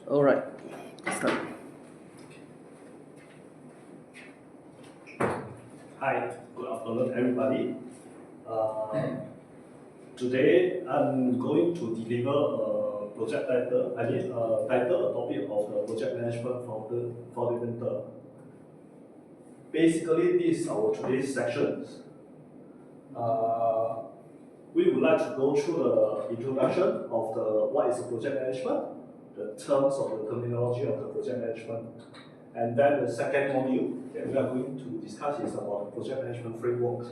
All right, start. Hi, good afternoon, everybody. Uh, Today, I'm going to deliver a project title. A topic of the project management fundamental. Basically, this is our today's section. Uh, we would like to go through the introduction of the what is the project management, the terms of the terminology of the project management, and then the second module that we are going to discuss is about the project management framework.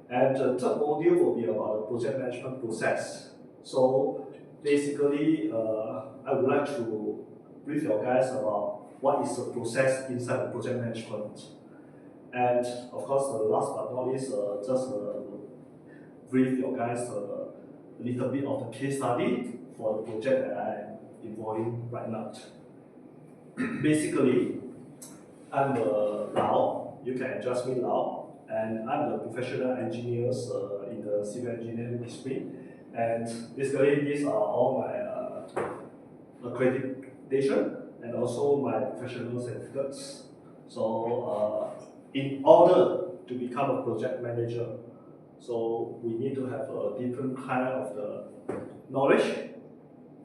And the third module will be about the project management process. So basically, I would like to brief you guys about what is the process inside the project management. And of course, last but not least, just brief you guys a little bit of the case study for the project that I'm involving right now. Basically, I'm Lau. You can address me Lau, and I'm the professional engineers in the civil engineering discipline. And basically, these are all my accreditation and also my professional certificates. So, in order to become a project manager, so we need to have a different kind of the knowledge,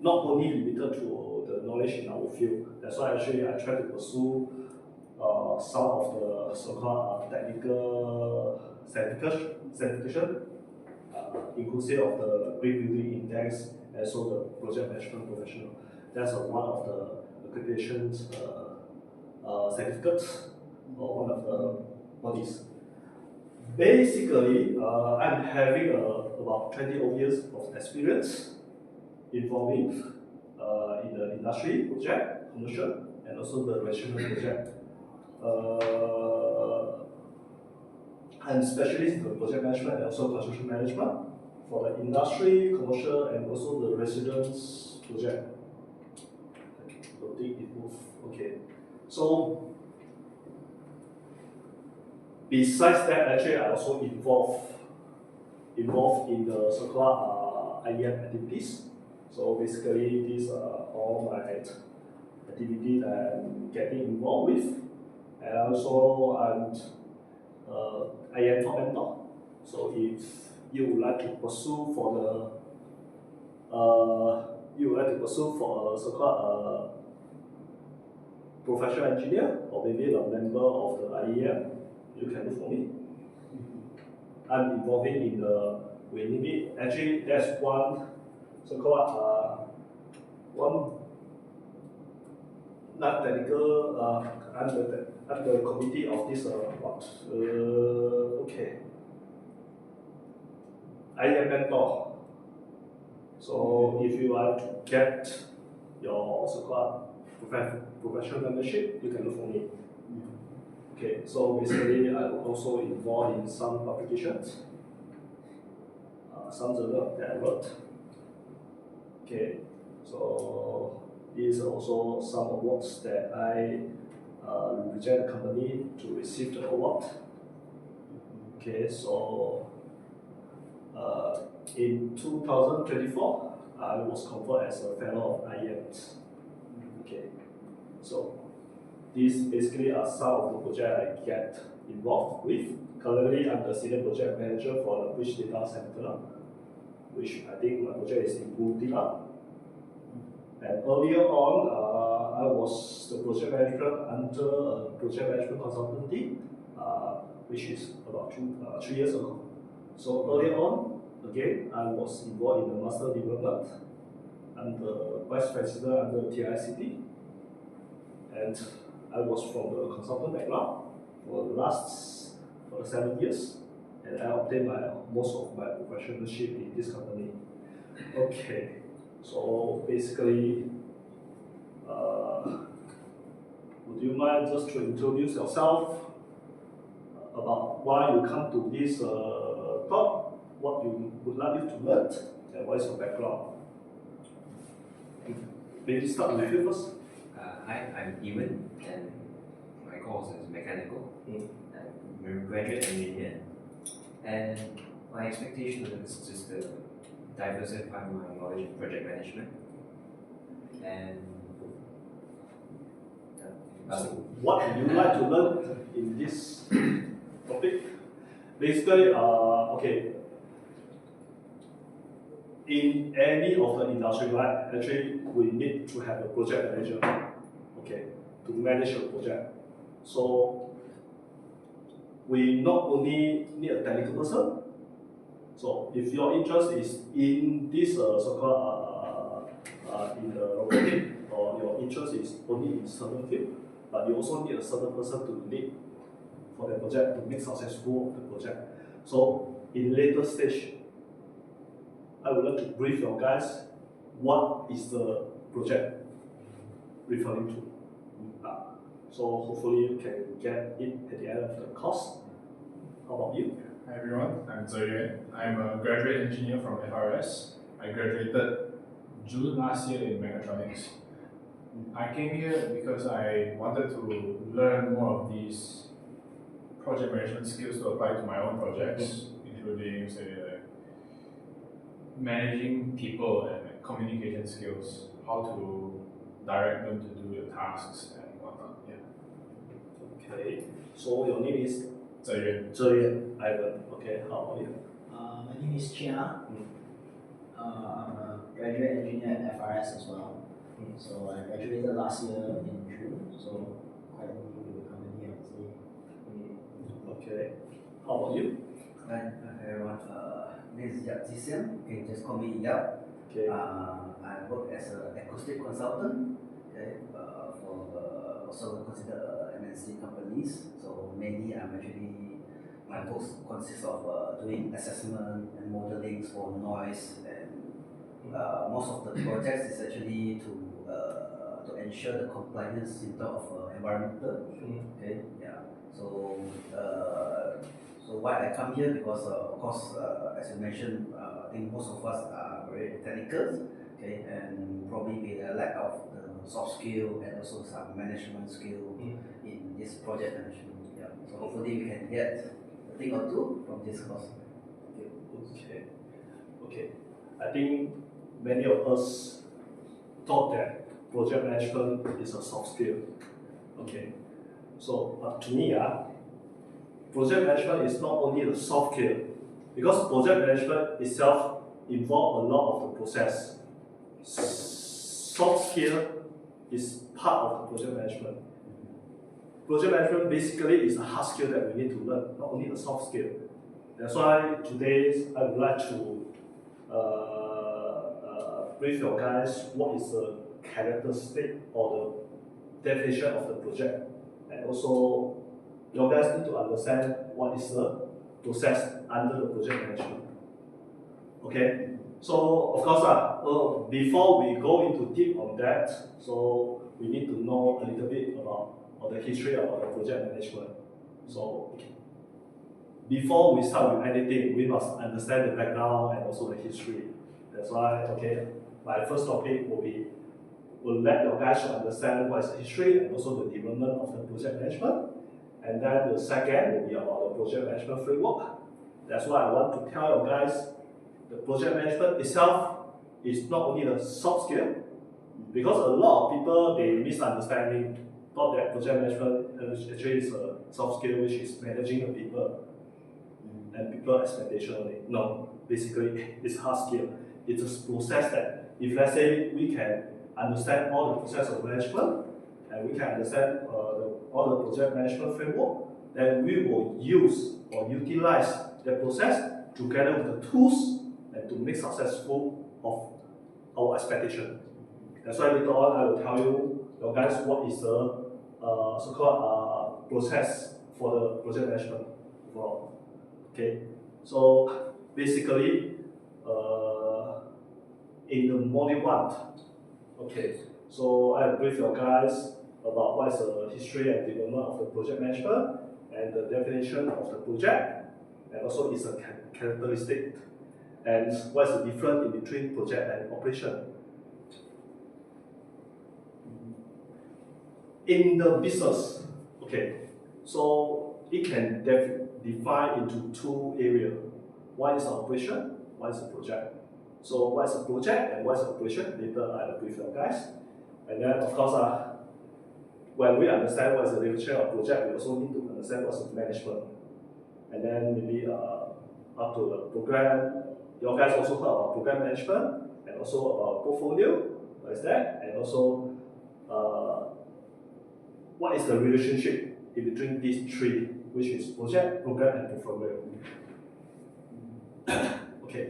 not only limited to the knowledge in our field. That's why actually I try to pursue some of the so-called technical certification, inclusive of the Green Building Index and also the project management professional. That's one of the accreditation certificates or one of the bodies. Basically, I'm having about 20 odd years of experience involving in the industry project, commercial, and also the residential project. I'm specialist in the project management and also construction management for the industry, commercial, and also the residence project. I think it moves. Okay. So besides that, actually, I also involved in the so-called IEM activities. So basically, these are all my activities that I'm getting involved with, and also I am top mentor. So if you would like to pursue for a so-called professional engineer or maybe a member of the IEM, you can look for me. I'm involving in the actually there's one so-called one not technical I'm the committee of this okay. I am mentor. So if you want to get your so-called professional membership, you can look for me. Okay, so basically I'm also involved in some publications, some journal that I wrote. Okay, so these are also some awards that I represent the company to receive the award. Okay, so in 2024, I was conferred as a fellow of IEM. Okay, so these basically are some of the projects I get involved with. Currently, I'm the senior project manager for the Bridge Data Center, which I think my project is in Bundila. And earlier on, I was the project manager under a project management consultancy, which is about 3 years ago. So earlier on, again, I was involved in the master development. I'm the vice president under TICT, and I was from the consultant background for the 7 years, and I obtained most of my professionalship in this company. Okay, so basically, would you mind just to introduce yourself about why you come to this talk, what you would like you to learn, and what is your background? Maybe start with you first. Hi, I'm Ewan, and my course is mechanical. I'm a graduate engineer, and my expectation is just to diversify my knowledge in project management and What would you like to learn in this topic? Basically, okay, in any of the industry, right, actually we need to have a project manager, okay, to manage a project. So we not only need a technical person. So if your interest is in this so-called in the robotic, or your interest is only in certain field, but you also need a certain person to lead for the project to make successful the project. So in later stage, I would like to brief you guys what is the project referring to. So hopefully you can get it at the end of the course. How about you? Hi everyone, I'm Zhe Yuan. I'm a graduate engineer from FRS. I graduated June last year in mechatronics. I came here because I wanted to learn more of these project management skills to apply to my own projects, including say managing people and communication skills, how to direct them to do the tasks and whatnot. Yeah. Okay. So your name is Zhe Yuan. Zhe Yuan, Ivan. Okay. How about you? My name is Chia. I'm a graduate engineer at FRS as well. So I graduated last year in June, so quite new to the company, I would say. Okay. How about you? Hi everyone, this is Yap Zisian. You can just call me Yap. Okay. I work as an acoustic consultant, okay, for also considered MNC companies. So mainly my post consists of doing assessment and modeling for noise, and most of the projects is actually to ensure the compliance in terms of environmental. Okay, yeah. So why I come here, because of course, as you mentioned, I think most of us are very technical, okay, and probably with a lack of the soft skill and also some management skill in this project management. Yeah. So hopefully we can get a thing or two from this course. Okay. Okay. I think many of us thought that project management is a soft skill. Okay. So, but to me, project management is not only a soft skill, because project management itself involves a lot of the process. Soft skill is part of the project management. Project management basically is a hard skill that we need to learn, not only a soft skill. That's why today I would like to brief you guys what is the characteristic or the definition of the project, and also you guys need to understand what is the process under the project management. Okay, so of course, before we go into deep on that, so we need to know a little bit about the history about the project management. So before we start with anything, we must understand the background and also the history. That's why, okay, my first topic will let you guys understand what is the history and also the development of the project management. And then the second will be about the project management framework. That's why I want to tell you guys the project management itself is not only the soft skill, because a lot of people, they misunderstanding, thought that project management actually is a soft skill, which is managing the people and people expectation only. No, basically it's hard skill. It's a process that if let's say we can understand all the process of management and we can understand all the project management framework, then we will use or utilize the process together with the tools and to make successful of our expectation. That's why later on I will tell you guys what is the so-called process for the project management overall. Okay, so basically in the module 1, okay, so I will brief you guys about what is the history and development of the project management and the definition of the project, and also its characteristic, and what is the difference in between project and operation. In the business, okay, so it can divide into two areas. One is operation, one is a project. So what is a project and what is operation? Later I will brief you guys. And then of course, when we understand what is the nature of project, we also need to understand what's the management. And then maybe up to the program, you guys also heard about program management and also about portfolio, what is that? And also what is the relationship in between these three, which is project, program, and portfolio. Okay,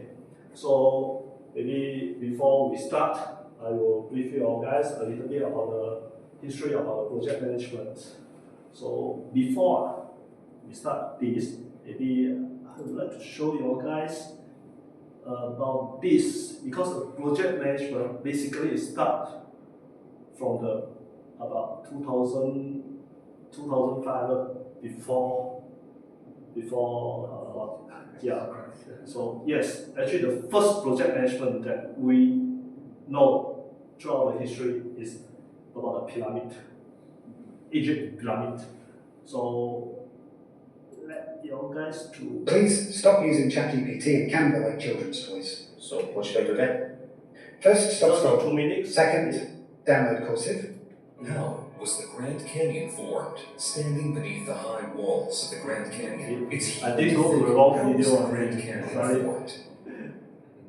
so maybe before we start, I will brief you all guys a little bit about the history of our project management. So before we start this, maybe I would like to show you all guys about this, because the project management basically start from the about 2500 before yeah. So yes, actually the first project management that we know throughout the history is about the pyramid, Egypt pyramid. So let you guys to Please stop using ChatGPT and Canva like children's toys. So, what should I do again? First, stop just for scrolling. 2 minutes. Second, download Cursive. How was the Grand Canyon formed? Standing beneath the high walls of the Grand Canyon, it's I did go to the wrong how was video the on Grand it. Canyon Sorry. formed?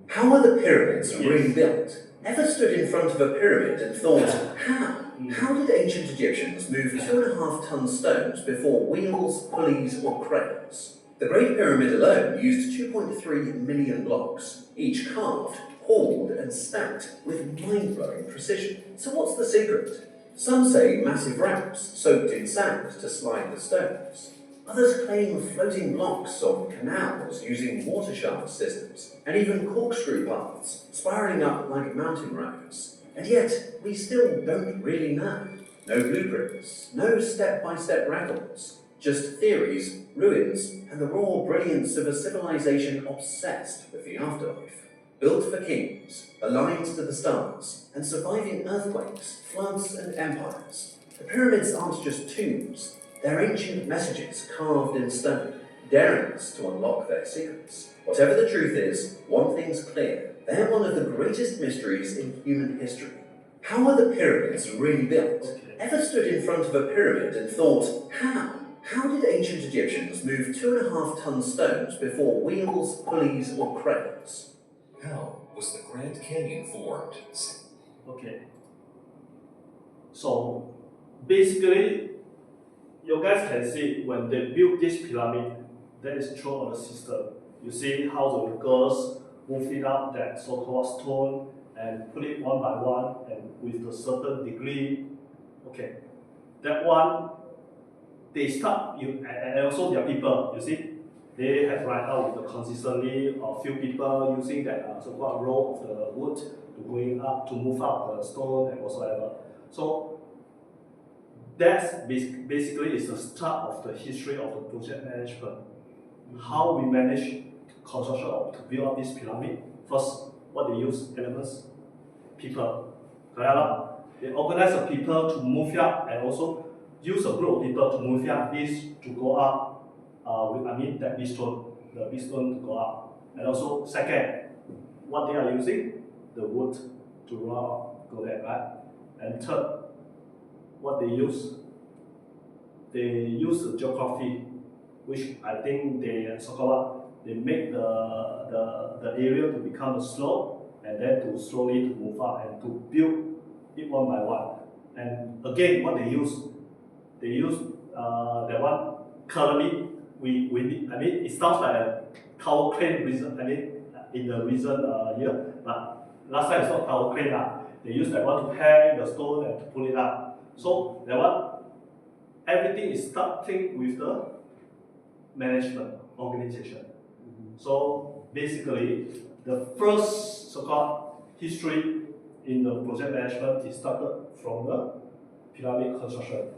How are the pyramids really built? Ever stood in front of a pyramid and thought, how? How did ancient Egyptians move 2.5-ton stones before wheels, pulleys, or cranes? The Great Pyramid alone used 2.3 million blocks, each carved, hauled, and stacked with mind-blowing precision. So what's the secret? Some say massive ramps soaked in sand to slide the stones. Others claim floating blocks on canals using water shaft systems, and even corkscrew paths spiralling up like mountain roads. And yet, we still don't really know. No blueprints, no step-by-step records, just theories, ruins, and the raw brilliance of a civilization obsessed with the afterlife. Built for kings, aligned to the stars, and surviving earthquakes, floods, and empires. The pyramids aren't just tombs, they're ancient messages carved in stone, daring us to unlock their secrets. Whatever the truth is, one thing's clear. They're one of the greatest mysteries in human history. How are the pyramids really built? Ever stood in front of a pyramid and thought, how? How did ancient Egyptians move 2.5-ton stones before wheels, pulleys, or cranes? How was the Grand Canyon formed? Okay. So basically, you guys can see when they built this pyramid, that is through the system. You see how the workers move it up that so-called stone and put it one by one and with a certain degree. Okay, that one they start and also their people. You see, they have right out with the consistently a few people using that so-called roll of the wood to going up to move up the stone and whatsoever. So that's basically is the start of the history of the project management. How we manage construction of to build up this pyramid. First, what they use elements, people. Correct? They organize the people to move up and also use a group of people to move up this to go up. That big stone, the big stone to go up. And also, second, what they are using, the wood to go there, right? And third, what they use the geography, which I think they they make the area to become a slope and then to slowly to move up and to build it one by one. And again, what they use that one currently it sounds like a tower crane reason. In the reason here, but last time it's not tower crane. They use that one to hang the stone and to pull it up. So that one, everything is starting with the management organization. So basically, the first so-called history in the project management is started from the pyramid construction.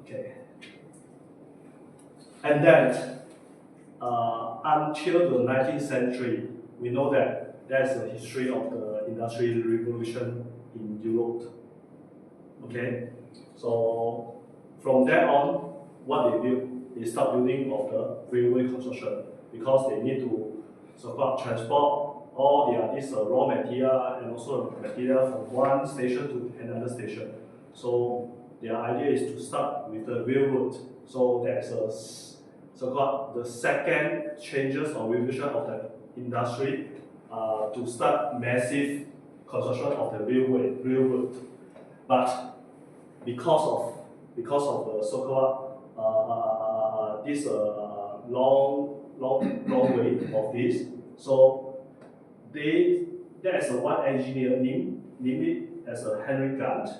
Okay. And then, until the 19th century, we know that there's a history of the Industrial Revolution in Europe. Okay, so from there on, what they build, they start building of the railway construction because they need to support transport all this raw material and also material from one station to another station. So their idea is to start with the railroad. So there's so-called the second changes or revolution of the industry to start massive construction of the railroad. But because of the so-called this long way of this, so there is one engineer named it as a Henry Gantt.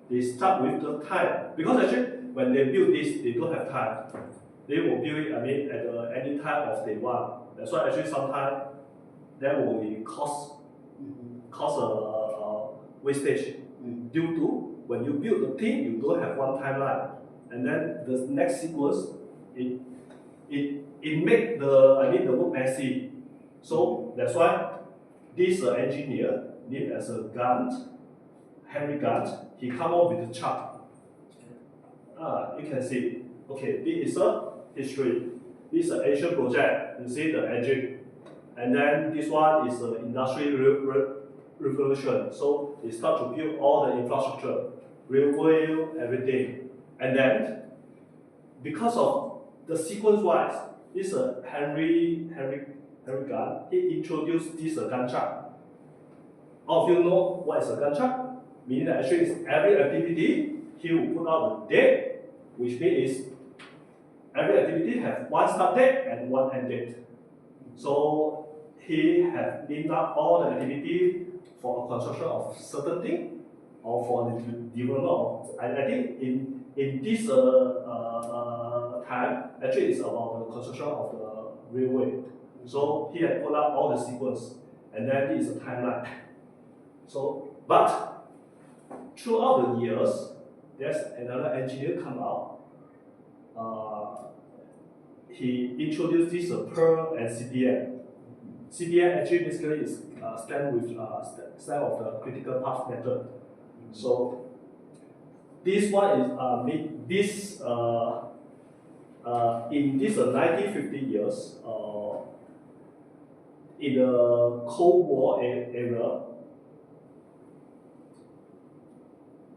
They start with the time, because actually when they build this, they don't have time. They will build it, at any time of they want. That's why actually sometimes there will be cost wastage due to when you build the thing, you don't have one timeline, and then the next sequence it make the work messy. So that's why this engineer named as a Henry Gantt, he come up with a chart. You can see, okay, this is a history. This is an Asian project. You see the edging, and then this one is the industrial revolution. So they start to build all the infrastructure, railway, everything, and then because of the sequence-wise, this Henry Gantt, he introduced this Gantt chart. All of you know what is a Gantt chart? Meaning that actually it's every activity he will put out the date, which means every activity has one start date and one end date. So he has linked up all the activity for a construction of certain thing or for the development. I think in this time, actually it's about the construction of the railway. So he had put out all the sequence, and then this is a timeline. So, but throughout the years, there's another engineer come out. He introduced this Pearl and CPM. CPM actually basically is stand of the critical path method. So this one is in this 1950 years, in the Cold War era,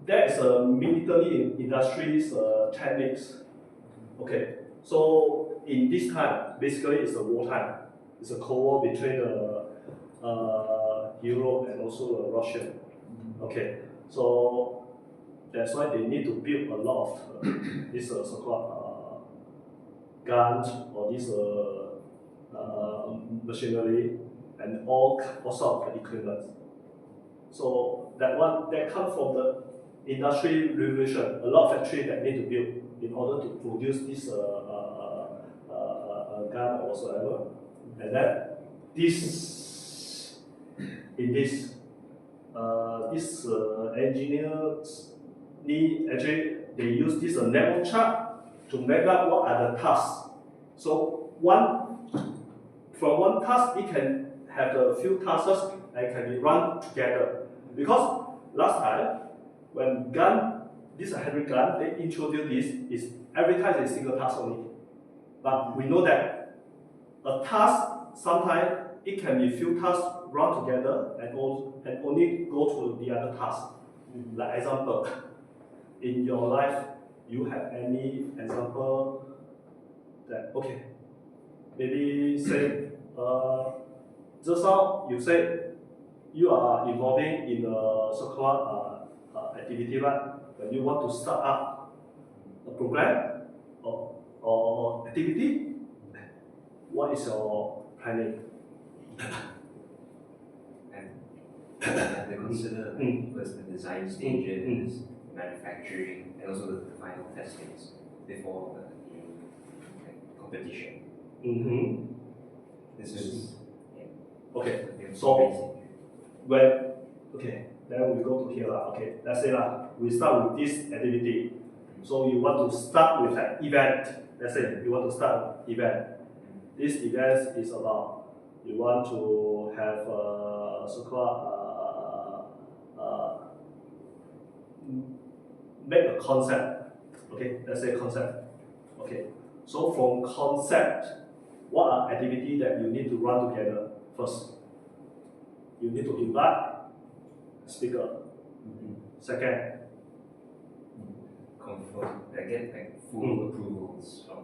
there is a military industries techniques. Okay, so in this time, basically it's a wartime. It's a Cold War between Europe and also Russia. Okay, so that's why they need to build a lot of this so-called guns or this machinery and all sorts of equipment. So that comes from the industry revolution. A lot of factories that need to build in order to produce this gun or whatsoever. And then engineers they use this network chart to map out what are the tasks. So from one task, it can have a few tasks that can be run together. Because last time, when this Henry Gantt, they introduced this, is every time is a single task only. But we know that a task, sometimes it can be few tasks run together and only go to the other task. Like example, in your life, you have any example that, okay, maybe say, just now you say you are involving in a so-called activity, right? When you want to start up a program or activity, what is your planning? And they consider first the design stages, manufacturing, and also the final testings before the competition. This is okay. So then we go to here. Okay, let's say we start with this activity. So you want to start with an event. Let's say you want to start an event. This event is about you want to have so-called make a concept. Okay, let's say concept. Okay, so from concept, what are activities that you need to run together first? you need to invite a speaker. Second, Confirm, I get like full approvals from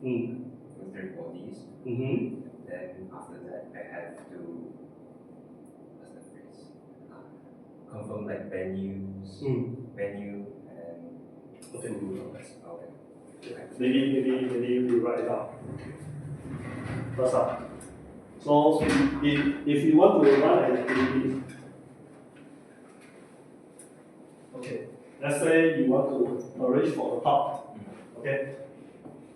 the third bodies. Then after that, I have to, what's the phrase? Confirm like venue and Okay. food or okay. maybe we write it down. First up. So if you want to run an activity, okay, let's say you want to arrange for a talk, okay?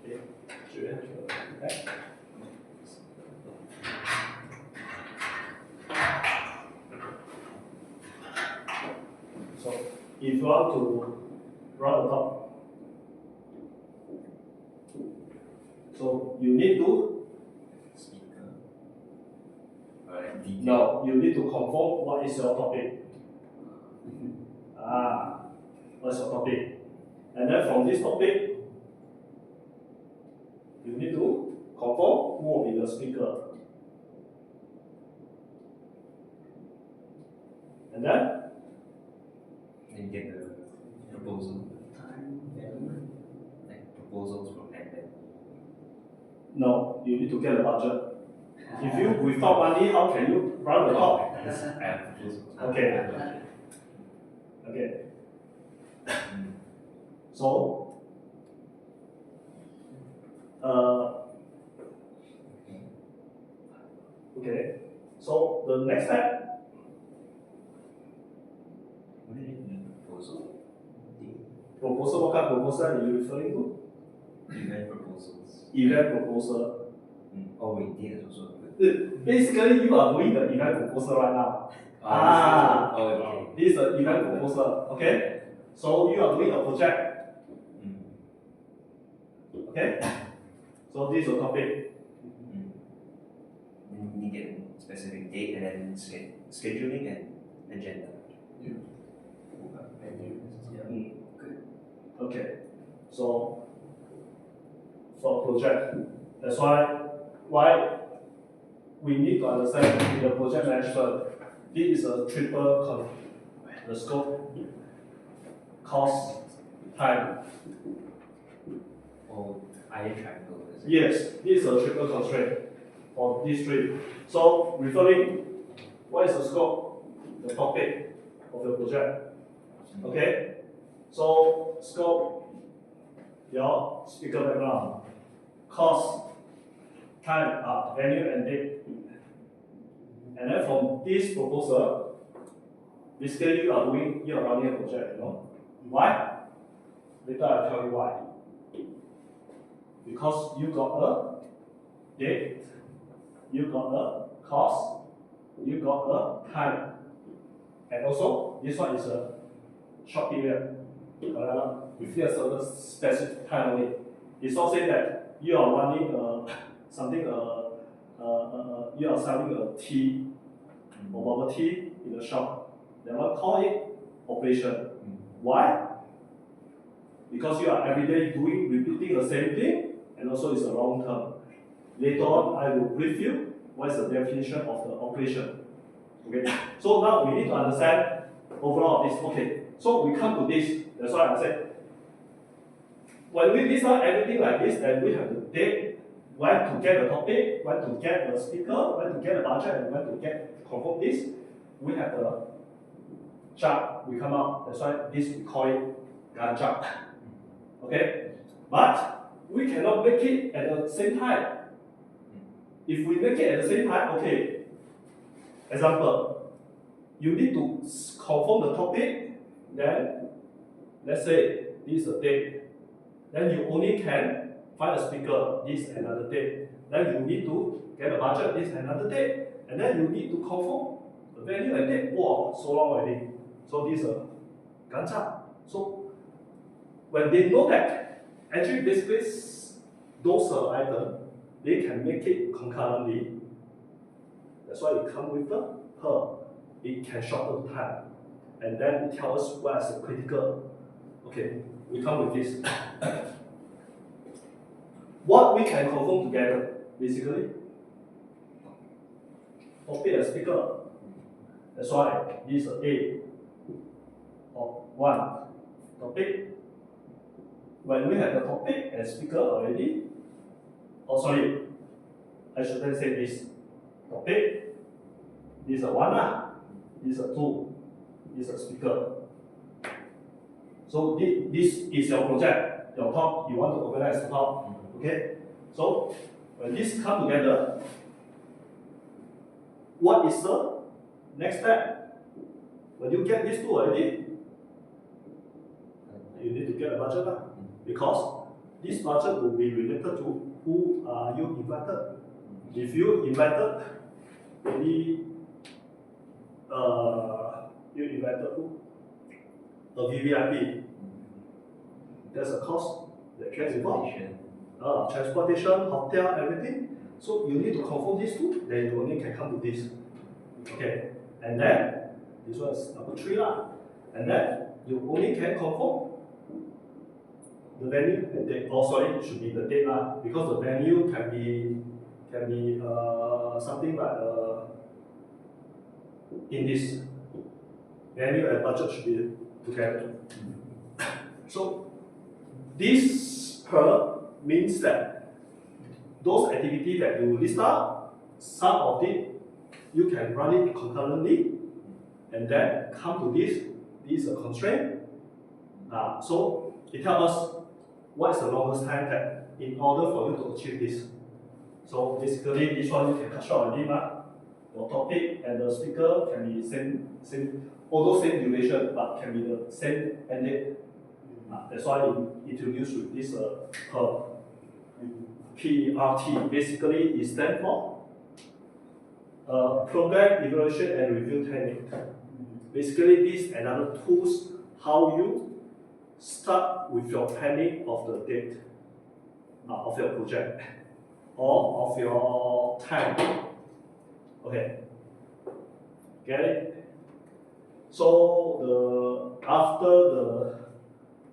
Okay. So if you want to run a talk, so you need to Speaker. Like detail. no, you need to confirm what is your topic. What's your topic? And then from this topic, you need to confirm who will be the speaker. And then Then get the proposal. Like proposals from them. no, you need to get a budget. If you without money, how can you run the talk? I have proposals. Okay. Okay. So, okay. So the next step, What do you mean proposal? proposal, what kind of proposal are you referring to? Event proposals. Event proposal. Oh, we did also good. Basically, you are doing the event proposal right now. Oh, okay. This is the event proposal, okay? So you are doing a project, okay? So this is your topic. Then you get a specific date and then scheduling and agenda. Okay. So for project, that's why we need to understand in the project management, this is a triple the scope, cost, time. Or iron triangle. Is it? Yes, this is a triple constraint for these three. So referring, what is the scope, the topic of the project? Okay. So scope, your speaker background, cost, time, venue and date. And then from this proposal, basically you are running a project, Why? Later I'll tell you why. Because you got a date, you got a cost, you got a time. And also, this one is a short period. With a certain specific time only. It's not saying that you are running you are selling a tea or bubble tea in the shop. They will call it operation. Why? Because you are every day repeating the same thing, and also it's a long term. Later on, I will brief you what is the definition of the operation. Okay. So now we need to understand overall this. Okay. So we come to this. That's why I said, when we list out everything like this, then we have to date when to get a topic, when to get a speaker, when to get a budget, and when to confirm this. We have the chart we come out. That's why this we call it Gantt chart. Okay, but we cannot make it at the same time. If we make it at the same time, okay. Example, you need to confirm the topic. Then, let's say this is a date. Then you only can find a speaker, this another date. Then you need to get a budget, this another date. And then you need to confirm the venue and date. Wow, so long already. So this is a Gantt chart. So when they know that, actually basically those items, they can make it concurrently. That's why it comes with the per. It can shorten the time. And then it tells us what is the critical. Okay, we come with this. What we can confirm together, basically, topic and speaker. That's why this is A of one topic. When we have the topic and speaker already, oh sorry, I shouldn't say this. Topic, this is a one, this is a two, this is a speaker. So this is your project, your talk, you want to organize the talk, okay? So when this come together, what is the next step? When you get these two already, you need to get a budget because this budget will be related to who are you invited. If you invited, maybe you invited who? A VVIP. There's a cost that gets involved. Transportation, hotel, everything. So you need to confirm these two, then you only can come to this. Okay. And then this one is number 3 lah. And then you only can confirm the venue and date. Oh sorry, it should be the date lah. Because the venue can be something like in this venue and budget should be together. So this means that those activities that you list out, some of it you can run it concurrently and then come to this. This is a constraint. So it tells us what is the longest time that in order for you to achieve this. So basically this one you can cut short already. Your topic and the speaker can be same, although same duration, but can be the same end date. That's why it introduced with this PERT. Basically, it stands for Program Evaluation and Review Technique. Basically, this is another tools how you start with your planning of the date of your project or of your time. Okay, get it? So after the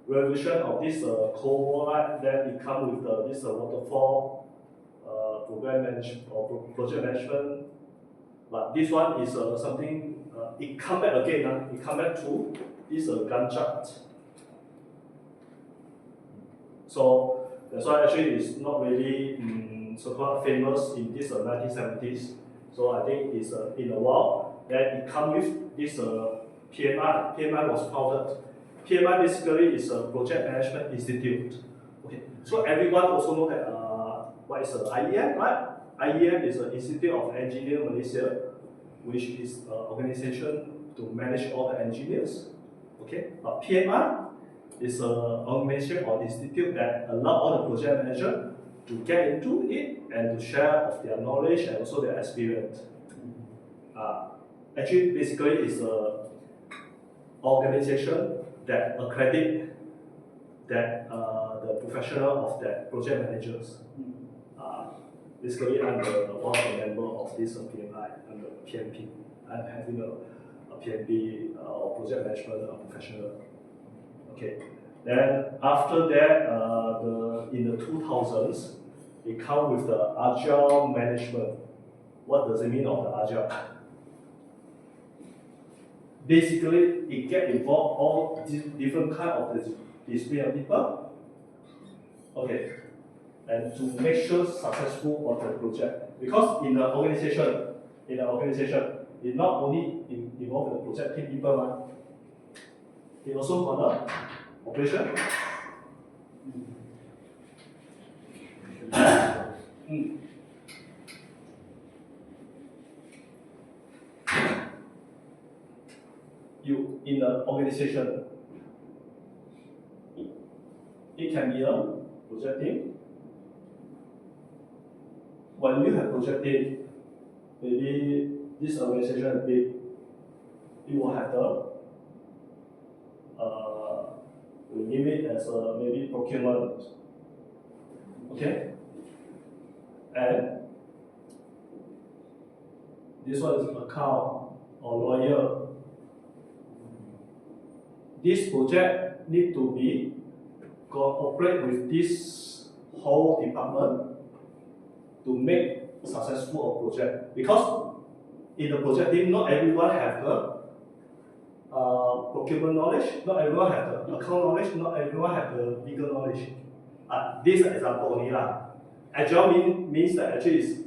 revision of this cohort, then it comes with this waterfall program management or project management. But this one is something it come back again. It come back to this Gantt chart. So that's why actually it's not really so-called famous in this 1970s. So I think it's in a while. Then it comes with this PMI. PMI was founded. PMI basically is a Project Management Institute. Okay. So everyone also know that what is IEM, right? IEM is the Institute of Engineers Malaysia, which is an organization to manage all the engineers. Okay. But PMI is an organization or institute that allow all the project managers to get into it and to share of their knowledge and also their experience. Actually, basically, it's an organization that accredit that the professional of that project managers. Basically, I'm one of the member of this PMI. I'm the PMP. I'm having a PMP or project management professional. Okay. Then after that, in the 2000s, it comes with the Agile management. What does it mean of the Agile? Basically, it get involved all different kind of discipline of people. Okay, and to make sure successful of the project. Because in the organization, it not only involve the project team people, it also got the operation. You in the organization, it can be a project team. When you have project team, maybe this organization is big, you will have the we name it as maybe procurement. Okay, and this one is account or lawyer. This project need to be cooperate with this whole department to make successful a project, because in the project team, not everyone have the procurement knowledge, not everyone have the account knowledge, not everyone have the legal knowledge. This is an example only lah. Agile means that actually is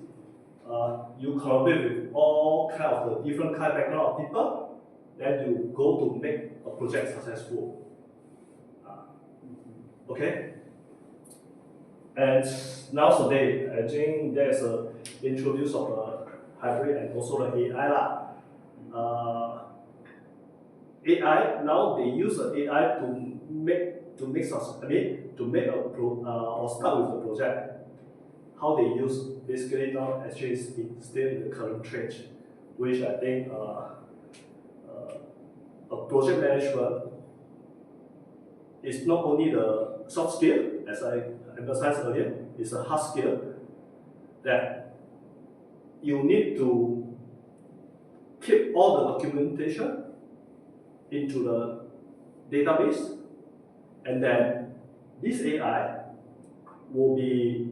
you collaborate with all kind of the different kind of background of people, then you go to make a project successful. Okay. And nowadays, I think there's a introduce of a hybrid and also the AI lah. AI now they use the AI to make or start with the project. How they use basically now actually is still in the current trend, which I think a project management is not only the soft skill, as I emphasized earlier, it's a hard skill that you need to keep all the documentation into the database, and then this AI will be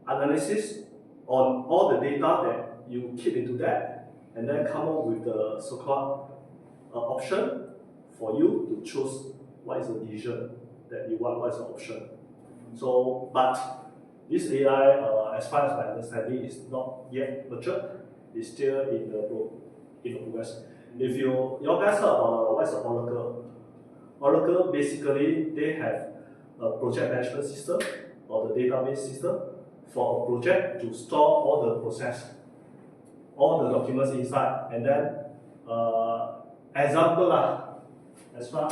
analysis on all the data that you keep into that, and then come up with the so-called option for you to choose what is the decision that you want, what is the option. So, but this AI, as far as my understanding, is not yet mature. It's still in the progress. If you guys heard about what is the Oracle? Oracle basically they have a project management system or the database system for a project to store all the process, all the documents inside, and then example as far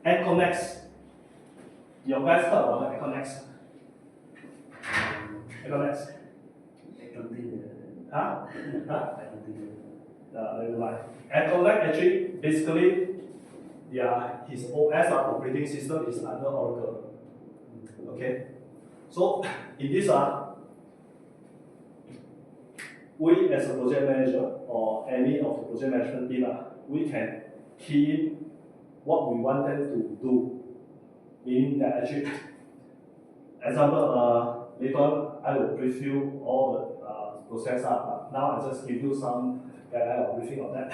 Nconnex. You guys heard about Nconnex? Nconnex. Huh? Never mind. Nconnex actually basically his OS operating system is under Oracle. Okay, so in this we as a project manager or any of the project management team we can key what we want them to do. Meaning that actually, example, later on I will brief you all the process but now I just give you some guideline or briefing on that.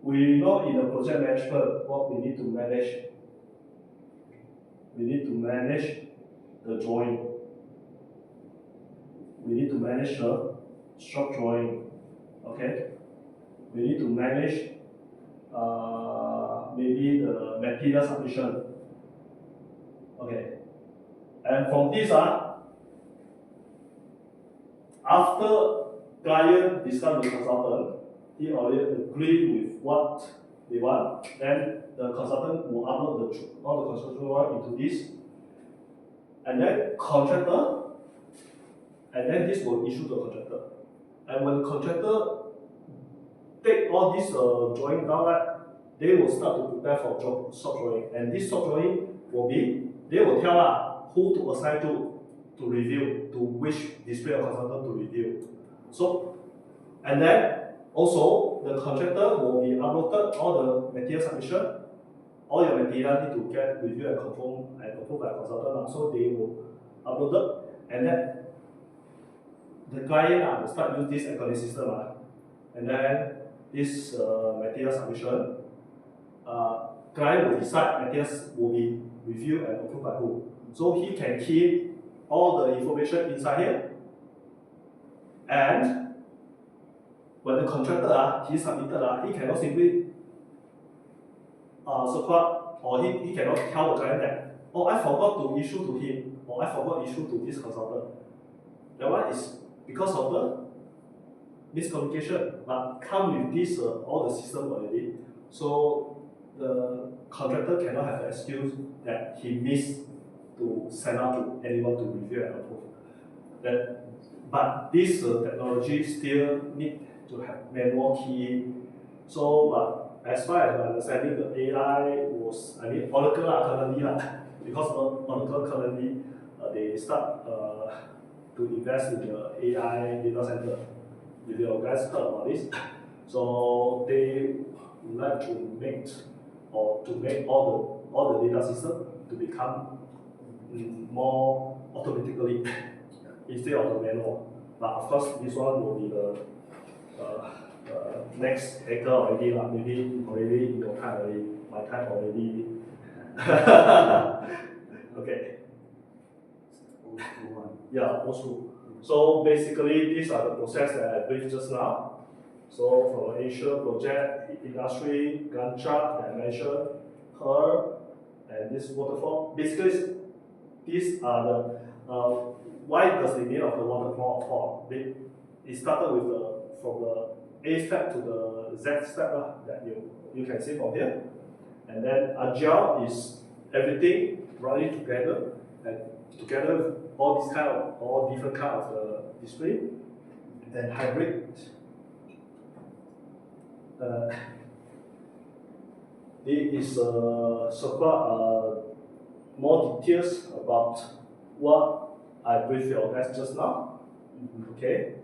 We know in the project management what we need to manage. We need to manage the drawing. We need to manage the shop drawing. Okay. We need to manage maybe the material submission. Okay. And from this after client discuss with the consultant, he already agree with what they want, then the consultant will upload all the construction drawing into this, and then contractor, and then this will issue to the contractor. And when the contractor take all this drawing down, they will start to prepare for shop drawing, and this shop drawing will be, they will tell who to assign to review, to which display or consultant to review. So, and then also the contractor will be uploaded all the material submission. All your material need to get reviewed and confirmed and approved by a consultant. So they will upload it, and then the client will start use this accounting system. And then this material submission, client will decide materials will be reviewed and approved by who. So he can keep all the information inside here, and when the contractor he submitted, he cannot simply support, or he cannot tell the client that, oh, I forgot to issue to him, or I forgot to issue to this consultant. That one is because of the miscommunication, but come with this all the system already. So the contractor cannot have an excuse that he missed to send out to anyone to review and approve. But this technology still need to have manual key. So, as far as my understanding, the AI was, Oracle currently, because Oracle currently, they start to invest in the AI data center. If you guys heard about this, so they would like to make all the data system to become more automatically instead of the manual. But of course, this one will be the next hacker already lah. Maybe already in your time already, my time already. Okay. Old school one. Yeah, also. So basically, these are the process that I briefed just now. So from Asia project, industry, Gantt chart that I mentioned, her, and this waterfall. Basically, these are the why does the name of the waterfall? It started with from the A step to the Z step that you can see from here. And then Agile is everything running together and together with all different kind of display. And then hybrid. This is more details about what I briefed you on just now. Okay.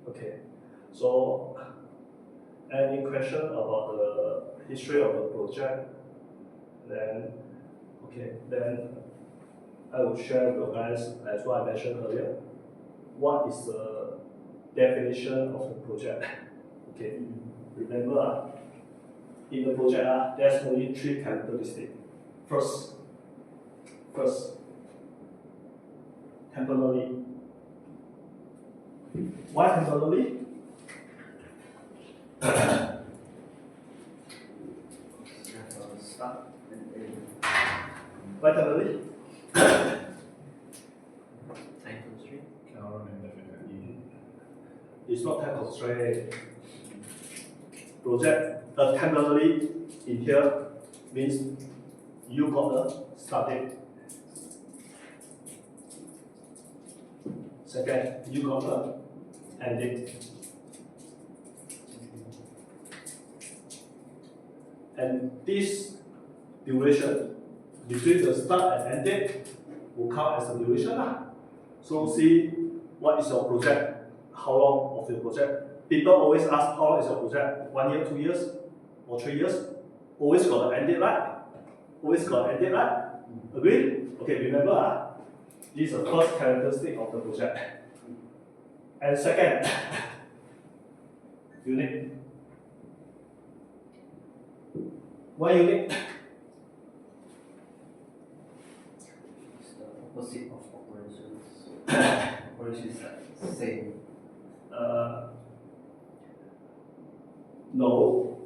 Okay. So, any question about the history of the project? Then, okay. Then I will share with you guys, as what I mentioned earlier, what is the definition of the project. Okay. Remember, in the project, there's only 3 characteristics. First, temporary. Why temporary? Start and end. Why temporary? Time constraint. Cannot run indefinitely. It's not time constraint. Project temporary in here means you got a start date. Second, you got a end date. And this duration between the start and end date will count as the duration. So see what is your project, how long of your project. People always ask how long is your project, 1 year, 2 years, or 3 years. Always got an end date, right? Always got an end date, right? Agree? Okay, remember, this is the first characteristic of the project. And second, unique. Why unique? It's the opposite of operations. Operations is like same. No.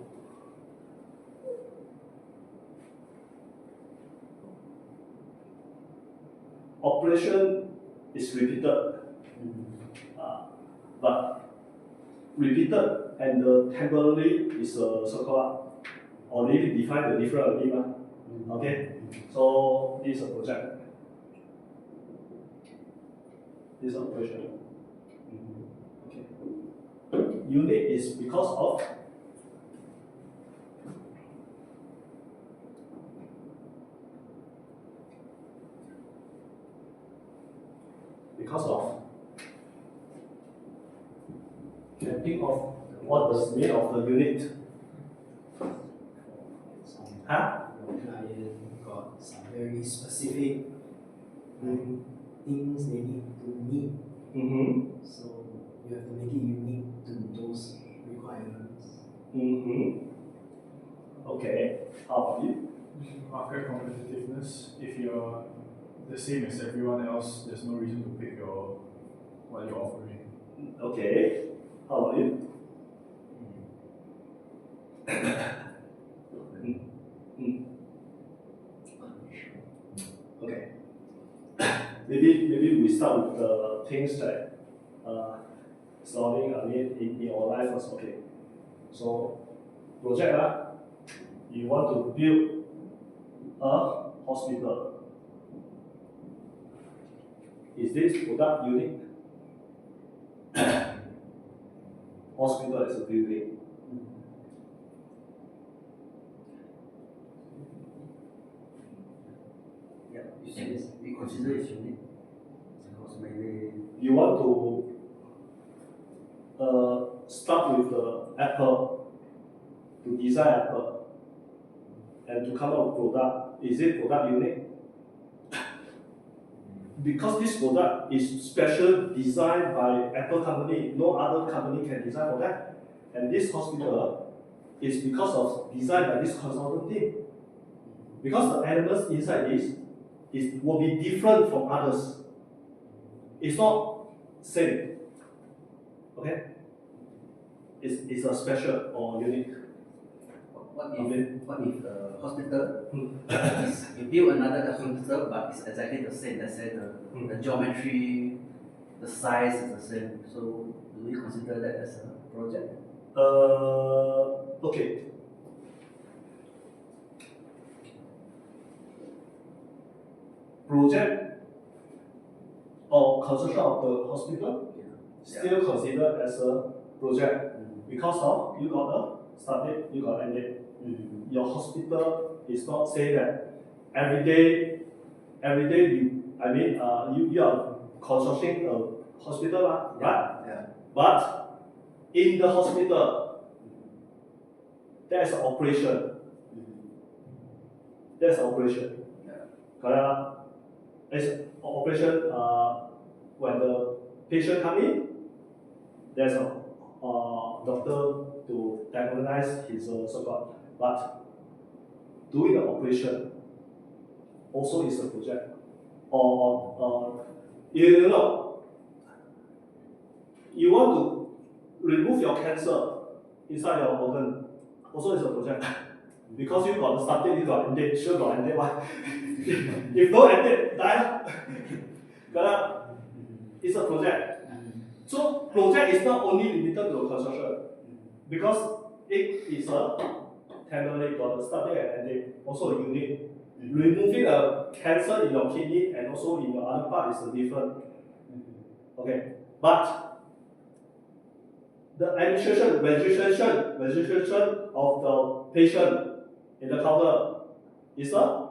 Operation is repeated, but repeated and the temporary is so-called already defined the different already. Okay, so this is a project. This is operation. Okay. Unique is because of can think of what the meaning of the unit. Huh? Your client got some very specific things they need to meet. So you have to make it unique to those requirements. Okay. How about you? Market competitiveness. If you're the same as everyone else, there's no reason to pick what you're offering. Okay. How about you? Okay. Maybe we start with the things that surrounding in your life first. Okay. So project you want to build a hospital. Is this product unique? Hospital is a building. Yeah, you see this, we consider it unique. Because maybe You want to start with the Apple, to design Apple, and to come up with product. Is it product unique? because this product is special designed by Apple company, no other company can design for that. And this hospital is because of designed by this consultant team. Because the elements inside this will be different from others. It's not same. Okay? It's a special or unique. What if the hospital you build another hospital but it's exactly the same? Let's say the geometry, the size is the same. So do we consider that as a project? Okay. Project or construction of the hospital still considered as a project because of you got a start date, you got end date. Your hospital is not say that every day you are constructing a hospital, right? Yeah. But in the hospital, there's an operation. There's an operation. Yeah. Correct? It's an operation when the patient come in, there's a doctor to diagnose his so-called. But doing the operation also is a project. Or you know, you want to remove your cancer inside your organ, also is a project. Because you got the start date, you got end date, sure got end date. Why? If no end date, die. Correct? It's a project. So project is not only limited to construction, because it is a temporary got the start date and end date, also a unit. Removing a cancer in your kidney and also in your other part is a different. Okay, but the administration, registration of the patient in the counter is a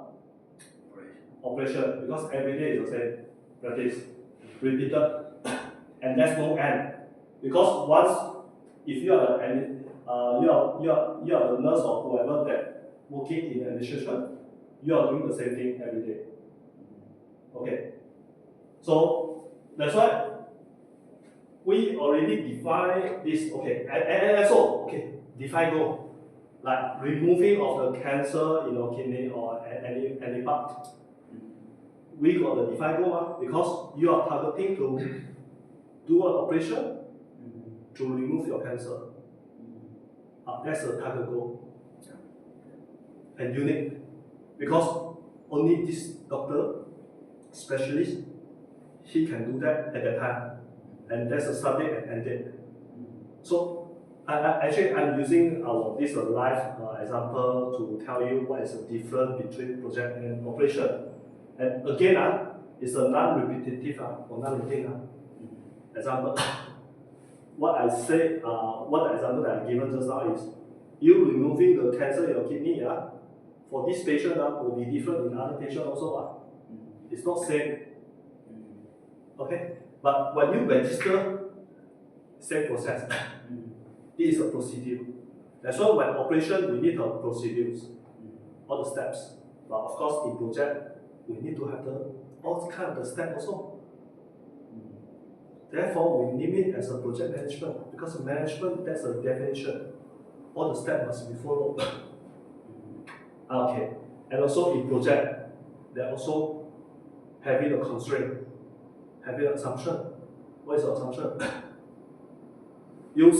operation because every day is the same practice, repeated, and there's no end. Because once, if you are the nurse or whoever that working in the administration, you are doing the same thing every day. Okay, so that's why we already define this. Okay, and also define goal, like removing of the cancer in your kidney or any part. We got the defined goal because you are targeting to do an operation to remove your cancer. That's the target goal. And unique because only this doctor, specialist, he can do that at that time. And that's a subject and end date. So I'm using this live example to tell you what is the difference between project and operation. And again, it's a non-repetitive or non-repeating example. What I say, what the example that I given just now is, you removing the cancer in your kidney, for this patient will be different in other patient also. It's not same. Okay, but when you register, same process. This is a procedure. That's why when operation, we need the procedures, all the steps. But of course, in project, we need to have all kind of the steps also. Therefore, we name it as a project management because management, that's a definition. All the steps must be followed. Okay, and also in project, they're also having a constraint, having an assumption. What is the assumption? You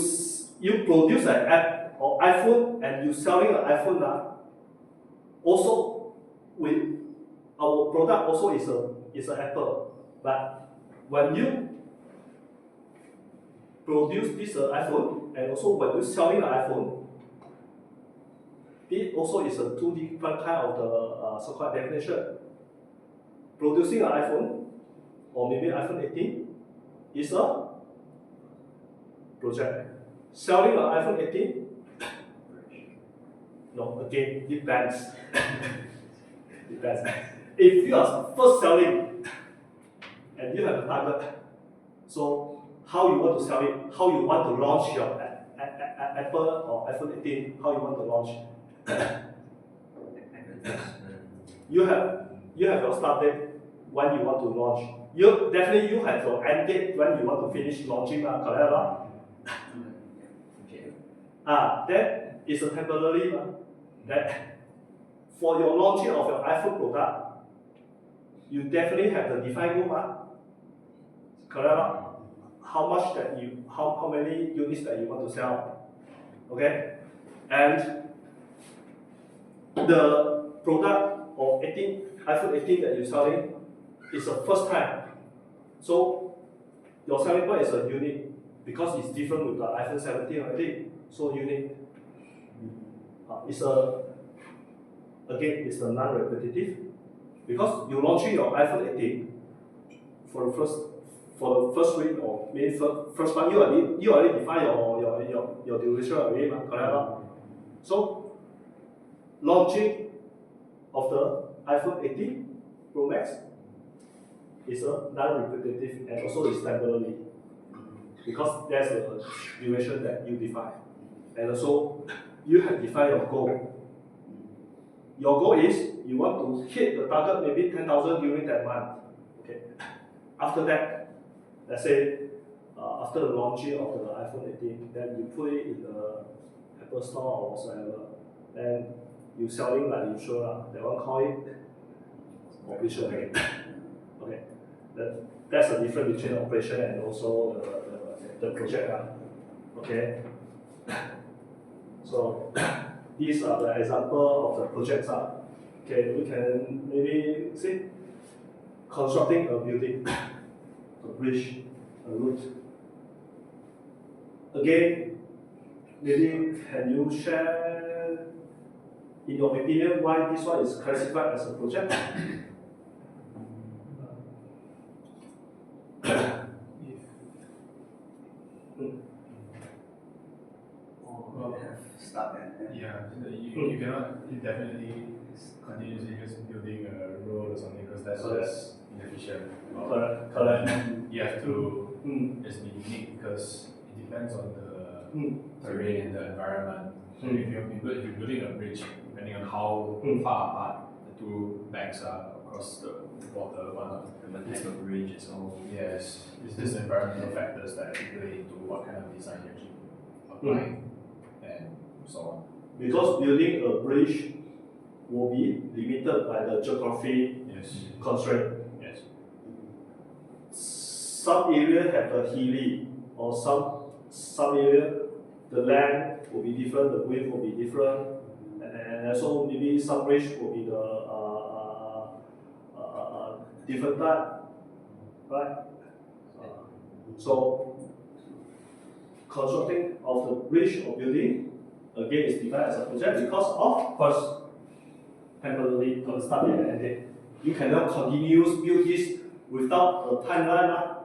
produce an app or iPhone and you selling an iPhone also with our product also is an Apple. But when you produce this iPhone and also when you selling an iPhone, it also is a two different kind of the so-called definition. Producing an iPhone or maybe iPhone 18 is a project. Selling an iPhone 18, no, again, depends. Depends. If you are first selling and you have a target, so how you want to sell it, how you want to launch your Apple or iPhone 18, how you want to launch. You have your start date when you want to launch. you definitely you have your end date when you want to finish launching, correct? Okay. That is a temporary. That for your launching of your iPhone product, you definitely have the defined goal, correct? How many units that you want to sell, okay? And the product of iPhone 18 that you're selling is the first time. So your selling point is a unique because it's different with the iPhone 17 already. So unique. It's a non-repetitive because you're launching your iPhone 18 for the first week or maybe first month. You already define your duration already, correct? So launching of the iPhone 18 Pro Max is a non-repetitive and also is temporary because there's a duration that you define, and also you have defined your goal. Your goal is you want to hit the target maybe 10,000 during that month. Okay. After that, let's say after the launching of the iPhone 18, then you put it in the Apple Store or whatsoever, then you selling like usual. They won't call it operation again. Okay. That's the difference between operation and also the project. Okay. So these are the example of the projects. Okay, we can maybe see constructing a building, a bridge, a road. Again, maybe can you share, in your opinion, why this one is classified as a project? Well, Start and yeah, you cannot indefinitely continuously just building a road or something because that's just inefficient. Correct. You have to just be unique because it depends on the terrain and the environment. So if you're building a bridge, depending on how far apart the two banks are across the water, The type of bridge is all. yes, it's just environmental factors that play into what kind of design you actually apply and so on. Because building a bridge will be limited by the geography constraint. Yes. Some area have a hilly, or some area the land will be different, the width will be different, and also maybe some bridge will be the different type, right? So constructing of the bridge or building again is defined as a project because of first temporarily got to start and end date. You cannot continue build this without a timeline.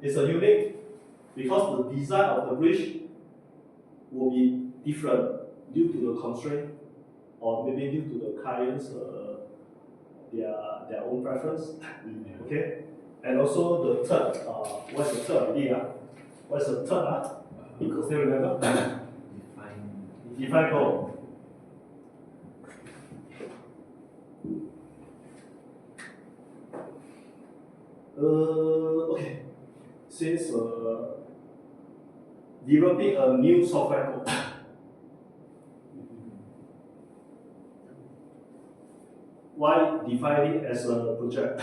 It's a unique because the design of the bridge will be different due to the constraint or maybe due to the client's their own preference. Okay, and also the third. What's the third idea? What's the third? Still remember? Define goal. Okay. Since developing a new software code. Why define it as a project?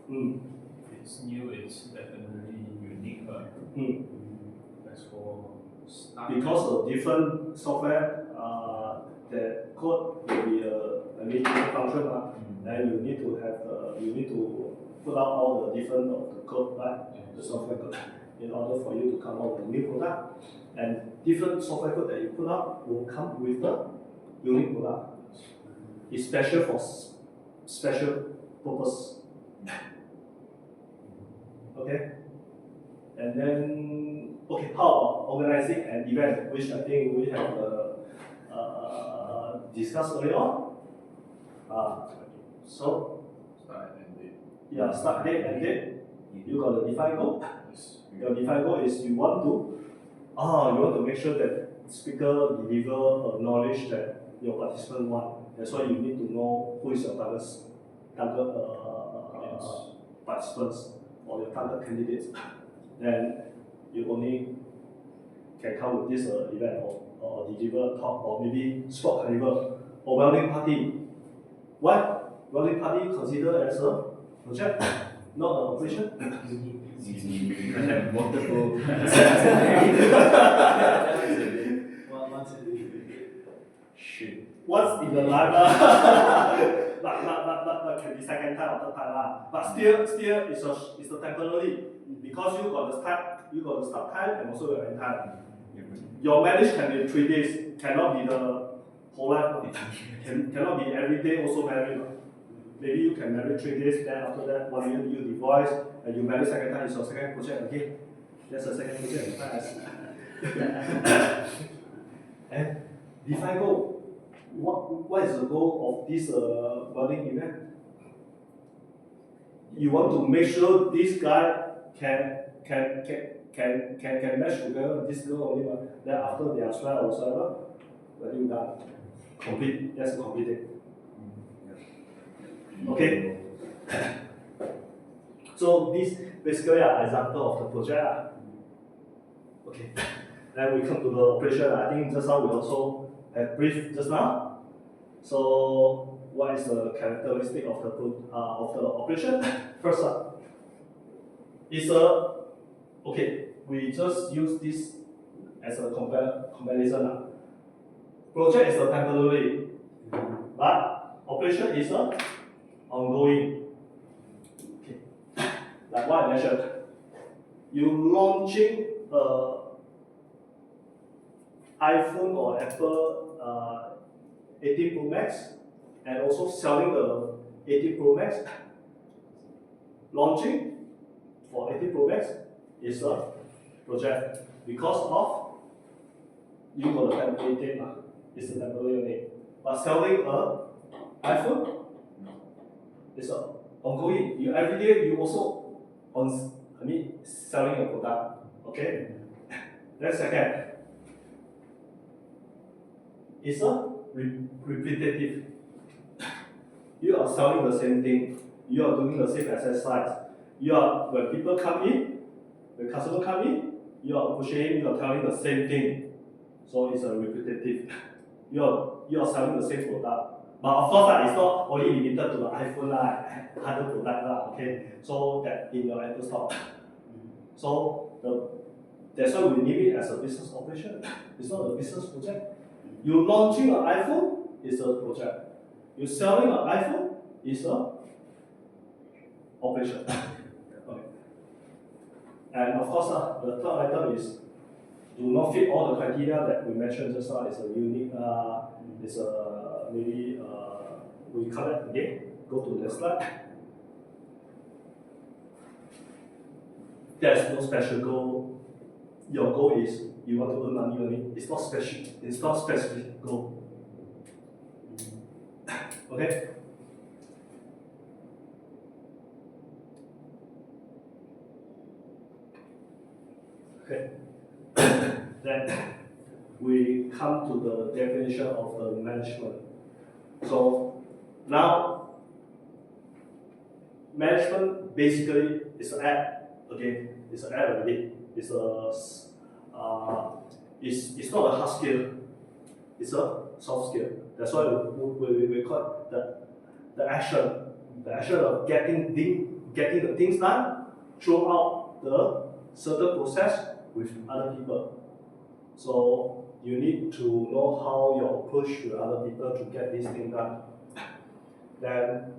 It's new, it's definitely unique. As for start, Because of different software, the code will be different function, and you need to put out all the different of the code, right? The software code, in order for you to come out with a new product. And different software code that you put out will come with the unique product. It's special for special purpose. Okay? And then, okay, how about organizing an event, which I think we have discussed earlier on. So, start and end date. yeah, start date and date. You got the defined goal. Yes. Your defined goal is you want to make sure that speaker deliver a knowledge that your participant want. That's why you need to know who is your target participants or your target candidates. Then you only can come with this event or deliver talk or maybe sport carnival or welding party. Why? Welding party considered as a project, not an operation. You can have multiple. Once a week. Shoot. Once in the life, but can be second time or third time. But still it's a temporary because you got the start time and also your end time. Your marriage can be 3 days, cannot be the whole life. Cannot be every day also married. Maybe you can marry 3 days, then after that 1 year you divorce and you marry second time, it's your second project again. That's a second project. And define goal. What is the goal of this wedding event? You want to make sure this guy can match together with this girl only, but then after they are swear or whatever, wedding done. Complete. That's completed. Okay. So this basically an example of the project. Okay. Then we come to the operation. I think just now we also have brief just now. So what is the characteristic of the operation? First up, it's okay. We just use this as a comparison. Project is a temporary, but operation is a ongoing. Okay. Like what I mentioned, you launching iPhone or Apple 18 Pro Max and also selling the 18 Pro Max. Launching for 18 Pro Max is a project because of you got a temporary date. It's a temporary date. But selling a iPhone is a ongoing. You every day you also selling a product. Okay. Then second, it's a repetitive. You are selling the same thing. You are doing the same exercise. When people come in, when customer come in, you are pushing, you are telling the same thing. So it's a repetitive. You are selling the same product. But of course, it's not only limited to the iPhone, other product, okay? So that in your Apple Store. So that's why we name it as a business operation. It's not a business project. You launching an iPhone is a project. You selling an iPhone is a operation. Okay. And of course, the third item is do not fit all the criteria that we mentioned just now. It's a unique. It's a maybe we cover it again. Go to the next slide. There's no special goal. Your goal is you want to earn money only. It's not special. It's not specific goal. Okay. Okay. Then we come to the definition of the management. So now management basically is an app. Again, it's an app already. It's not a hard skill. It's a soft skill. That's why we call it the action of getting the things done throughout the certain process with other people. So you need to know how you approach with other people to get this thing done. Then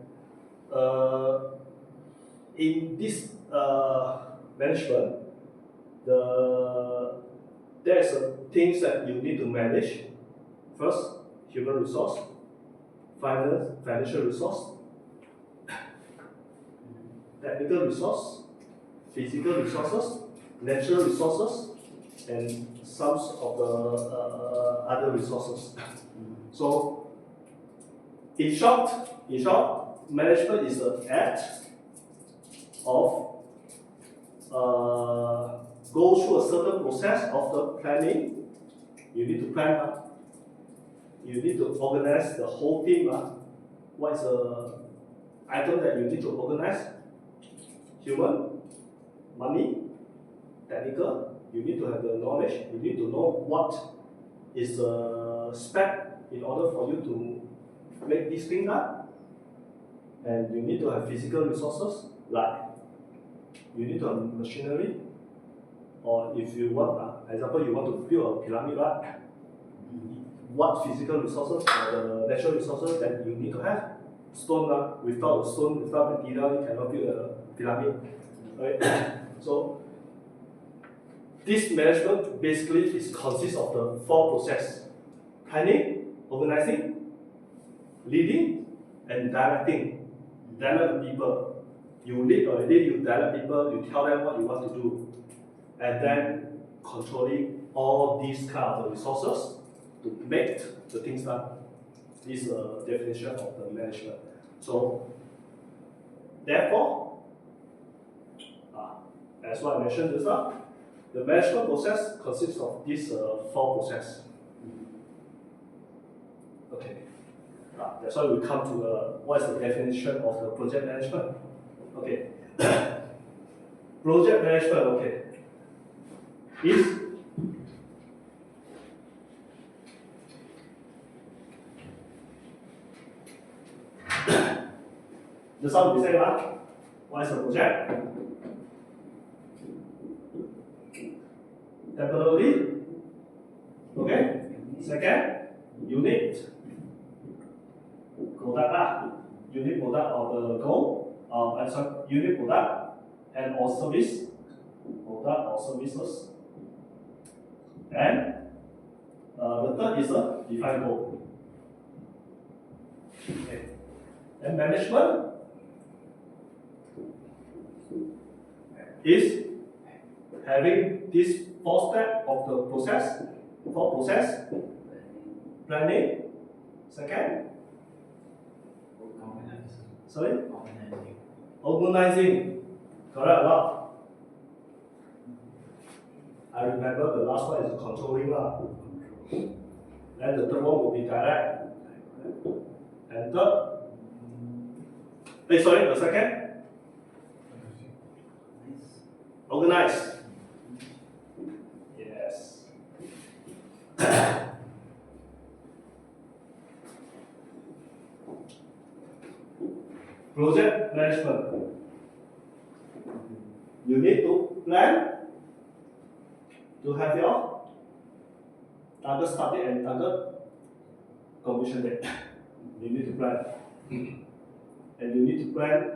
in this management, there's things that you need to manage. First, human resource, financial resource, technical resource, physical resources, natural resources, and some of the other resources. So, in short, management is an act of go through a certain process of the planning. You need to plan. you need to organize the whole team. What is the item that you need to organize? Human, money, technical. You need to have the knowledge. You need to know what is the spec in order for you to make this thing up. And you need to have physical resources, like you need to have machinery. Or if you want, example, you want to build a pyramid, right? What physical resources or the natural resources that you need to have? Stone, without stone, without material, you cannot build a pyramid. Right? So this management basically consists of the 4 processes: planning, organizing, leading, and directing. Direct people. You lead already, you direct people, you tell them what you want to do. And then controlling all these kind of resources to make the things done. This is the definition of the management. So, therefore, as what I mentioned just now, the management process consists of these 4 processes. Okay. That's why we come to what is the definition of the project management. Okay. Project management, okay, is just how we say what is the project? Temporarily. Okay. Second, unit. Product, unit product of the goal, unit product and or service, product or services. And the third is a defined goal. Okay. And management is having this 4 steps of the process, 4 process, planning, second, sorry? Organizing. Correct, what? I remember the last one is controlling. Then the third one will be direct. And third, sorry, the second? Organize. Yes. Project management. You need to plan to have your target start date and target completion date. You need to plan. And you need to plan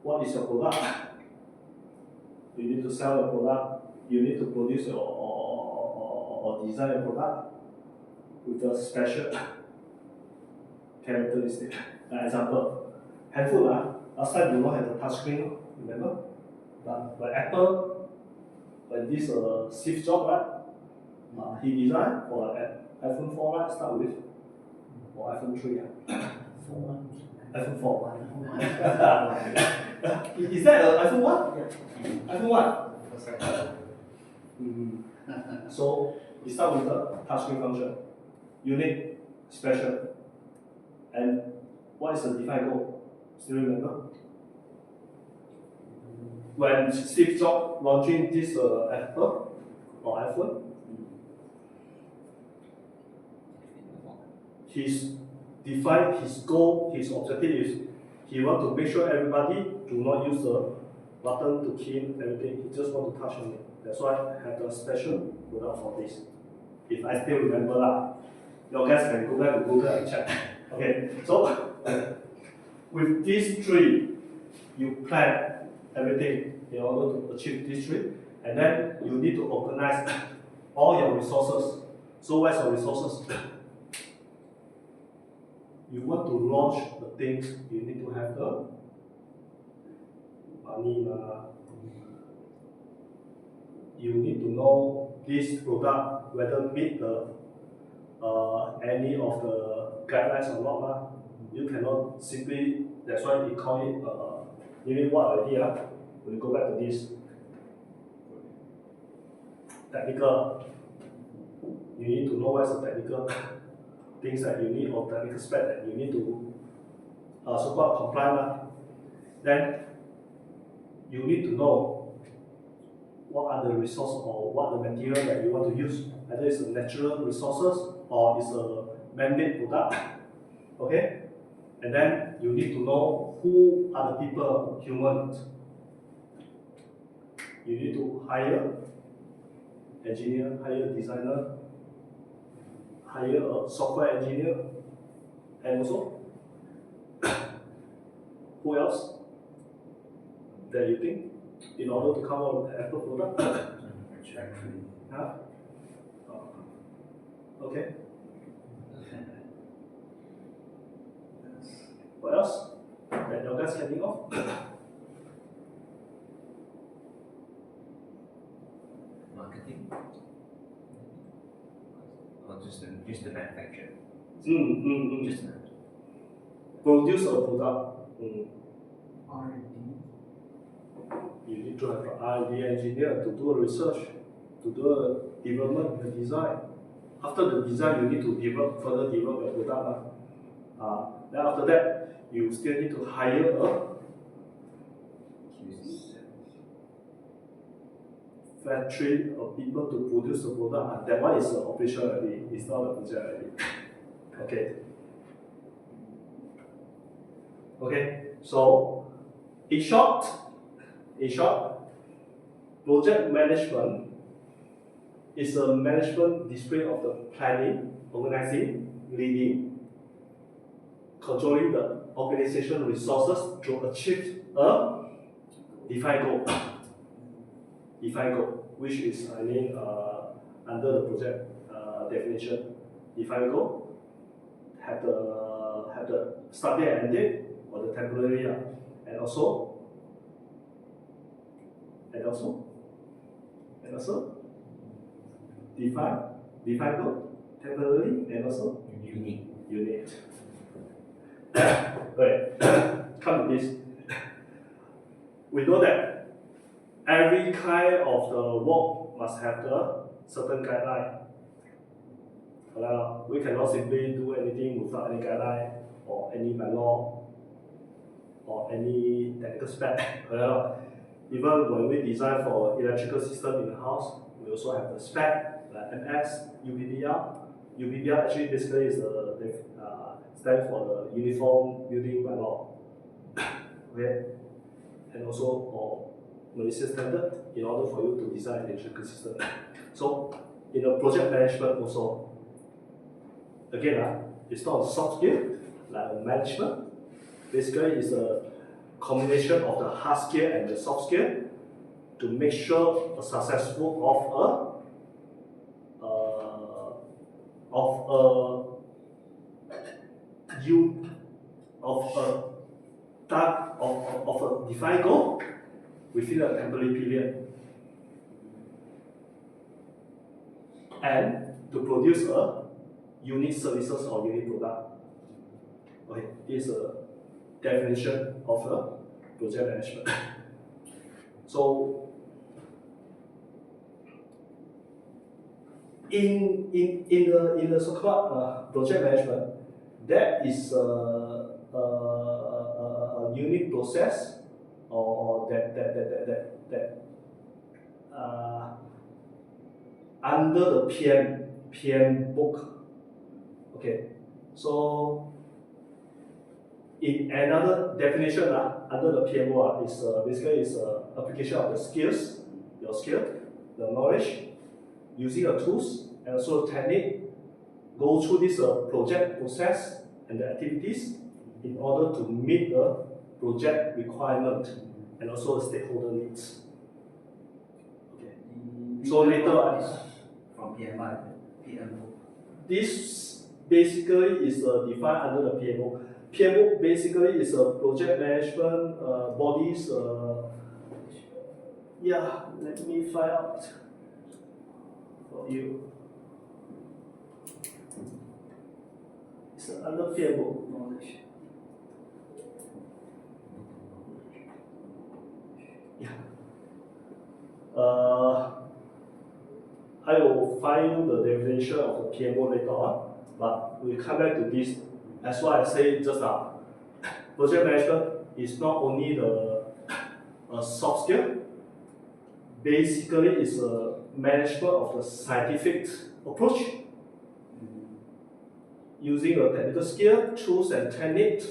what is your product. You need to sell your product. You need to produce or design a product with a special characteristic. Example, handphone. Last time you don't have the touchscreen, remember? But Apple, when this Steve Jobs, right? He designed for iPhone 4, right? Start with, or iPhone 3, iPhone 4. Is that iPhone 1? Yeah. iPhone 1? So, we start with the touchscreen function. Unique, special. And what is the defined goal? Still remember? When Steve Jobs launching this Apple or iPhone, he's defined his goal, his objective is he want to make sure everybody do not use the button to key in everything. He just want to touch on it. That's why I have a special product for this. If I still remember your guys can go back to Google and check. Okay, so with these 3, you plan everything in order to achieve these 3, and then you need to organize all your resources. So where's your resources? You want to launch the things, you need to have the money. You need to know this product whether meet the any of the guidelines or not. You cannot simply, that's why we call it maybe what idea. We'll go back to this. Technical. You you need to know what's the technical things that you need or technical spec that you need to so-called comply with. Then you need to know what are the resources or what the material that you want to use. Either it's a natural resources or it's a man-made product. Okay? And then you need to know who are the people, humans. You need to hire engineer, hire designer, hire a software engineer, and also who else that you think in order to come up with an Apple product? Actually, Huh? Okay. What else that you guys can think of? Marketing? Or just the manufacture? Just the Produce a product. R&D. You need to have an R&D engineer to do a research, to do a development, the design. After the design, you need to further develop your product. Then after that, you still need to hire a factory of people to produce the product. That one is the operation already. It's not a project already. Okay. Okay. So, in short, project management is a management discipline of the planning, organizing, leading, controlling the organization resources to achieve a defined goal. Which is, under the project definition, defined goal, have the start date and end date, or the temporary, and also define goal, temporary, and also unit. Okay, come to this. We know that every kind of the work must have the certain guideline. We cannot simply do anything without any guideline or any bylaw or any technical spec. Even when we design for electrical system in the house, we also have the spec like MS, UPBR. UPBR actually basically is stands for the Uniform Building Bylaw. Okay, and also for Malaysia standard in order for you to design an electrical system. So in the project management also, again, it's not a soft skill like management. Basically, it's a combination of the hard skill and the soft skill to make sure a successful of a defined goal within a temporary period, and to produce a unique services or unique product. Okay, this is a definition of a project management. So in the so-called project management, there is a unique process or that under the PM book. Okay, so in another definition under the PMO is basically is application of the skills, your skill, the knowledge, using the tools and also technique, go through this project process and the activities in order to meet the project requirement and also the stakeholder needs. Okay. So later from PMI, PMO. This basically is defined under the PMO. PMO basically is a project management bodies. Let me find out for you. It's under PMO knowledge. I will find the definition of the PMO later on, but we'll come back to this. That's why I say just now, project management is not only the soft skill, basically it's a management of the scientific approach, using a technical skill, tools and techniques,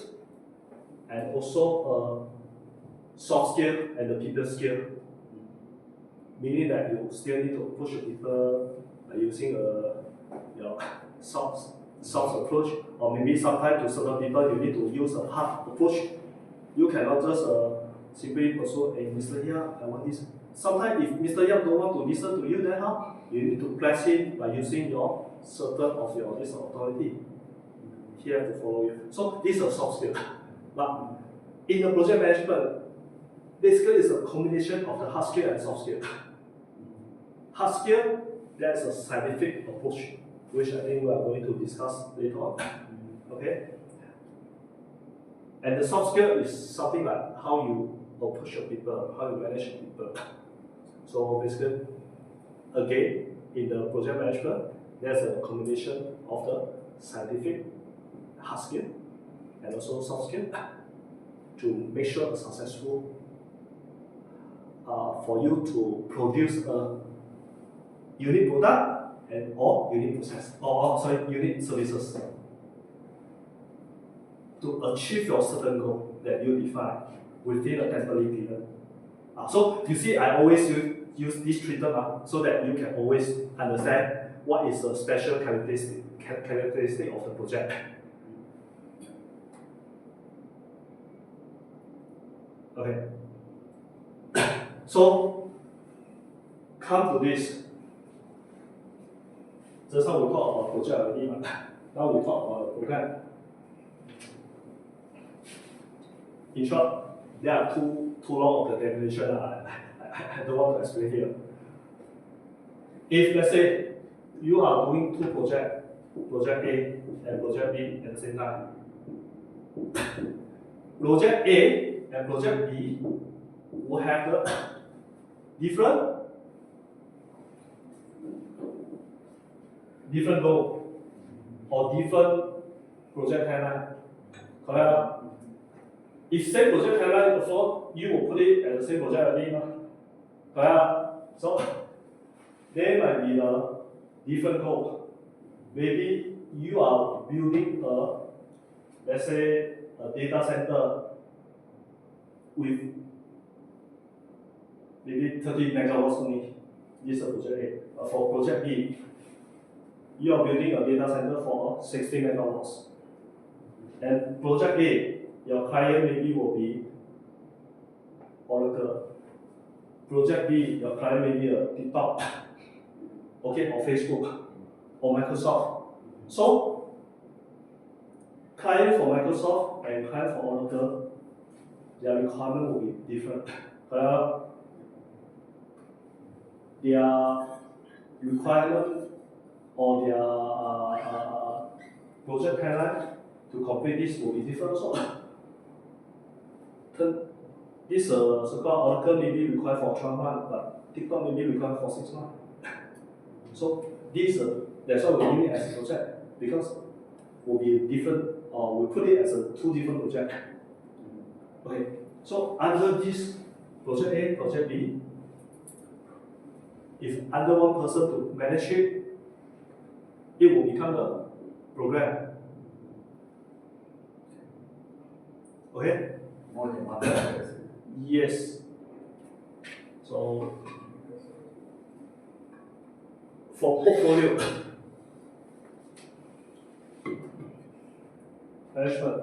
and also soft skill and the people skill. Meaning that you still need to approach the people by using a soft approach, or maybe sometimes to certain people you need to use a hard approach. You cannot just simply pursue, hey, Mr. Yap, I want this. Sometimes if Mr. Yap don't want to listen to you, then how? You need to press him by using your certain of your this authority. He has to follow you. So this is a soft skill. But in the project management, basically it's a combination of the hard skill and soft skill. Hard skill, that's a scientific approach, which I think we are going to discuss later on. Okay? And the soft skill is something like how you approach your people, how you manage your people. So basically, again, in the project management, there's a combination of the scientific hard skill and also soft skill to make sure it's successful for you to produce a unique product and or unique process, unique services to achieve your certain goal that you define within a temporary period. So you see, I always use this three terms so that you can always understand what is the special characteristic of the project. Okay. So come to this. Just now we talk about project already, now we talk about the program. In short, there are too long of the definition. I don't want to explain here. If let's say you are doing two projects, project A and project B at the same time, project A and project B will have the different goal or different project timeline. Correct? If same project timeline before, you will put it at the same project again. Correct? So there might be a different goal. Maybe you are building let's say a data center with maybe 30 megawatts only. This is a project A. For project B, you are building a data center for 60 megawatts. And project A, your client maybe will be Oracle. Project B, your client may be a TikTok, okay, or Facebook, or Microsoft. So, client for Microsoft and client for Oracle, their requirement will be different. Their requirement or their project timeline to complete this will be different also. This so-called Oracle maybe required for 12 months, but TikTok maybe required for 6 months. So this that's why we name it as a project, because will be different, or we put it as two different projects. Okay, so under this project A, project B, if under one person to manage it, it will become a program. Okay? More than one person. Yes. So for portfolio management,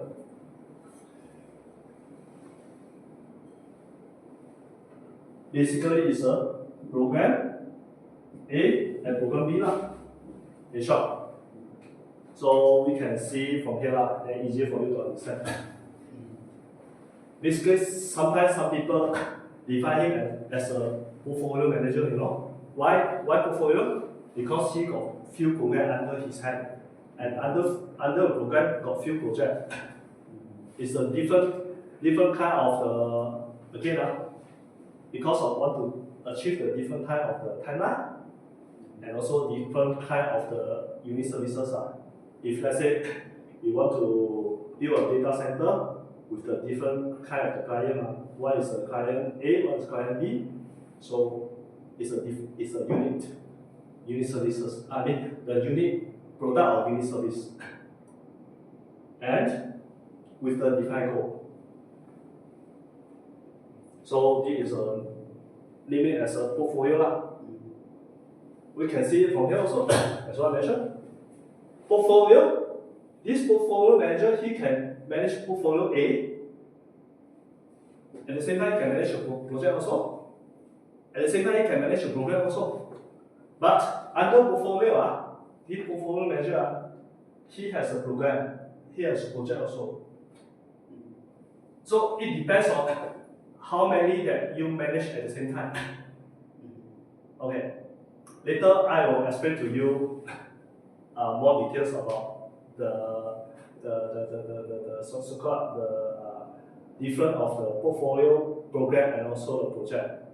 basically it's a program A and program B in short. So we can see from here then easier for you to understand. Basically, sometimes some people define him as a portfolio manager, you know. Why portfolio? Because he got few programs under his hand. And under a program got few projects. It's a different kind of because of want to achieve the different type of the timeline and also different kind of the unit services. If let's say you want to build a data center with the different kind of the client, one is the client A, one is client B, so it's a unit services. I mean the unit product or unit service, and with the defined goal. So this is a limit as a portfolio. We can see it from here also, as I mentioned. Portfolio, this portfolio manager, he can manage portfolio A. At the same time, he can manage a project also. At the same time, he can manage a program also. But under portfolio, this portfolio manager, he has a program, he has a project also. So it depends on how many that you manage at the same time. Okay. Later I will explain to you more details about the so-called different of the portfolio, program, and also the project.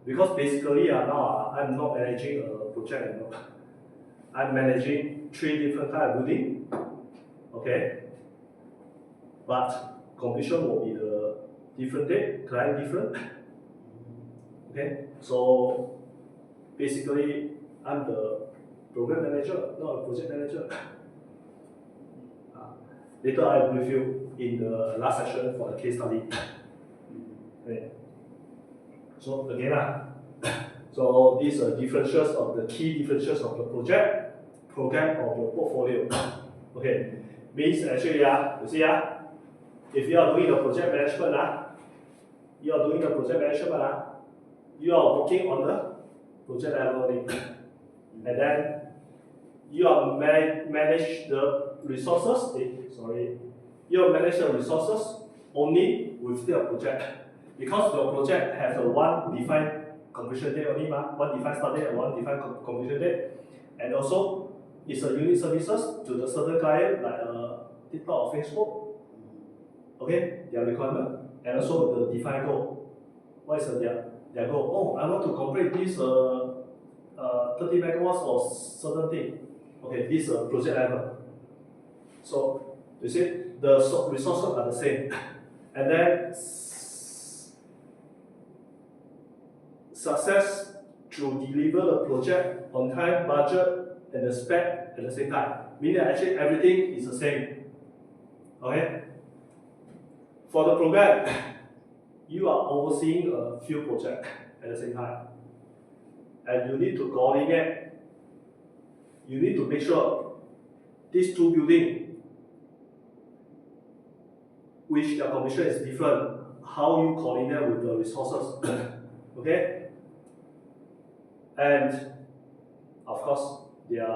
Because basically now I'm not managing a project anymore. I'm managing 3 different kind of building. Okay. But completion will be the different date, client different. Okay. So basically I'm the program manager, not a project manager. Later I will brief you in the last session for the case study. Okay. So again, so these are differences of the key differences of the project, program, or the portfolio. Okay, means actually, you see, if you are doing the project management, you are working on the project level, and then you are manage the resources. You manage the resources only with the project, because the project has a one defined completion date only, one defined start date and one defined completion date, and also it's a unit services to the certain client like TikTok or Facebook. Okay, their requirement, and also the defined goal. What is their goal? Oh, I want to complete this 30 megawatts or certain thing. Okay, this project level. So you see, the resources are the same, and then success to deliver the project on time, budget, and the spec at the same time. Meaning actually everything is the same. Okay. For the program, you are overseeing a few projects at the same time, and you need to coordinate. You need to make sure these 2 buildings, which their commission is different, how you coordinate with the resources. Okay? And of course, the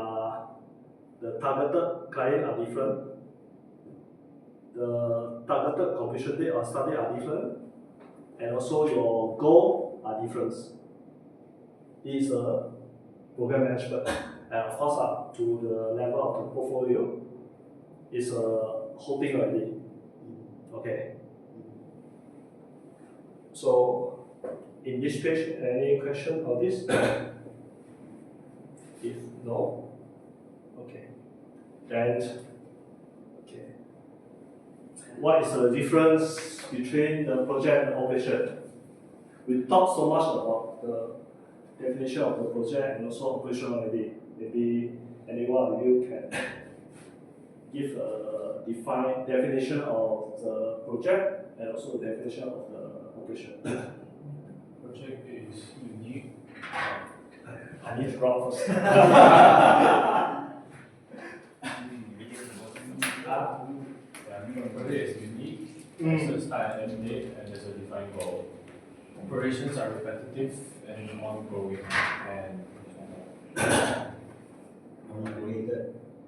targeted client are different. The targeted completion date or start date are different. And also your goal are different. This is a program management. And of course, up to the level of the portfolio is a whole thing already. Okay. So, in this page, any question on this? If no, okay. Then, okay. What is the difference between the project and operation? We talked so much about the definition of the project and also operation already. Maybe anyone of you can give a defined definition of the project and also the definition of the operation. Project is unique. I need to draw first. Project is unique. There's a start and end date, and there's a defined goal. Operations are repetitive and ongoing, and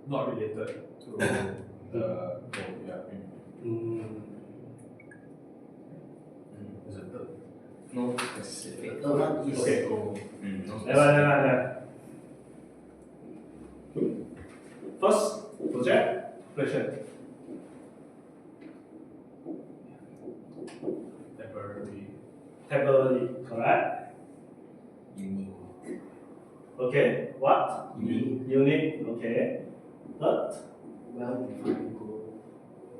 not related to the goal. Yeah. Is it the No specific. The one is Okay. goal? No Never. First, project, operation. Temporary. Temporarily, correct? Unique. Okay, what? Unique. Unique, okay. Third, Well-defined goal.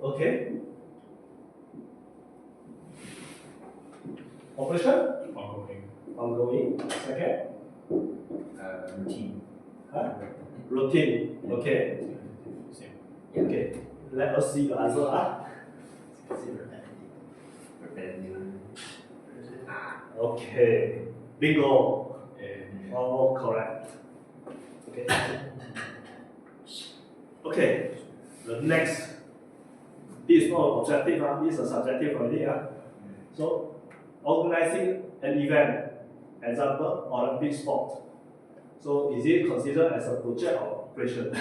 okay. Operation? Ongoing. Ongoing. Second, Routine. huh? Routine, okay. Same. Okay, let us see the answer. Is it repetitive? Repetitive. Okay, bingo. And All correct. Okay. Okay, the next. This is not objective, this is a subjective already. So, organizing an event, example, Olympic sport. So, is it considered as a project or operation?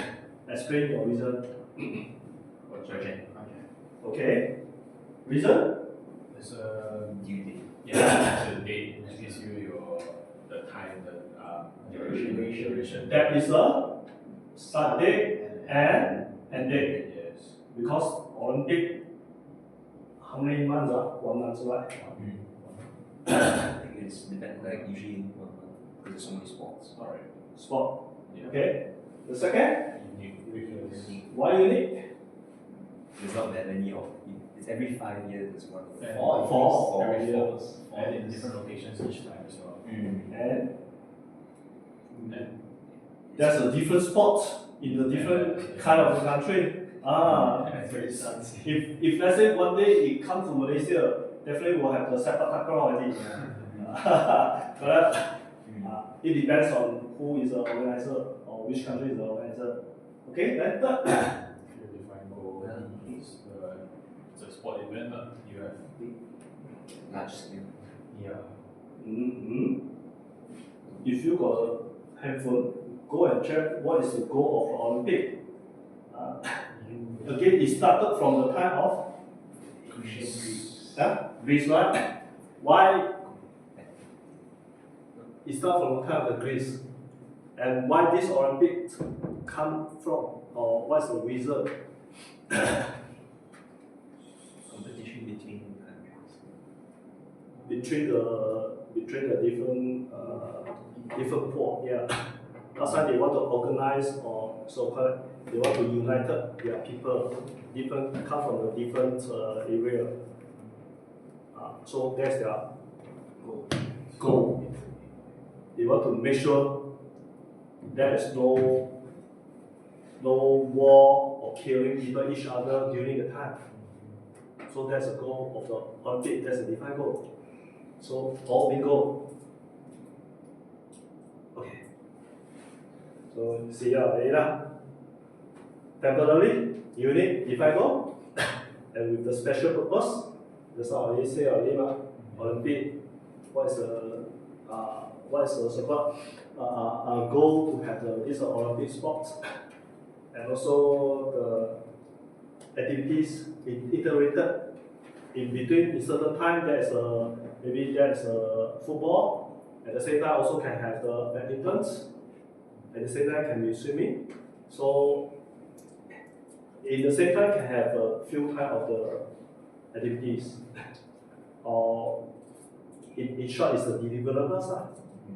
Explain your reason. Project. Okay. Reason? it's a Due date. yeah, it's a date which gives you the time, the duration. That is a start date and end date. Yes. Because Olympic, how many months? 1 month, right? I think it's depend like usually 1 month because there's so many sports. Alright. Sport. Yeah. Okay. The second, Unique because why unique? There's not that many of it's every 5 years there's one. and Four. every years. and in different locations each time as well. And And there's a different sport in the different kind of country. that's very fancy. If let's say one day it comes to Malaysia, definitely we'll have the sepak takraw already. Correct? It depends on who is the organizer or which country is the organizer. Okay, then third. If you define goal, it's a sport event, you have Large scale. Mm-hmm. If you got a handphone, go and check what is the goal of the Olympic. Again, it started from the time of Greece, right? Why? It started from the time of the Greece. And why this Olympic come from, or what's the reason? Competition between countries. Between the different port, yeah. Last time they want to organize or so-called they want to unite their people, different come from a different area. So that's their goal. They want to make sure there is no war or killing people each other during the time. So that's the goal of the Olympic. That's the defined goal. So all bingo. Okay. So see you later. Temporary, unique, defined goal, and with the special purpose. That's what I already say already. Olympic. What is the so-called goal to have this Olympic sports, and also the activities iterated in between. In certain time, there's maybe there's football. At the same time, also can have the badminton. At the same time, can be swimming. So, in the same time, can have a few kind of the activities. Or in short, is the deliverables.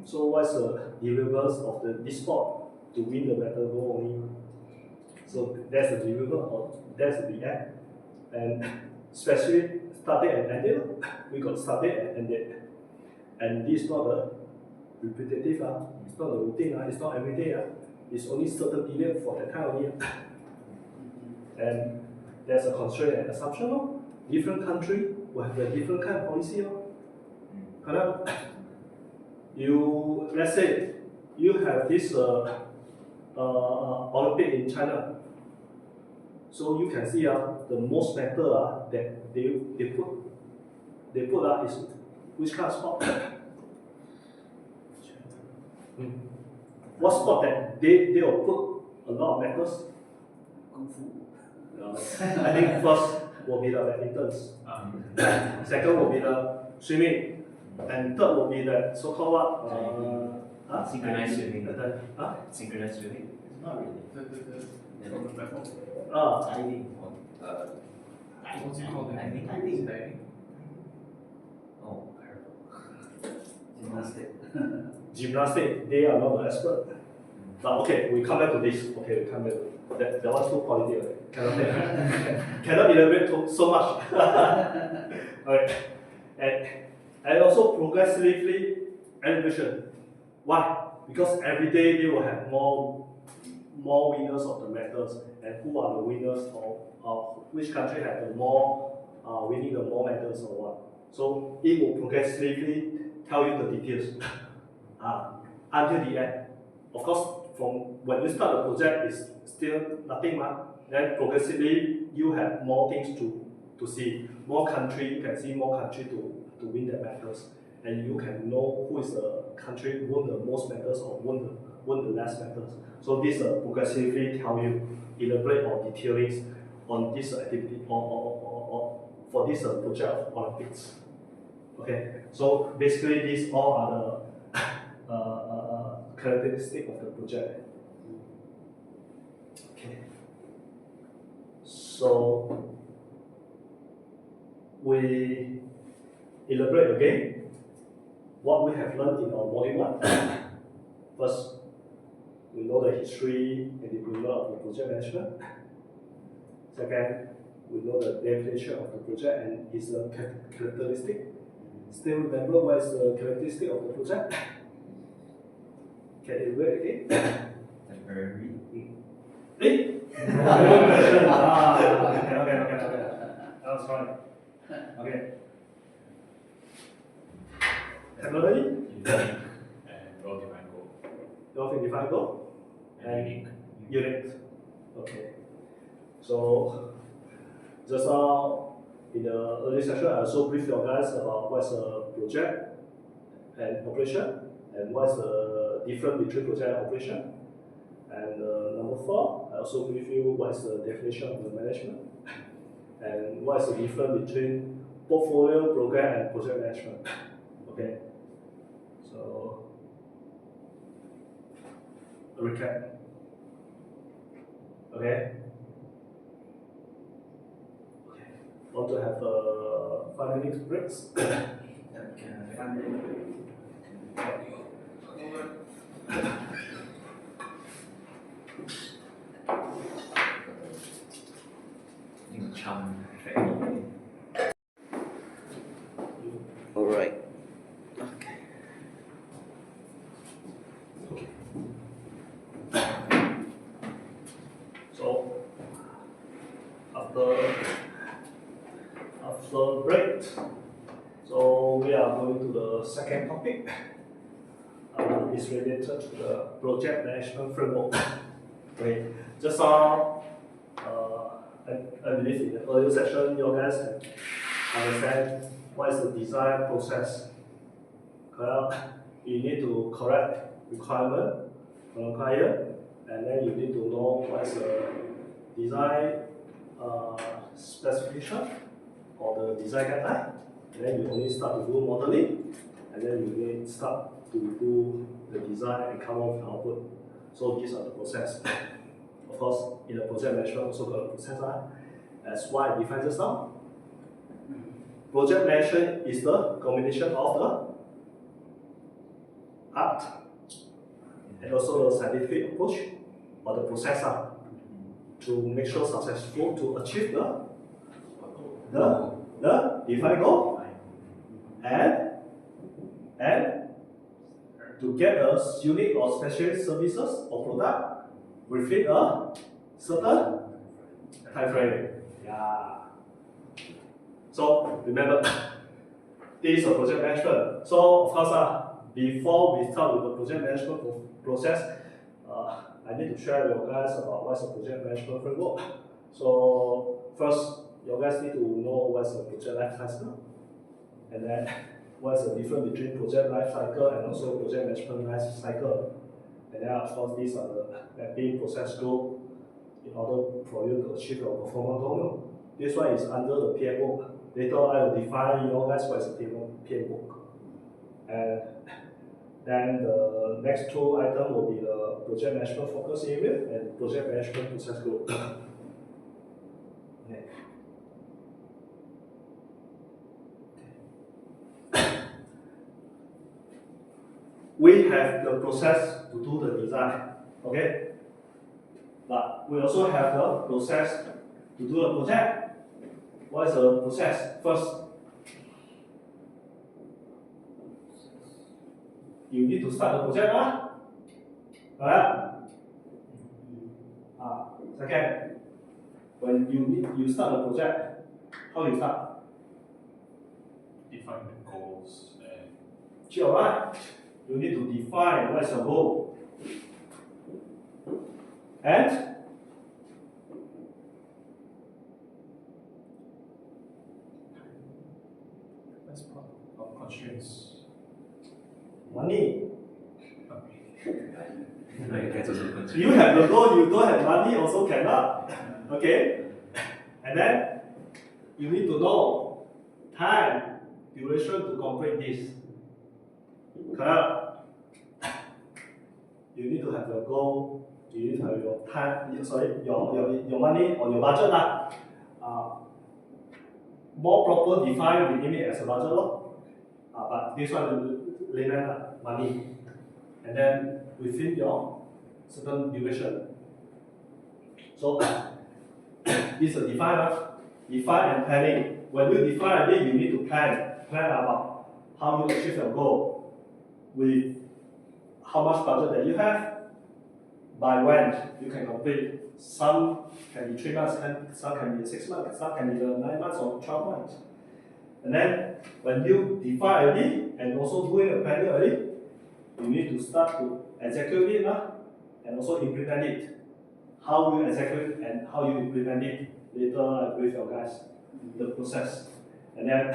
So, what's the deliverables of this sport to win the medal goal only? So that's the deliverable, or that's the end. And especially started and ended, we got started and ended. And this is not a repetitive, it's not a routine, it's not every day, it's only certain period for that time only. And there's a constraint and assumption. Different country will have a different kind of policy. Correct? Let's say you have this Olympic in China. So you can see the most metal that they put is which kind of sport? What sport that they will put a lot of metals? Kung Fu. I think first will be the badminton. Second will be the swimming, and third will be the so-called what? Synchronized swimming. Huh? Synchronized swimming. Not really. On the platform. Diving. What's it called? Diving. Oh, Gymnastic. Gymnastics, they are not the expert. But okay, we come back to this. Okay, we come back to that. That one's too quality. Okay? Cannot elaborate so much. Okay. And also progressively elevation. Why? Because every day they will have more winners of the medals, and who are the winners of which country have the more winning the more medals or what. So it will progressively tell you the details until the end. Of course, from when you start the project, it's still nothing much. Then progressively you have more things to see. More country, you can see more country to win the medals. And you can know who is the country won the most medals or won the less medals. So this progressively tell you, elaborate or detailing on this activity or for this project of Olympics. Okay, so basically these all are the characteristic of the project. Okay, so we elaborate again what we have learned in our module 1. First, we know the history and development of the project management. Second, we know the definition of the project and its characteristic. Still remember what is the characteristic of the project? Can you read again? Temporary. Okay. That was fine. Okay. Temporary? And well-defined goal. Well-defined goal? And Unique. Okay. So, just now in the early session, I also briefed you guys about what's a project and operation, and what's the difference between project and operation. And number 4, I also briefed you what's the definition of the management, and what's the difference between portfolio, program, and project management. Okay. So, a recap. Okay. Want to have 5 minutes breaks? Can 5 minutes break? Charm effect. All right. Okay. So after break, so we are going to the second topic. It's related to the project management framework. Okay. Just now, I believe in the earlier session, you guys can understand what is the design process. You need to correct requirement from the client, and then you need to know what is the design specification or the design guideline. And then you only start to do modeling, and then you need start to do the design and come up with output. So these are the process. Of course, in the project management also got a process. That's why I defined just now. Project management is the combination of the art and also the scientific approach or the process to make sure successful to achieve the defined goal and to get a unique or special services or product within a certain time frame. Yeah. So remember, this is a project management. So of course, before we start with the project management process, I need to share with you guys about what's the project management framework. So first, you guys need to know what's the project life cycle, and then what's the difference between project life cycle and also project management life cycle. And then of course, these are the mapping process goal in order for you to achieve your performance goal. This one is under the PMBOK. Later I will define you guys what is the PMBOK. And then the next 2 items will be the project management focus area and project management process goal. Okay. We have the process to do the design. Okay? But we also have the process to do a project. What is the process? First, you need to start the project, Alright? Second, when you start the project, how do you start? Define the goals and Sure, right? You need to define what is your goal. And that's part of constraints. money. That's also good. You have the goal, you don't have money, also cannot. Okay? And then you need to know time, duration to complete this. Correct? You need to have your goal, you need to have your time, your money or your budget. More proper define, we name it as a budget. But this one, layman, money. And then within your certain duration. So this is a define and planning. When you define it, you need to plan about how you achieve your goal with how much budget that you have, by when you can complete. Some can be 3 months, some can be 6 months, some can be 9 months or 12 months. And then when you define already and also doing a planning already, you need to start to execute it and also implement it. How you execute and how you implement it, later I brief your guys the process. And then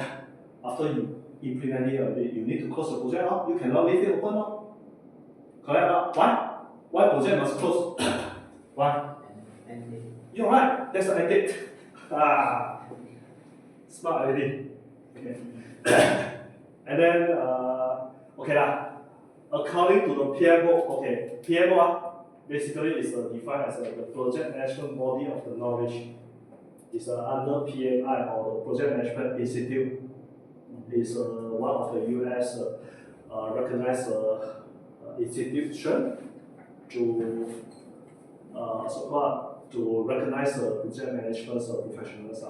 after you implement it already, you need to close the project. You cannot leave it open. Correct? Why? Why project must close? Why? You're right, that's the end date. Smart already. Okay. And then, according to the PMO, PMO basically is defined as the project management body of the knowledge. It's under PMI or the Project Management Institute. It's one of the US recognized institution to recognize project management professionals.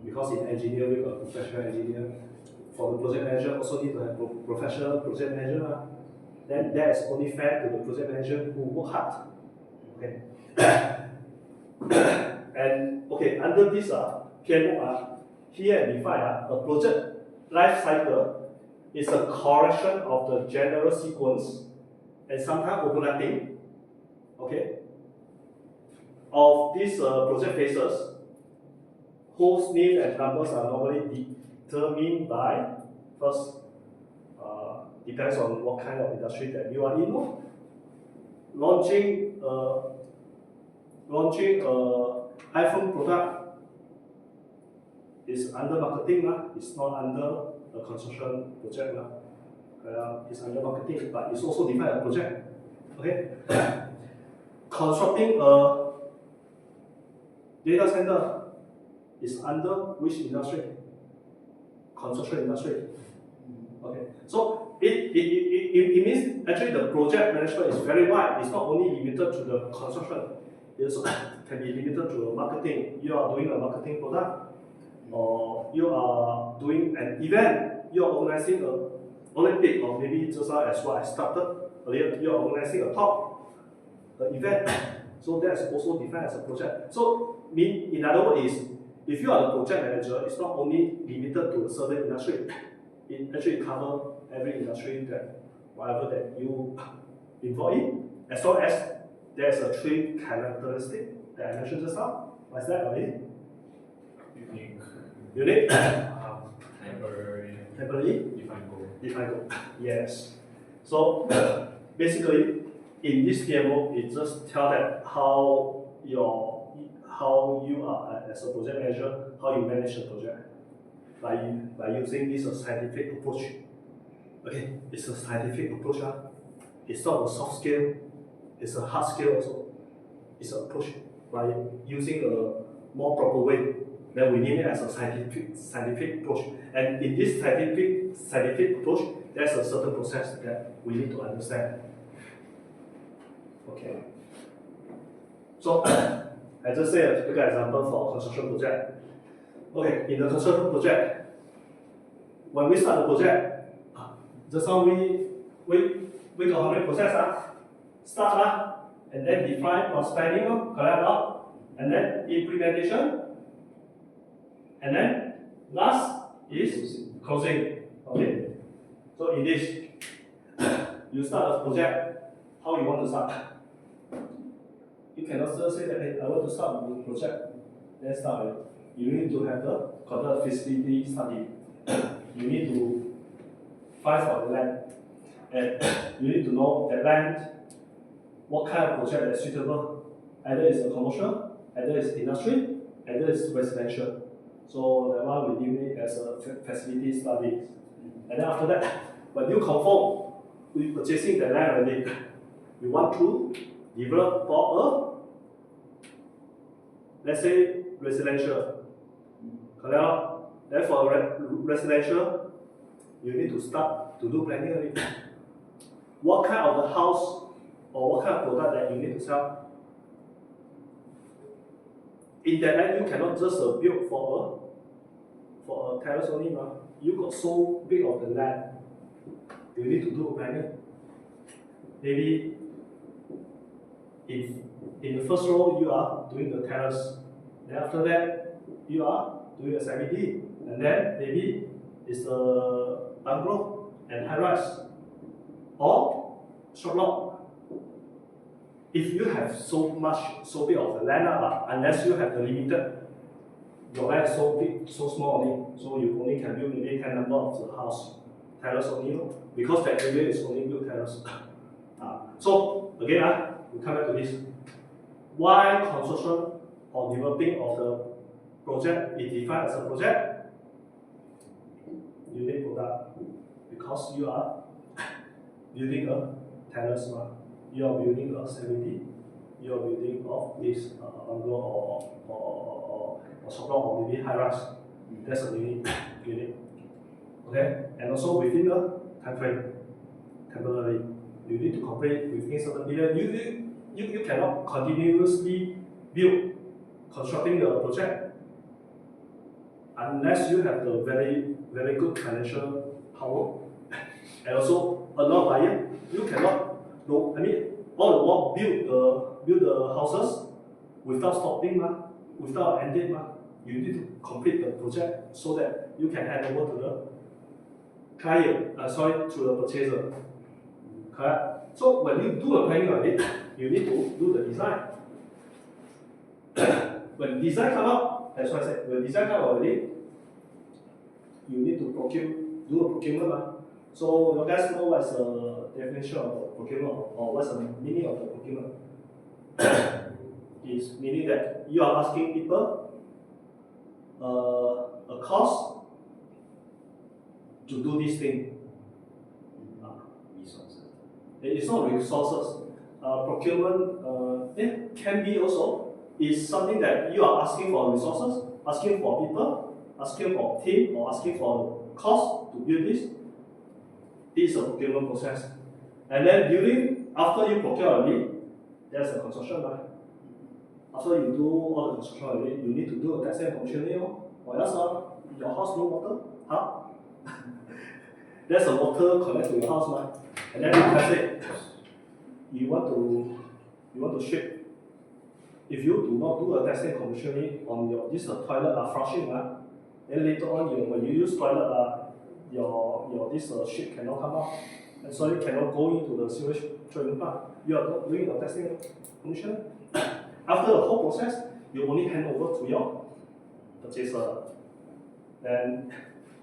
Because in engineering, a professional engineer, for the project manager also need to have professional project manager. Then that is only fair to the project manager who work hard. Okay. And under this PMO, here define a project life cycle is a correction of the general sequence and sometimes overlapping, of these project phases, whose names and numbers are normally determined by, first, depends on what kind of industry that you are in. Launching iPhone product is under marketing, it's not under a construction project. It's under marketing, but it's also defined as a project. Okay? Constructing a data center is under which industry? Construction industry. Okay. So it means actually the project management is very wide. It's not only limited to the construction. It also can be limited to marketing. You are doing a marketing product, or you are doing an event. You are organizing an Olympic, or maybe just as what I started earlier. You are organizing a talk, an event. So that's also defined as a project. So in other words, if you are the project manager, it's not only limited to a certain industry. It actually covers every industry that whatever that you involved in, as long as there's a 3 characteristics that I mentioned just now. What's that already? Unique. Temporary. Define goal. Yes. So basically, in this PMO, it just tells that how you are as a project manager, how you manage the project by using this scientific approach. Okay, it's a scientific approach. It's not a soft skill, it's a hard skill also. It's an approach by using a more proper way. Then we name it as a scientific approach. And in this scientific approach, there's a certain process that we need to understand. Okay. So I just say a typical example for construction project. Okay, in the construction project, when we start the project, just now we got how many process? Start and then define or planning, correct? And then implementation, and then last is closing. Okay. So in this, you start a project, how you want to start? You cannot just say that, hey, I want to start with project, then start it. You need to have the conduct feasibility study. You need to find for the land. And you need to know the land, what kind of project is suitable. Either it's a commercial, either it's industry, either it's residential. So that one we name it as a facility study. And then after that, when you confirm with purchasing the land already, you want to develop for let's say residential. Correct? Then for residential, you need to start to do planning already. What kind of the house or what kind of product that you need to sell? In that land, you cannot just build for a terrace only. You got so big of the land, you need to do planning. Maybe if in the first row you are doing the terrace, then after that you are doing a CBD, and then maybe it's the bungalow and high rise or short lot. If you have so big of the land, unless you have the limited, your land is so big, so small only, so you only can build maybe 10 number of the house, terrace only, because that area is only built terrace. So again, we come back to this. Why construction or developing of the project is defined as a project? Unique product, because you are building a terrace, you are building a CBD, you are building of this bungalow or shop or maybe high rise. That's a unique. Okay, and also within the time frame, temporarily, you need to complete within certain period. You cannot continuously build, constructing the project unless you have the very good financial power and also a lot of buyer. You cannot. No, I mean, all the work build the houses without stopping, without ending. You need to complete the project so that you can hand over to the client, to the purchaser. Correct? So when you do the planning on it, you need to do the design. When design come out, that's why I said, when design come out already, you need to do a procurement. So you guys know what's the definition of procurement or what's the meaning of the procurement? It's meaning that you are asking people a cost to do this thing. Resources. It's not resources. Procurement it can be also is something that you are asking for resources, asking for people, asking for team, or asking for cost to build this. This is a procurement process. And then after you procure already, there's a construction. After you do all the construction already, you need to do a test and commissioning. Or else your house no water. There's a water connect to your house, and then you test it. You want to ship. If you do not do a testing commissioning on your toilet flushing, then later on when you use toilet, your shit cannot come out, and so it cannot go into the sewage treatment plant. You are not doing the testing commissioning. After the whole process, you only hand over to your purchaser. And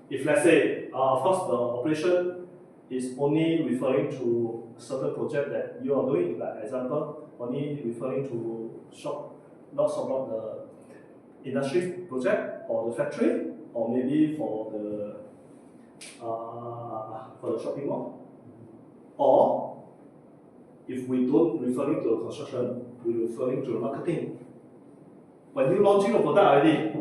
if let's say, of course, the operation is only referring to certain project that you are doing, like example, only referring to not the industry project or the factory, or maybe for the shopping mall. Or if we don't referring to the construction, we're referring to the marketing. When you launching a product already,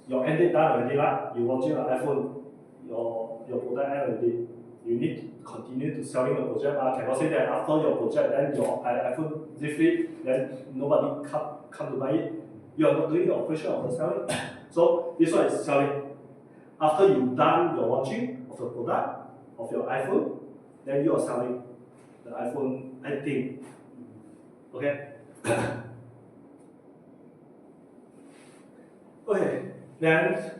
your end date done already, right? You launching an iPhone, your product end already. you need to continue to selling the project. Cannot say that after your project, then your iPhone defeat, then nobody come to buy it. You are not doing the operation of the selling. So this one is selling. After you done your launching of the product of your iPhone, then you are selling the iPhone 18. Okay. Okay. Then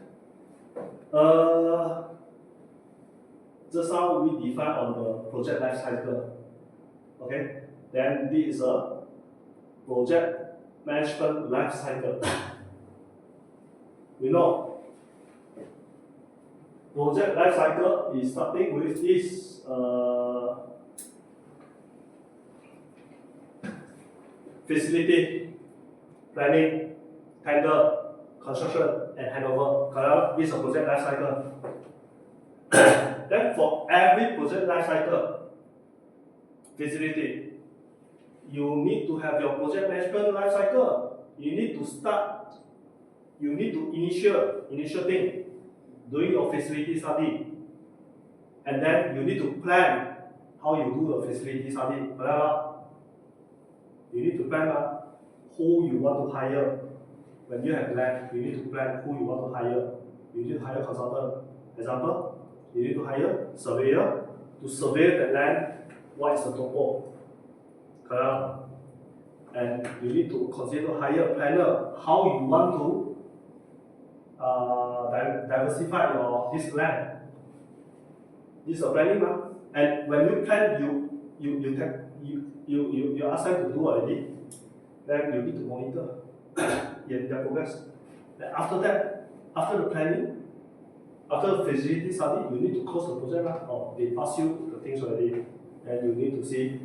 just now we define on the project life cycle. Okay. Then this is a project management life cycle. We know project life cycle is starting with this facility, planning, tender, construction, and handover. Correct? This is a project life cycle. Then for every project life cycle, facility, you need to have your project management life cycle. You need to start, you need to initial thing, doing your facility study. And then you need to plan how you do the facility study. You need to plan who you want to hire. When you have land, you need to plan who you want to hire. You need to hire consultant. Example, you need to hire surveyor to survey the land. What is the topo? Correct? And you need to consider hire a planner. How you want to diversify this land. This is a planning, and when you plan, you ask them to do already. Then you need to monitor their progress. Then after that, after the planning, after the feasibility study, you need to close the project. Or they pass you the things already, and you need to see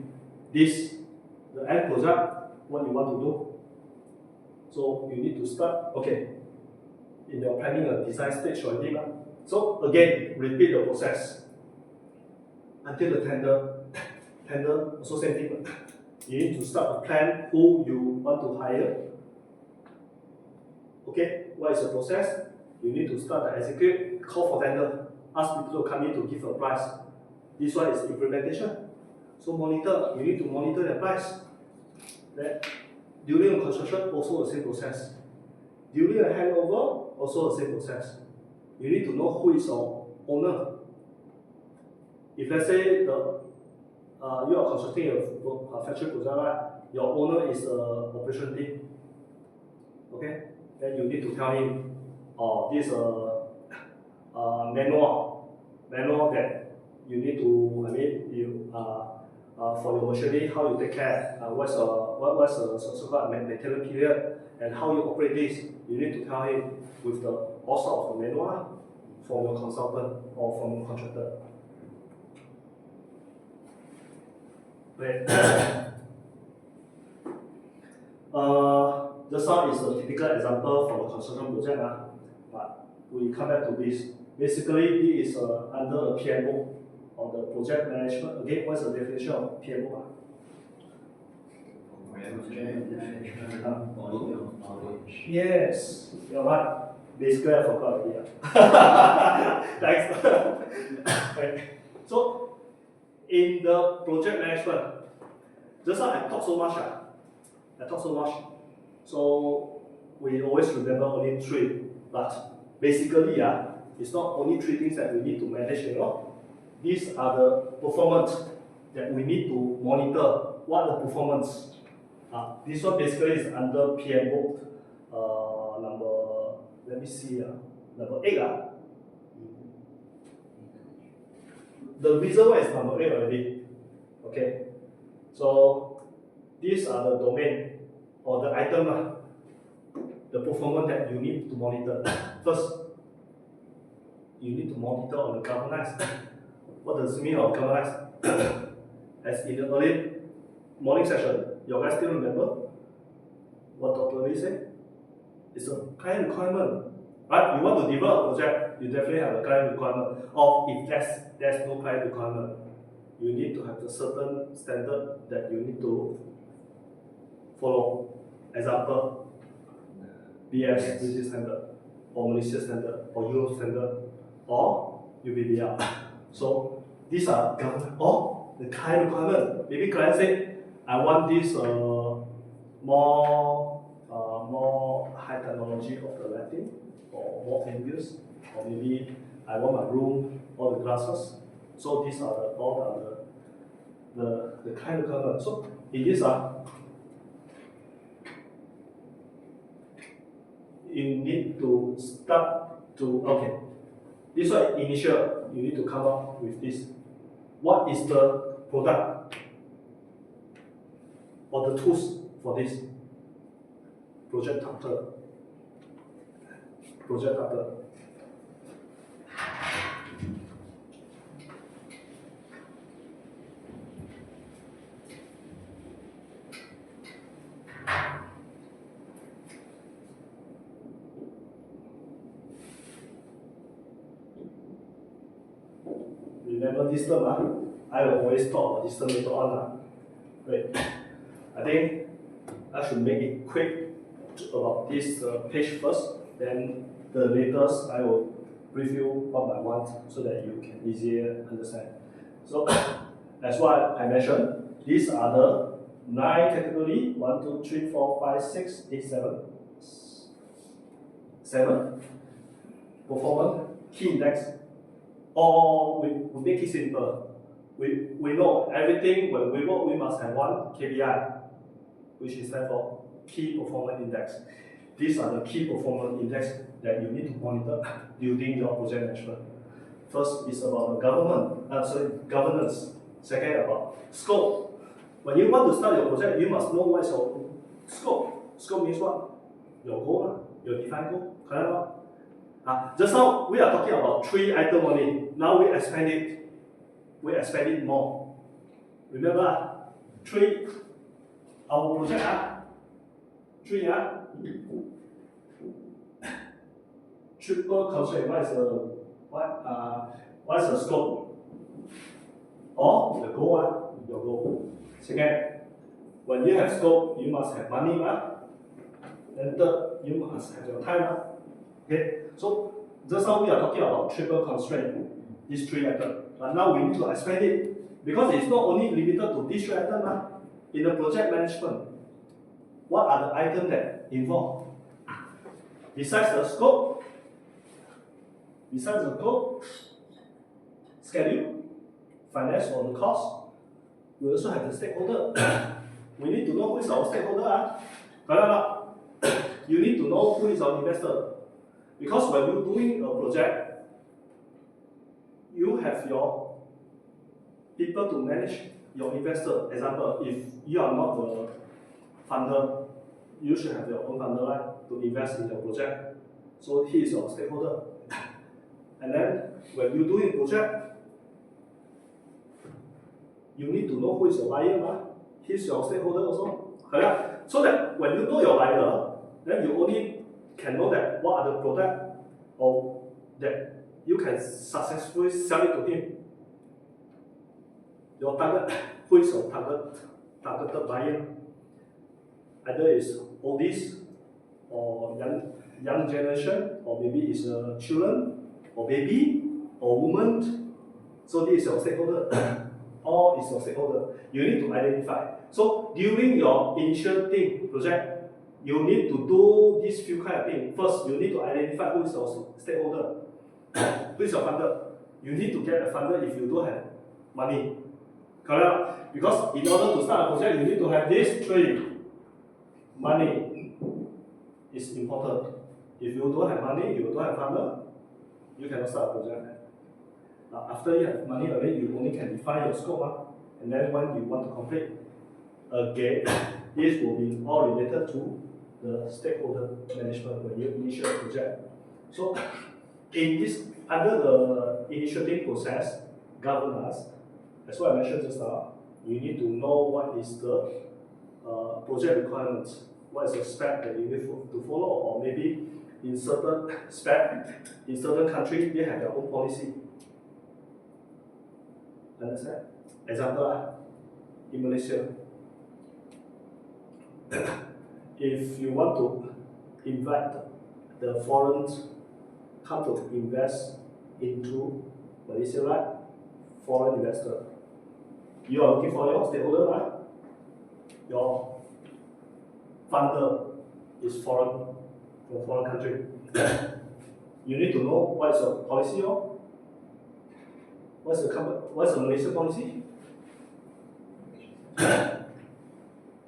this, the end project, what you want to do. So you need to start, okay, in your planning and design stage already. So again, repeat the process until the tender also same thing. You need to start to plan who you want to hire. Okay, what is the process? You need to start to execute, call for tender, ask people to come in to give a price. This one is implementation. So monitor, you need to monitor the price. Then during the construction, also the same process. During the handover, also the same process. You need to know who is your owner. If let's say you are constructing a factory project, right? Your owner is the operation team. Okay, then you need to tell him, this manual that you need to, for your machinery, how you take care, what's the so-called maintenance period, and how you operate this. You need to tell him with the also of the manual from your consultant or from your contractor. Right. This one is a typical example for the construction project, but we come back to this. Basically, this is under a PMO or the project management. Again, what's the definition of PMO? Yes, you're right. Basically, I forgot already. Thanks. Right. So, in the project management, just now I talk so much. So we always remember only three, but basically, it's not only three things that we need to manage. These are the performance that we need to monitor. What are the performance? This one basically is under PMO number 8. The reason why is number 8 already. Okay, so these are the domain or the item, the performance that you need to monitor. First, you need to monitor on the governance. What does it mean of governance? As in the early morning session, you guys still remember what Dr. Lee said? It's a client requirement. Right? You want to develop a project, you definitely have a client requirement. Or if there's no client requirement, you need to have a certain standard that you need to follow. Example, BS, British standard, or Malaysia standard, or Euro standard, or UBBR. So these are government or the kind of requirement. Maybe client say, I want this more high technology of the lighting or more angles, or maybe I want my room all the glasses. So these are all the kind of requirement. So in this you need to start to this one initial, you need to come up with this. What is the product or the tools for this project after? Remember this term, I will always talk about this term later on. Great. I think I should make it quick about this page first, then the latest I will brief you one by one so that you can easier understand. So as what I mentioned, these are the 9 categories, 1, 2, 3, 4, 5, 6, 8, 7 performance key index. Or we make it simple. We know everything when we work, we must have one KPI, which is stand for Key Performance Index. These are the key performance index that you need to monitor during your project management. First is about the governance. Second, about scope. When you want to start your project, you must know what is your scope. Scope means what? Your goal, your defined goal. Correct? Just now we are talking about 3 items only. Now we expand it more. Remember, 3. Our project 3 triple constraint. What is the scope? Or the goal, your goal. Second, when you have scope, you must have money. Then third, you must have your time. Okay, so just now we are talking about triple constraint, these 3 items. But now we need to expand it because it's not only limited to these 3 items. In the project management, what are the items that involve? Besides the scope, schedule, finance or the cost, we also have the stakeholder. We need to know who is our stakeholder. You need to know who is our investor. Because when you're doing a project, you have your people to manage your investor. Example, if you are not the funder, you should have your own funder to invest in your project. So he is your stakeholder. And then when you do a project, you need to know who is your buyer. He's your stakeholder also. So that when you know your buyer, then you only can know that what are the products or that you can successfully sell it to him. Your target, who is your targeted buyer? Either it's oldies or young generation, or maybe it's children, or baby, or woman. So this is your stakeholder. All is your stakeholder. You need to identify. So during your initial project, you need to do these few kind of things. First, you need to identify who is your stakeholder, who is your funder. You need to get a funder if you don't have money. Correct? Because in order to start a project, you need to have these 3. Money is important. If you don't have money, you don't have funder, you cannot start a project. After you have money already, you only can define your scope. And then when you want to complete, again, this will be all related to the stakeholder management when you initiate a project. So, in this, under the initiating process, governance, that's what I mentioned just now, you need to know what is the project requirements, what is the spec that you need to follow, or maybe in certain spec, in certain countries, they have their own policy. Understand? Example, in Malaysia, if you want to invite the foreigners come to invest into Malaysia, right? foreign investor. You are looking for your stakeholder, right? Your funder is foreign, from foreign country. You need to know what is your policy or what's the Malaysian policy?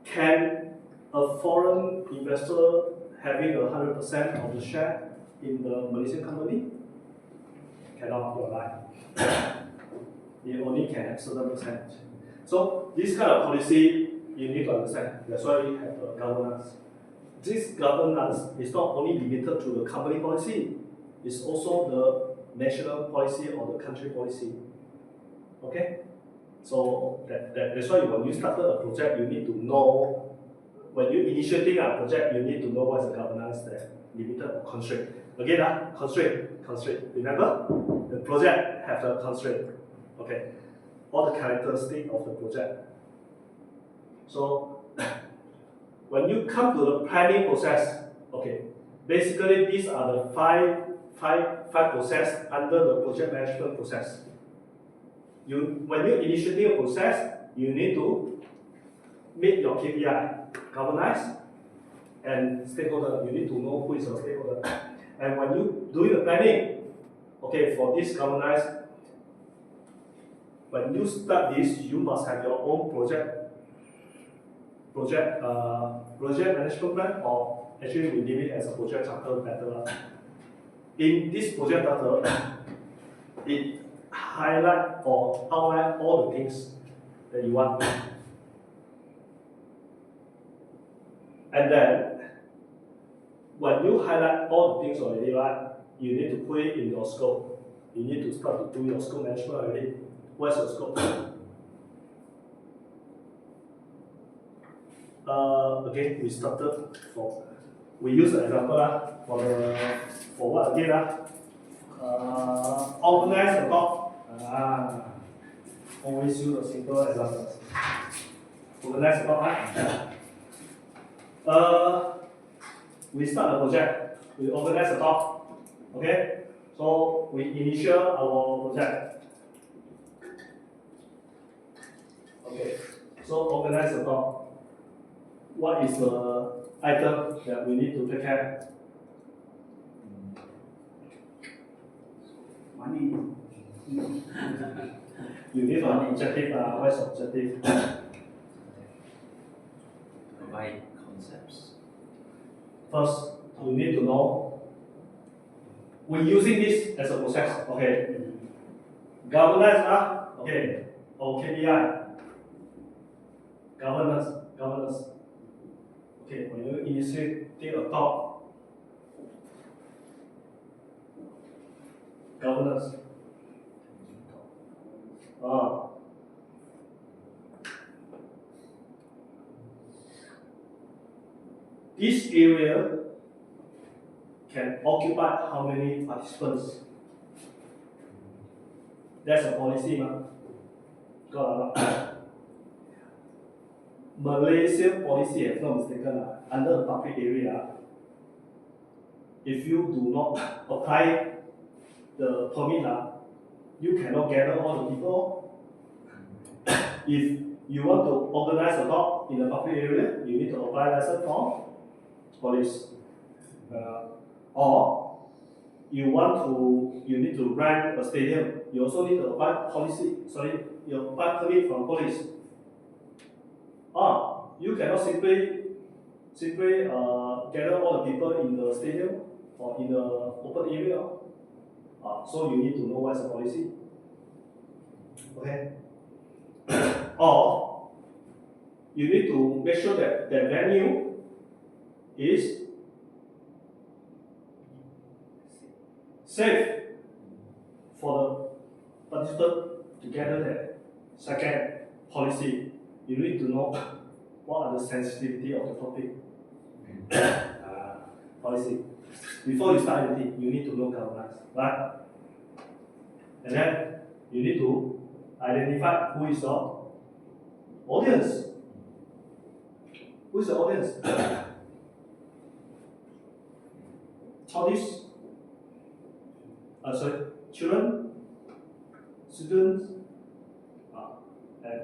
Can a foreign investor having 100% of the share in the Malaysian company? Cannot, you're right. It only can have certain percentage. So this kind of policy you need to understand. That's why we have the governance. This governance is not only limited to the company policy, it's also the national policy or the country policy. Okay? So that's why when you started a project, you need to know, when you initiating a project, you need to know what's the governance that limited or constraint. Again, constraint. Remember, the project has a constraint. Okay, all the characteristics of the project. So when you come to the planning process, okay, basically these are the five process under the project management process. When you initiate a process, you need to meet your KPI, governance, and stakeholder. You need to know who is your stakeholder. And when you doing the planning, okay, for this governance, when you start this, you must have your own project management plan, or actually we name it as a project charter better. In this project charter, it highlight or outline all the things that you want. And then, when you highlight all the things already, right, you need to put it in your scope. You need to start to do your scope management already. What's your scope? Again, we started we use the example for what again? Organize the talk. Always use a simple example. Organize the talk, right? We start a project, we organize the talk, okay? So we initiate our project. Okay, so organize the talk. What is the item that we need to take care? Money. You need an objective. What's the objective? Provide concepts. First, you need to know. We're using this as a process. Okay. Governance. Okay. Or KPI. Governance. Okay. When you initiate a talk. Governance. This area can occupy how many participants? That's a policy, got it? Malaysian policy, if not mistaken, under the public area, if you do not apply the permit, you cannot gather all the people. If you want to organize a talk in the public area, you need to apply license for police. Or you need to rent a stadium, you also need to apply you apply permit from police. Or you cannot simply gather all the people in the stadium or in the open area. So you need to know what's the policy. Okay. Or you need to make sure that the venue is safe for the participant to gather there. Second, policy. You need to know what are the sensitivity of the topic. Policy. Before you start anything, you need to know governance, right? And then you need to identify who is your audience. Who is the audience? Children, students, And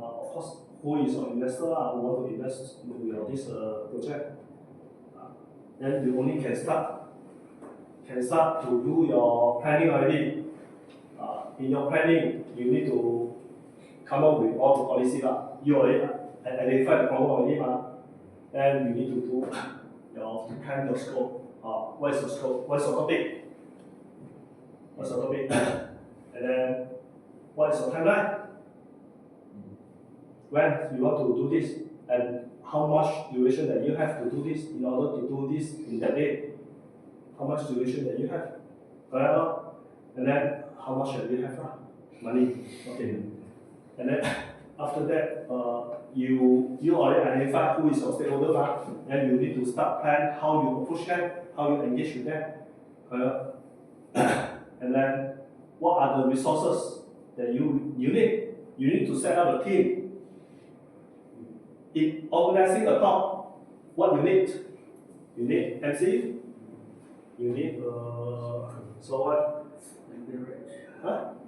of course, who is your investor who want to invest into your this project. Then you only can start to do your planning already. In your planning, you need to come up with all the policy. You already identify the problem already. Then you need to do to plan your scope. What is the scope? What is your topic? What's your topic? And then what is your timeline? When you want to do this, and how much duration that you have to do this in order to do this in that day? How much duration that you have? Correct? And then how much that you have? Money. Okay. And then after that, you already identify who is your stakeholder, and you need to start plan how you approach them, how you engage with them. And then what are the resources that you need? You need to set up a team. In organizing a talk, what you need? You need MC. You need so what?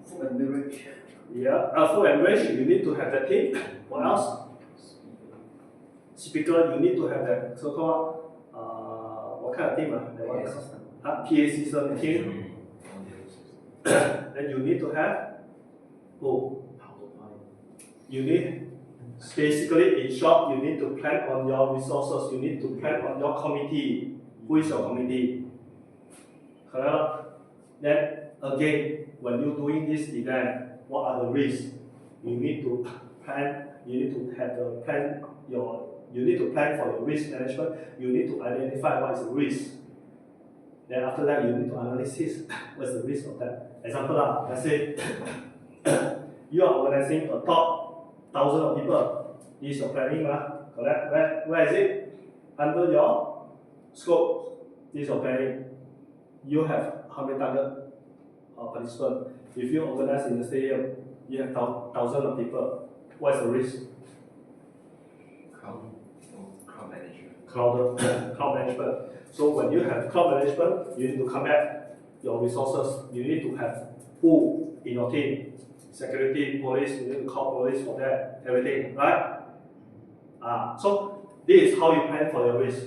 Food and beverage. Yeah, food and beverage. You need to have that team. What else? Speaker. You need to have that so-called what kind of team? PA system. PA system team. Then you need to have you need. Basically, in short, you need to plan on your resources. You need to plan on your committee. Who is your committee? Correct? Then again, when you're doing this event, what are the risks? You need to plan. You need to have the plan. You need to plan for your risk management. You need to identify what is the risk. Then after that, you need to analyze what's the risk of that. Example, let's say you are organizing a talk. Thousands of people. This is your planning, correct? Where is it? Under your scope. This is your planning. You have how many target participants? If you organize in the stadium, you have thousands of people. What is the risk? Crowd management. Crowd management. So when you have crowd management, you need to come back your resources. You need to have who in your team. Security, police, you need to call police for that, everything, right? So this is how you plan for your risk.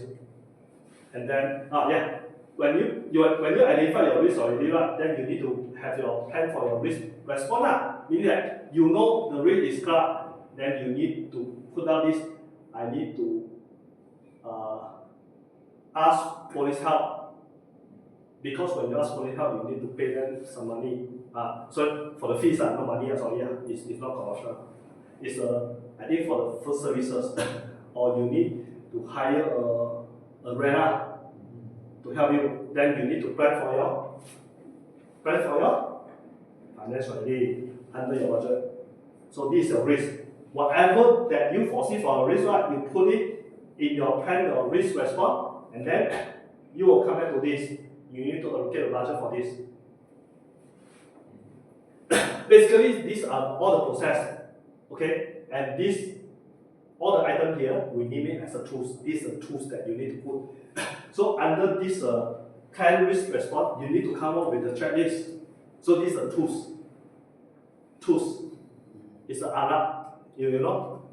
And then, when you identify your risk already, right, then you need to have your plan for your risk response. Meaning that you know the risk is clear, then you need to put down this. I need to ask police help. Because when you ask police help, you need to pay them some money. So for the fees, no money, sorry, it's not commercial. It's I think for the first services, or you need to hire a RENA to help you. Then you need to plan for your financial aid under your budget. So this is your risk. Whatever that you foresee for a risk, right, you put it in your plan, your risk response, and then you will come back to this. You need to allocate a budget for this. Basically, these are all the process, okay? And all the items here, we name it as a tools. These are tools that you need to put. So under this plan risk response, you need to come up with the checklist. So these are tools. It's an alat, you know?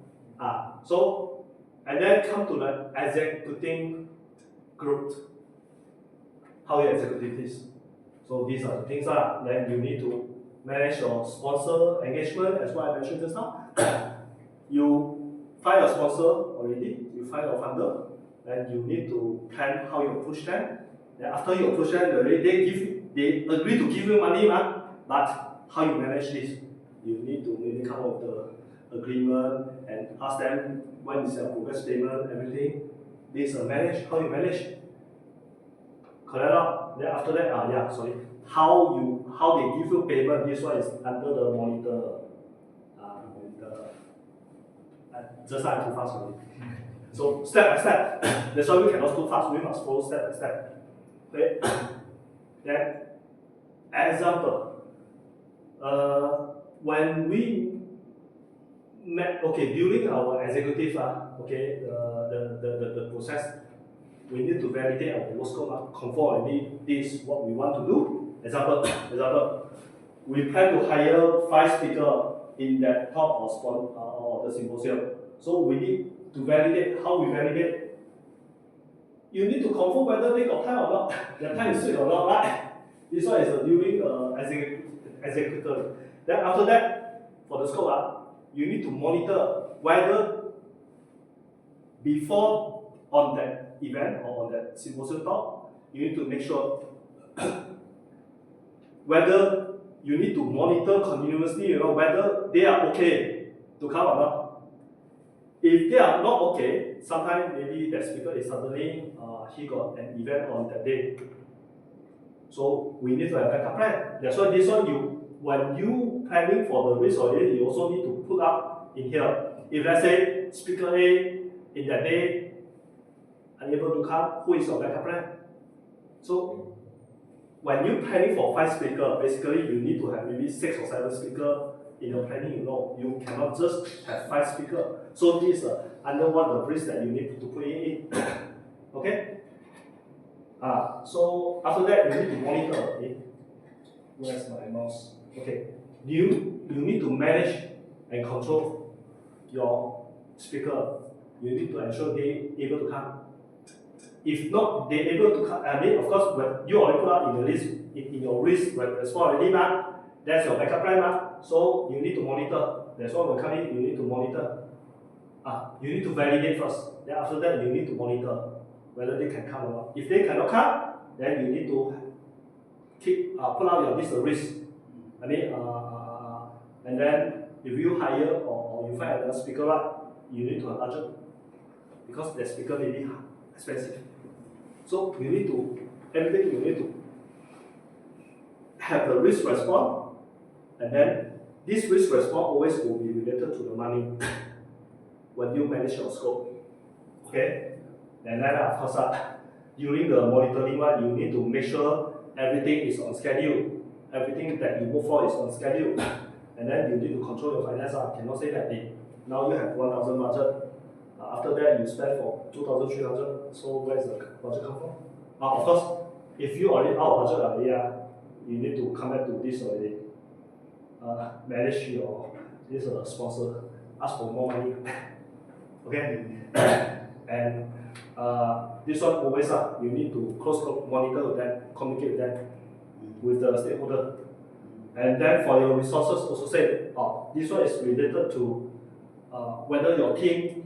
So, and then come to the executing group. How you execute this? So these are the things. Then you need to manage your sponsor engagement, as what I mentioned just now. You find a sponsor already, you find a funder, then you need to plan how you approach them. Then after you approach them, they agree to give you money, but how you manage this? You need to really come up with the agreement and ask them when is their progress payment, everything. This is how you manage. Correct? Then after that, how they give you payment, this one is under the monitor. Just like too fast for it. So step by step. That's why we cannot go fast, we must follow step by step. Okay? Then example. When we met, during our executive, the process, we need to validate our work scope, confirm already this is what we want to do. Example, we plan to hire 5 speakers in that talk or the symposium. So we need to validate. How we validate? You need to confirm whether they got time or not. Their time is sweet or not, right? This one is during executor. Then after that, for the scope, you need to monitor whether before on that event or on that symposium talk, you need to make sure whether you need to monitor continuously, whether they are okay to come or not. If they are not okay, sometimes maybe that speaker is suddenly he got an event on that day. So we need to have backup plan. That's why this one when you planning for the risk already, you also need to put up in here. If let's say speaker A in that day unable to come, who is your backup plan? So when you planning for 5 speakers, basically you need to have maybe 6 or 7 speakers in your planning. You cannot just have 5 speakers. So this is under one of the risks that you need to put in. Okay. So after that you need to monitor. Okay. Where's my mouse? Okay. You need to manage and control your speaker. You need to ensure they able to come. If not, they able to come. I mean, of course, when you already put out in the list in your risk response already, that's your backup plan, so you need to monitor. That's why when coming, you need to monitor. You need to validate first. Then after that, you need to monitor whether they can come or not. If they cannot come, then you need to put out your list of risk. I mean, and then if you hire or you find another speaker, you need to have budget because that speaker may be expensive. So you need to everything you need to have the risk response, and then this risk response always will be related to the money when you manage your scope. Okay, and then of course during the monitoring one, you need to make sure everything is on schedule. Everything that you move for is on schedule, and then you need to control your finance. Cannot say that now you have 1,000 budget. After that, you spend for 2,300. So where is the budget come from? Of course, if you already out of budget already, you need to come back to this already. Manage your sponsor, ask for more money. Okay, and this one always you need to close monitor with them, communicate with them, with the stakeholder, and then for your resources also say, this one is related to whether your team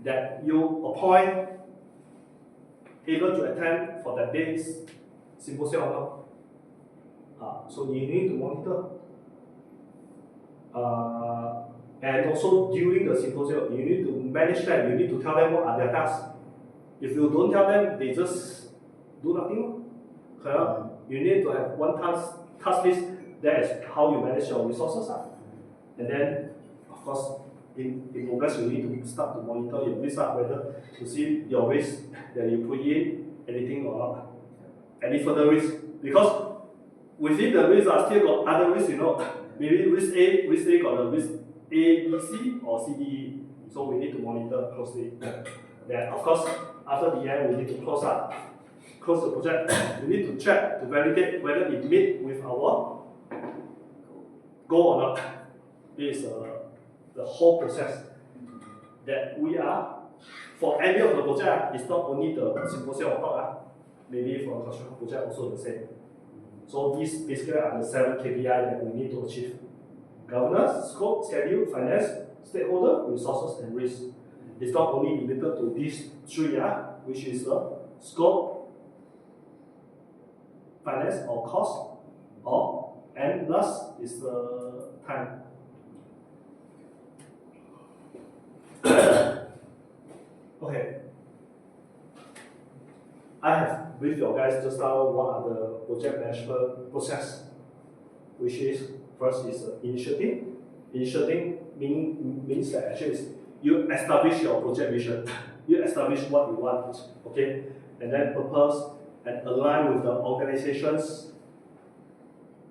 that you appoint able to attend for that day's symposium or not. So you need to monitor. And also during the symposium, you need to manage them. You need to tell them what are their tasks. If you don't tell them, they just do nothing. You need to have one task list. That is how you manage your resources. And then, of course, in progress, you need to start to monitor your risk, whether to see your risk that you put in, anything or not. Any further risk. Because within the risk, still got other risks, Maybe risk A got the risk A, B, C, or C, D, E. So we need to monitor closely. Then, of course, after the end, we need to close the project. We need to check to validate whether it meets with our goal or not. This is the whole process that we are, for any of the project, it's not only the symposium talk, maybe for the construction project also the same. So these basically are the 7 KPI that we need to achieve. Governance, scope, schedule, finance, stakeholder, resources, and risk. It's not only limited to these 3, which is the scope, finance or cost, and last is the time. Okay. I have briefed you guys just now what are the project management process, which is first is initiating. Initiating means that actually you establish your project vision, you establish what you want, okay, and then purpose and align with the organization's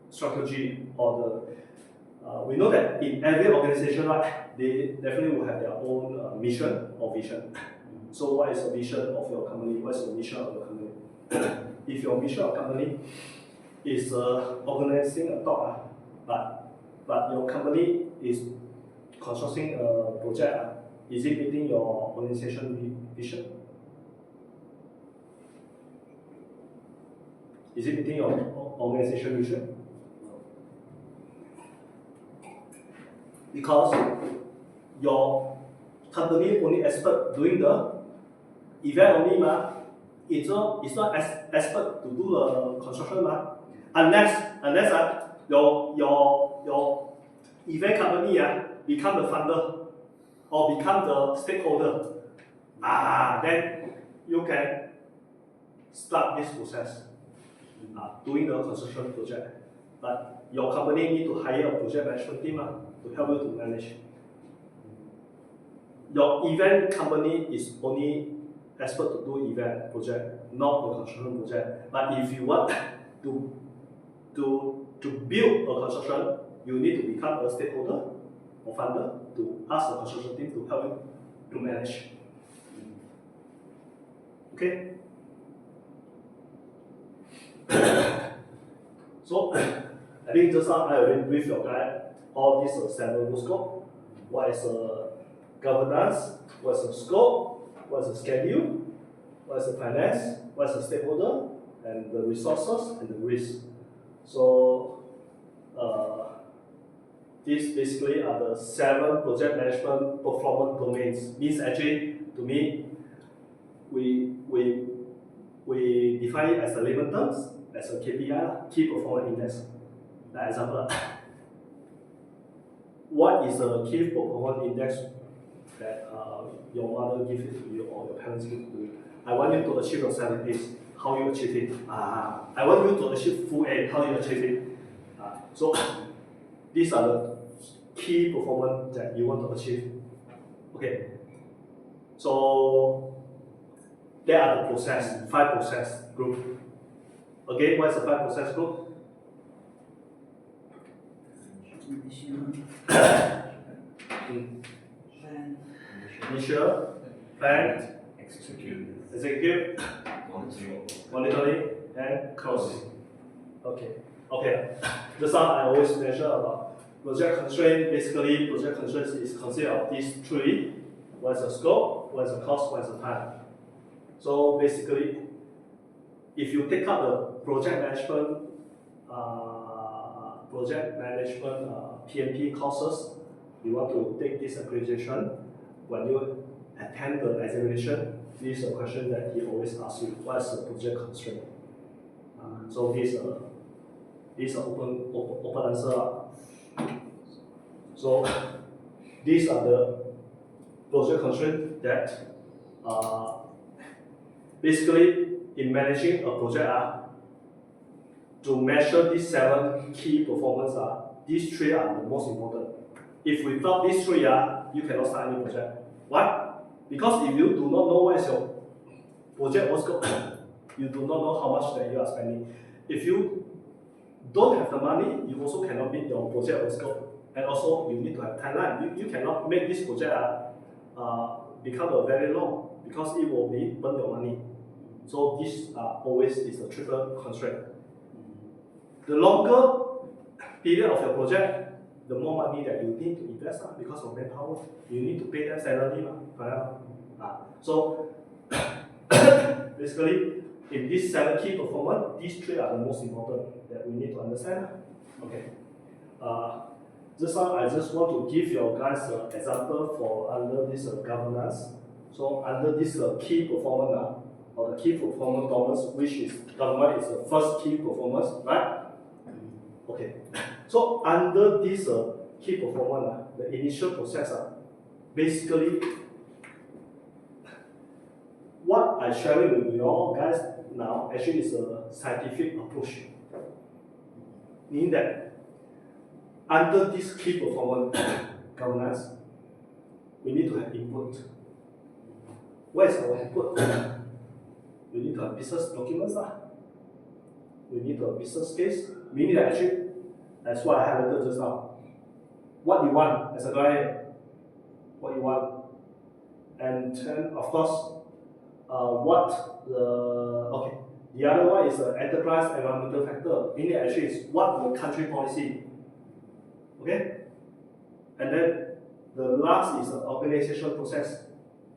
strategy or the. We know that in every organization, they definitely will have their own mission or vision. So what is the vision of your company? What is the mission of your company? If your mission of company is organizing a talk, but but your company is constructing a project, is it meeting your organization vision? Is it meeting your organization vision? Because your company only expert doing the event only it's not expert to do the construction unless your event company become the funder or become the stakeholder, then you can start this process doing the construction project. But your company need to hire a project management team to help you to manage. Your event company is only expert to do event project, not the construction project. But if you want to build a construction, you need to become a stakeholder or funder to ask the construction team to help you to manage. Okay? So, I think just now I already briefed your guy all these 7 scope. What is governance? What is the scope? What is the schedule? What is the finance? What is the stakeholder? And the resources and the risk. So, these basically are the 7 project management performance domains. Means actually, to me, we define it as the layman terms, as a KPI, key performance index. For example, what is the key performance index that your mother gives it to you or your parents give it to you? I want you to achieve your 7 A's. How you achieve it? I want you to achieve full A. How you achieve it? So these are the key performance that you want to achieve. Okay. So there are the process, 5 process group. Again, what is the 5 process group? Initial, plan, execute, monitoring, and closing. Okay. Just now I always mention about project constraint. Basically, project constraint is consist of these 3. What is the scope? What is the cost? What is the time? So basically, if you take up the project management PMP courses, you want to take this accreditation. When you attend the examination, this is a question that he always asks you: what is the project constraint? So these are open answer. So these are the project constraints that basically in managing a project to measure these 7 key performance these 3 are the most important. If without these 3 you cannot start any project. Why? Because if you do not know what is your project scope, you do not know how much that you are spending. If you don't have the money, you also cannot meet your project scope. And also you need to have timeline. You cannot make this project become very long because it will burn your money. So this always is a triple constraint. The longer period of your project, the more money that you need to invest because of manpower. You need to pay them salary. So basically, in these 7 key performance, these 3 are the most important that we need to understand. Okay. Just now, I just want to give you guys an example for under this governance. So under this key performance or the key performance domains, which is government is the first key performance, right? Okay. So under this key performance, the initial process, basically, what I share with you all guys now actually is a scientific approach. Meaning that under this key performance governance, we need to have input. What is our input? We need to have business documents. We need to have business case. Meaning that actually, that's what I highlighted just now. What you want as a client, what you want. And then, of course, the other one is the enterprise environmental factor. Meaning actually is what the country policy. Okay? And then the last is the organizational process.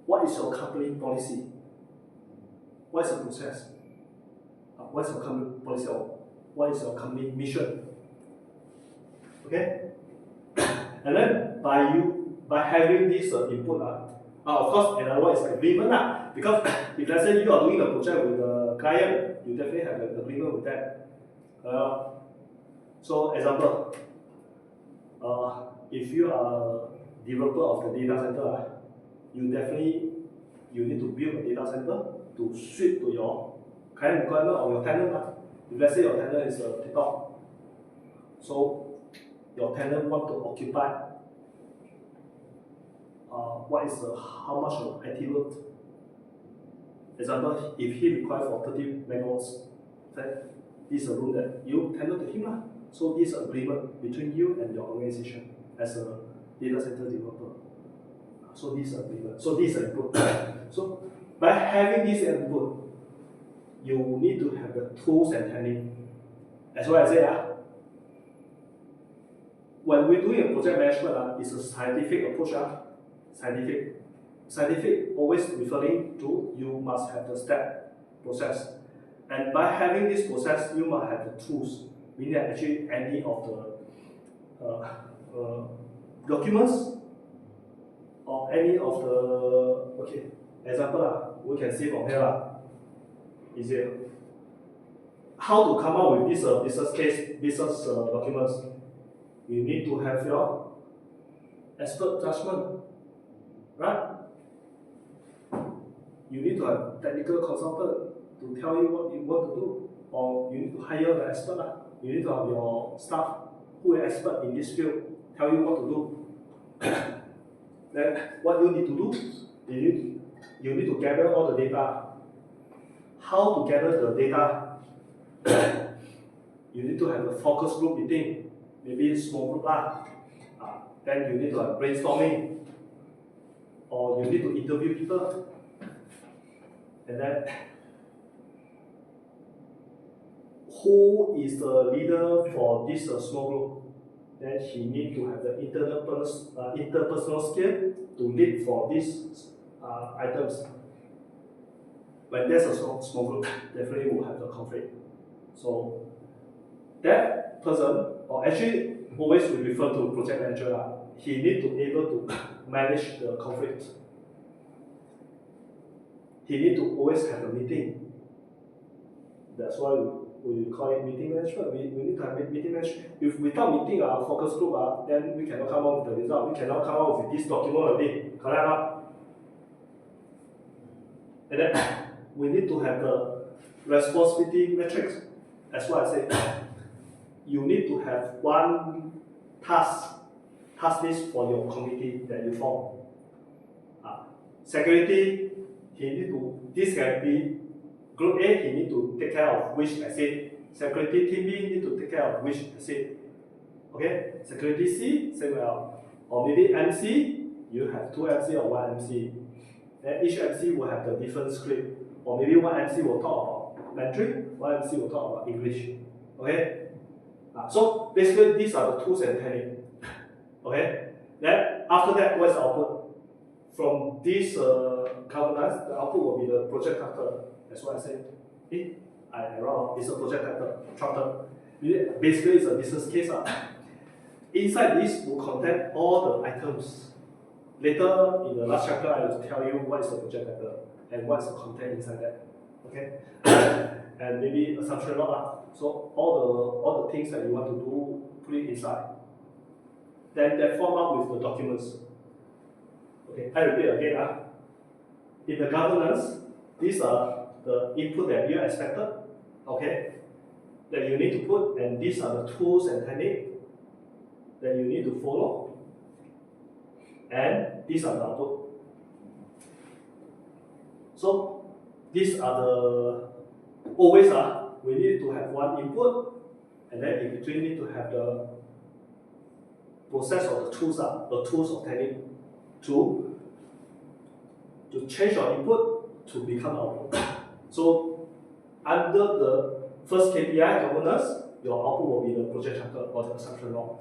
What is your company policy? What is the process? What is your company policy or what is your company mission? Okay? And then by having this input, of course another one is agreement. Because if let's say you are doing a project with the client, you definitely have an agreement with them. So example, if you are a developer of the data center, you need to build a data center to suit to your client requirement or your tenant. If let's say your tenant is a TikTok, so your tenant want to occupy how much of IT load. Example, if he requires for 30 megawatts, then this is a room that you tender to him. So this is an agreement between you and your organization as a data center developer. So this is an agreement. So this is input. So by having this input, you need to have the tools and technique. As what I say, when we're doing a project management, it's a scientific approach. Scientific always referring to you must have the step process. And by having this process, you must have the tools, meaning that actually any of the documents or any of the, example, we can see from here, easier. How to come up with this business documents? You need to have your expert judgment, right? You need to have technical consultant to tell you what you want to do, or you need to hire the expert. You need to have your staff who is expert in this field tell you what to do. Then what you need to do, you need to gather all the data. How to gather the data? You need to have a focus group meeting, maybe a small group. Then you need to have brainstorming, or you need to interview people. And then, who is the leader for this small group? Then he needs to have the interpersonal skill to lead for these items. When there's a small group, definitely will have the conflict. So that person, or actually always we refer to project manager, he needs to be able to manage the conflict. He needs to always have a meeting. That's why we call it meeting management. We need to have meeting management. If without meeting our focus group, then we cannot come up with the result. We cannot come up with this document already. Correct? And then we need to have the responsibility matrix. That's why I say you need to have one task list for your committee that you form. Security, this can be group A, he need to take care of which asset. Security team B need to take care of which asset. Okay, security C, same well. Or maybe MC, you have two MC or one MC. Then each MC will have the different script. Or maybe one MC will talk about Mandarin, one MC will talk about English. Okay? So basically these are the tools and techniques. Okay? Then after that, what's the output? From this governance, the output will be the project charter. That's what I said. I wrong. It's a project charter. Basically, it's a business case. Inside this will contain all the items. Later in the last chapter, I will tell you what is the project charter and what's the content inside that. Okay, and maybe assumption log. So all the things that you want to do, put it inside. Then they form up with the documents. Okay, I repeat again. In the governance, these are the input that you expected, okay, that you need to put, and these are the tools and techniques that you need to follow, and these are the output. So these are the always we need to have one input, and then in between need to have the process of the tools, the tools of technique to change your input to become output. So under the first KPI governance, your output will be the project charter or the assumption log.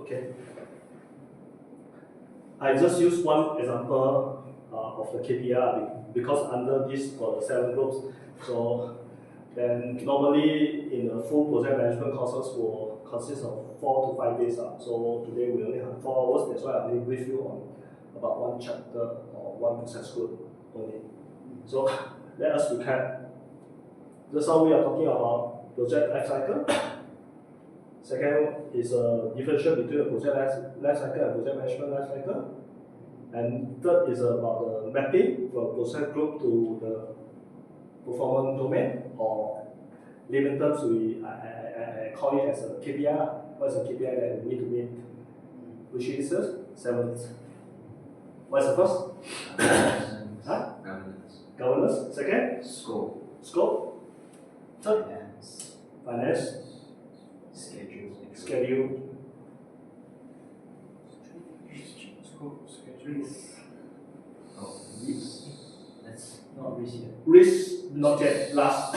Okay. I just use one example of the KPI because under this for the 7 groups. So then normally in the full project management courses will consist of 4 to 5 days. So today we only have 4 hours. That's why I will brief you on about one chapter or one process group only. So let us recap. Just now we are talking about project life cycle. Second is a differential between the project life cycle and project management life cycle. And third is about the mapping from process group to the performance domain, or layman terms I call it as a KPI. What is a KPI that we need to meet? Which is the 7th. What's the first? Huh? Governance. Governance. Second? Scope. Scope. Third? Finance. Finance. Schedule. Schedule. Scope, schedule. Oh. That's not risk yet. Risk, not yet. Last.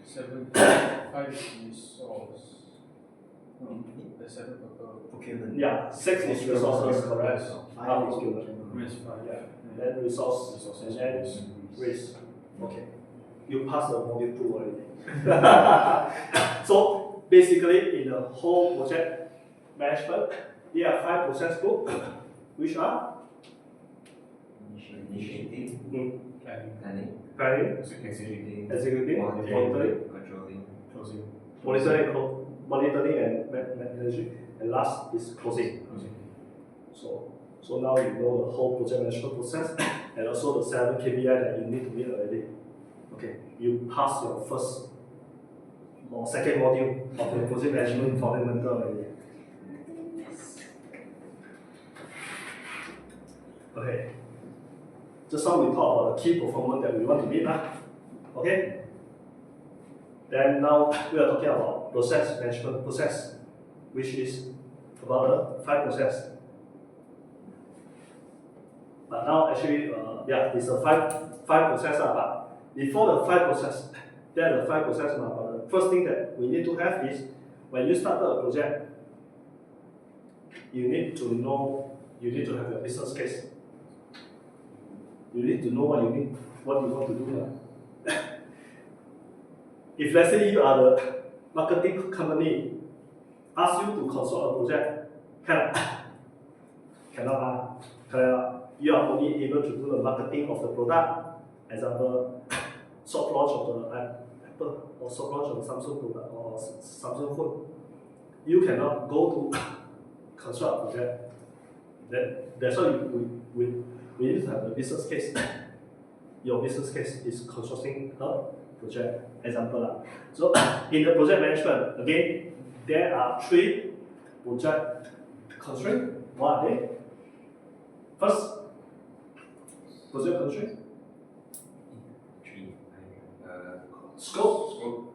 7, 5 resource. No, the 7 Procurement. Yeah, 6 is resources, correct. Half is procurement. risk 5. Yeah. Then resource, and then risk. Okay. You passed the module 2 already. So basically, in the whole project management, there are 5 process groups, which are Initiative. Planning. planning, Executing. executing, monitoring, Controlling. Closing. monitoring and managing, and last is closing. So now you know the whole project management process and also the 7 KPI that you need to meet already. Okay, you pass your first or second module of the project management fundamental already. Okay. Just now we talked about the key performance that we want to meet. Okay. Then now we are talking about process management process, which is about the 5 process. But now actually, it's a five process. But before the 5 process, there are the 5 process. But the first thing that we need to have is when you start a project, you need to have your business case. You need to know what you want to do. If let's say you are the marketing company, ask you to consult a project, cannot. You are only able to do the marketing of the product. Example, soft launch of the Apple or soft launch of the Samsung product or Samsung phone. You cannot go to construct a project. That's why we need to have the business case. Your business case is constructing a project. Example. So in the project management, again, there are 3 project constraints. What are they? First, project constraint. 3. Scope.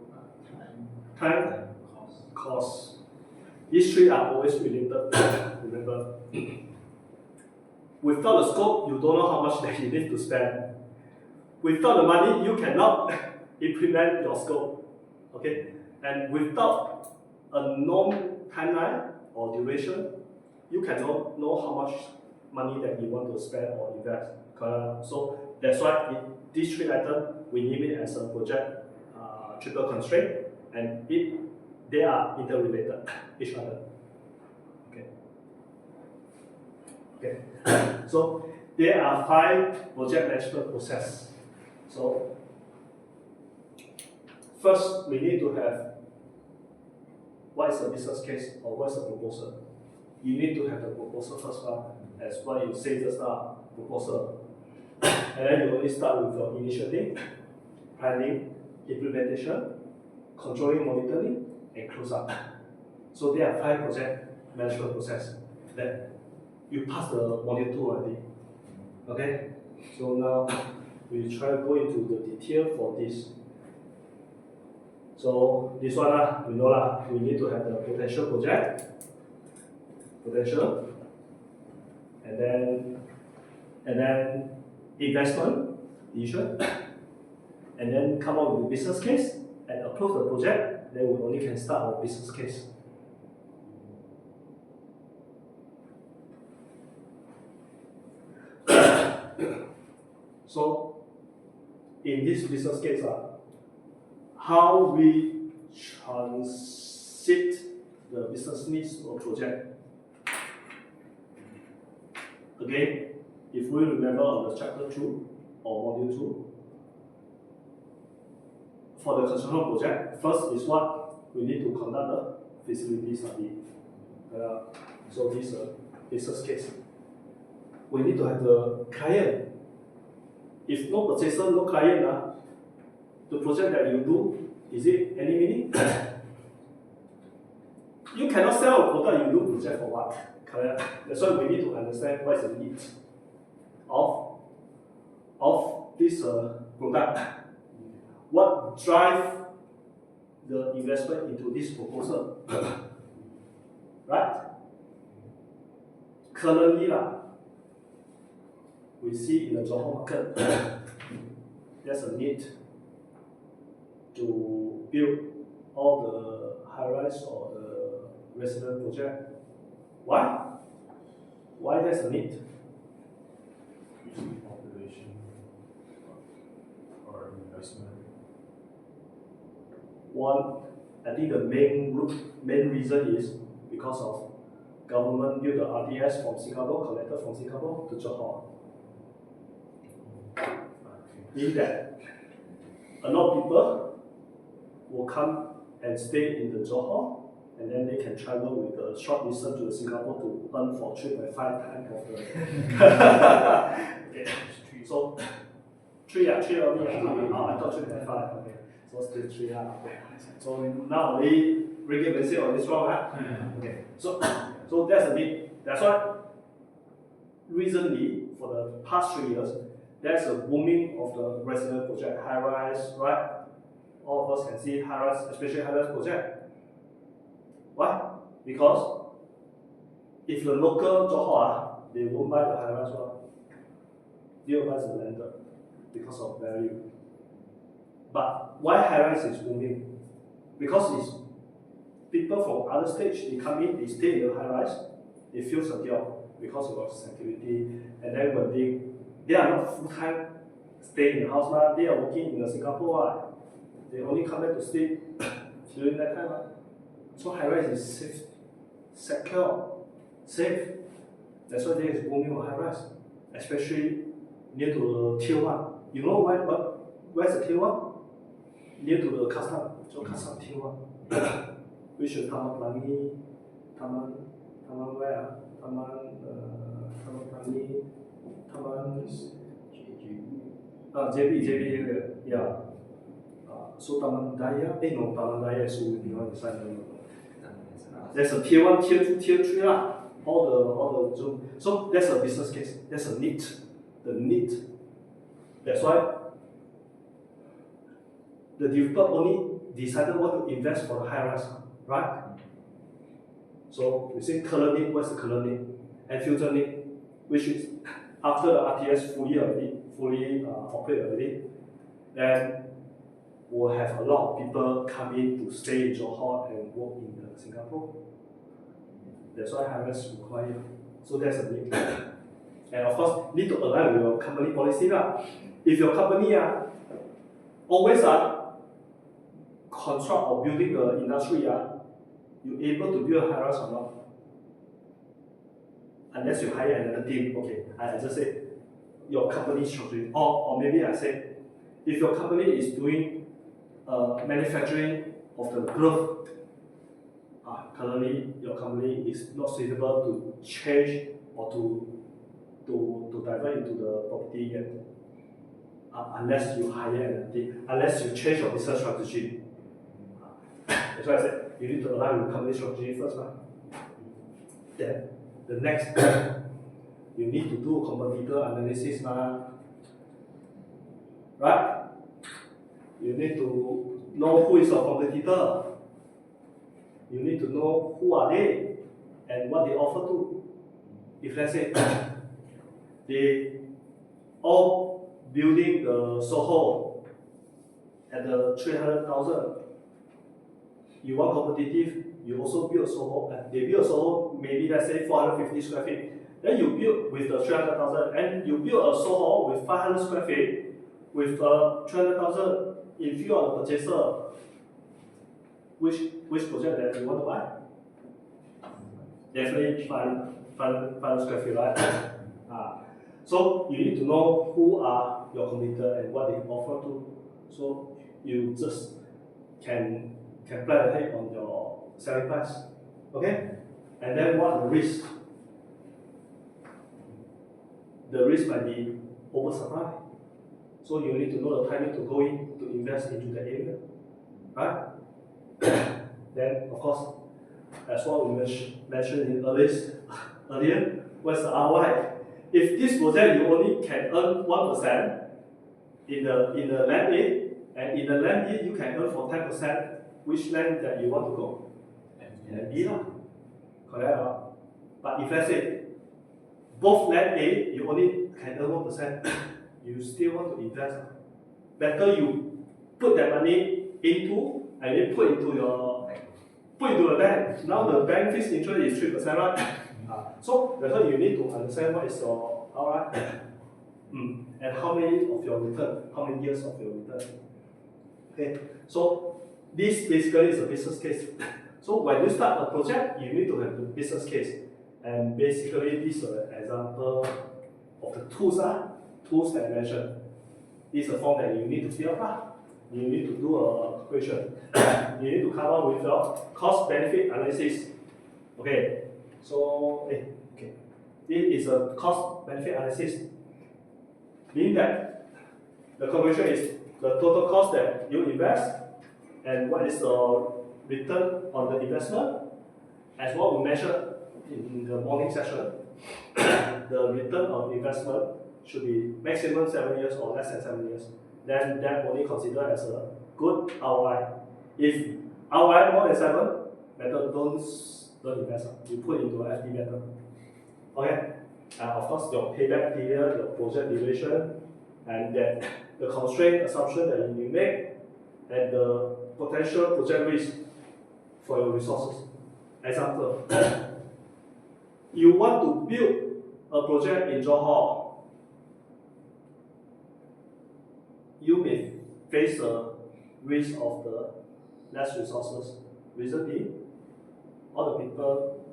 Time. Cost. These 3 are always related. Remember. Without the scope, you don't know how much that you need to spend. Without the money, you cannot implement your scope. Okay? And without a known timeline or duration, you cannot know how much money that you want to spend or invest. So that's why these 3 items, we name it as a project triple constraint, and they are interrelated each other. Okay. So there are 5 project management process. So first, we need to have what is the business case or what is the proposal. You need to have the proposal first, as what you say just now, proposal. And then you only start with your initiative, planning, implementation, controlling, monitoring, and close up. So there are 5 project management process that you pass the module 2 already. Okay? So now we try to go into the detail for this. So this one, we know we need to have the potential project, and then investment, decision, and then come up with the business case and approve the project. Then we only can start our business case. So, in this business case, how we transit the business needs to a project. Again, if we remember on the chapter 2 or module 2, for the construction project, first is what we need to conduct the feasibility study. So this is a business case. We need to have the client. If no purchaser, no client, the project that you do, is it any meaning? You cannot sell a product, you do project for what? Correct? That's why we need to understand what is the need of this product. What drive the investment into this proposal? Right? Currently, we see in the Johor market, there's a need to build all the high-rise or the resident project. Why? Why there's a need? Population or investment. One, I think the main reason is because of government build the RDS from Singapore, connected from Singapore to Johor. Meaning that a lot of people will come and stay in the Johor, and then they can travel with a short distance to Singapore to earn for 3.5 times of the. Okay. So 3 only. I thought 3.5. Okay. So still 3 Okay. So now we Ringgit Malaysia on this wrong, Okay. So that's a bit. That's why recently for the past 3 years, there's a booming of the resident project, high-rise, right? All of us can see high-rise, especially high-rise project. Why? Because if the local Johor, they won't buy the high-rise one. They will buy the landed because of value. But why high-rise is booming? Because it's people from other states, they come in, they stay in the high-rise, they feel secure because of security, and then when they are not full-time staying in the house, they are working in Singapore, they only come back to stay during that time. So high-rise is safe, secure, safe. That's why there is booming on high-rise, especially near to the Tier 1. You know where's the Tier 1? Near to the custom, so custom Tier 1. Which is Taman Pelangi, Taman where? Taman Pelangi, Taman JB area, yeah. So Taman Daya, no, Taman Daya is behind the side. There's a Tier 1, Tier 2, Tier 3 all the Zoom. So that's a business case. That's a need. The need. That's why the developer only decided what to invest for the high rise, right? So we say current need, what's the current need? And future need, which is after the RTS fully operate already, then we'll have a lot of people come in to stay in Johor and work in Singapore. That's why high-rise required. So that's a need. And of course, need to align with your company policy. If your company always construct or building the industry, you're able to build a high-rise or not? Unless you hire another team. Okay, I just say your company structure. Or maybe I say, if your company is doing manufacturing of the glove, currently your company is not suitable to change or to divert into the property yet. Unless you hire another team, unless you change your business strategy. That's why I said you need to align with company strategy first. Then the next you need to do competitor analysis. Right? You need to know who is your competitor. You need to know who are they and what they offer to. If let's say they all building the Soho at the 300,000, you want competitive, you also build a Soho. They build a Soho, maybe let's say 450 square feet. Then you build with the 300,000, and you build a Soho with 500 square feet, with 300,000. If you are the purchaser, which project that you want to buy? Definitely 500 square feet, right? So you need to know who are your competitor and what they offer to. So you just can plan ahead on your selling price. Okay? And then what are the risk? The risk might be oversupply. So you need to know the timing to go in to invest into the area. Right? Then of course, as what we mentioned earlier, what's the ROI? If this project you only can earn 1% in the land A, and in the land B you can earn for 10%, which land that you want to go? Land B lah. Correct? But if let's say both land A you only can earn 1%, you still want to invest. Better you put that money into and then put into the bank. Now the bank fixed interest is 3%, right? So that's why you need to understand what is your ROI and how many of your return, how many years of your return. Okay, so this basically is a business case. So when you start a project, you need to have the business case. And basically this is an example of the tools that I mentioned. This is a form that you need to fill up. You need to do a equation. You need to come up with your cost benefit analysis. Okay. So, okay, this is a cost benefit analysis. Meaning that the conclusion is the total cost that you invest and what is the return on the investment, as what we measured in the morning session. The return on investment should be maximum 7 years or less than 7 years. Then that only considered as a good ROI. If ROI more than 7, better don't invest. You put into FD better. Okay? And of course, your payback period, your project duration, and then the constraint assumption that you make, and the potential project risk for your resources. Example, you want to build a project in Johor, you may face the risk of the less resources. Reason being, all the people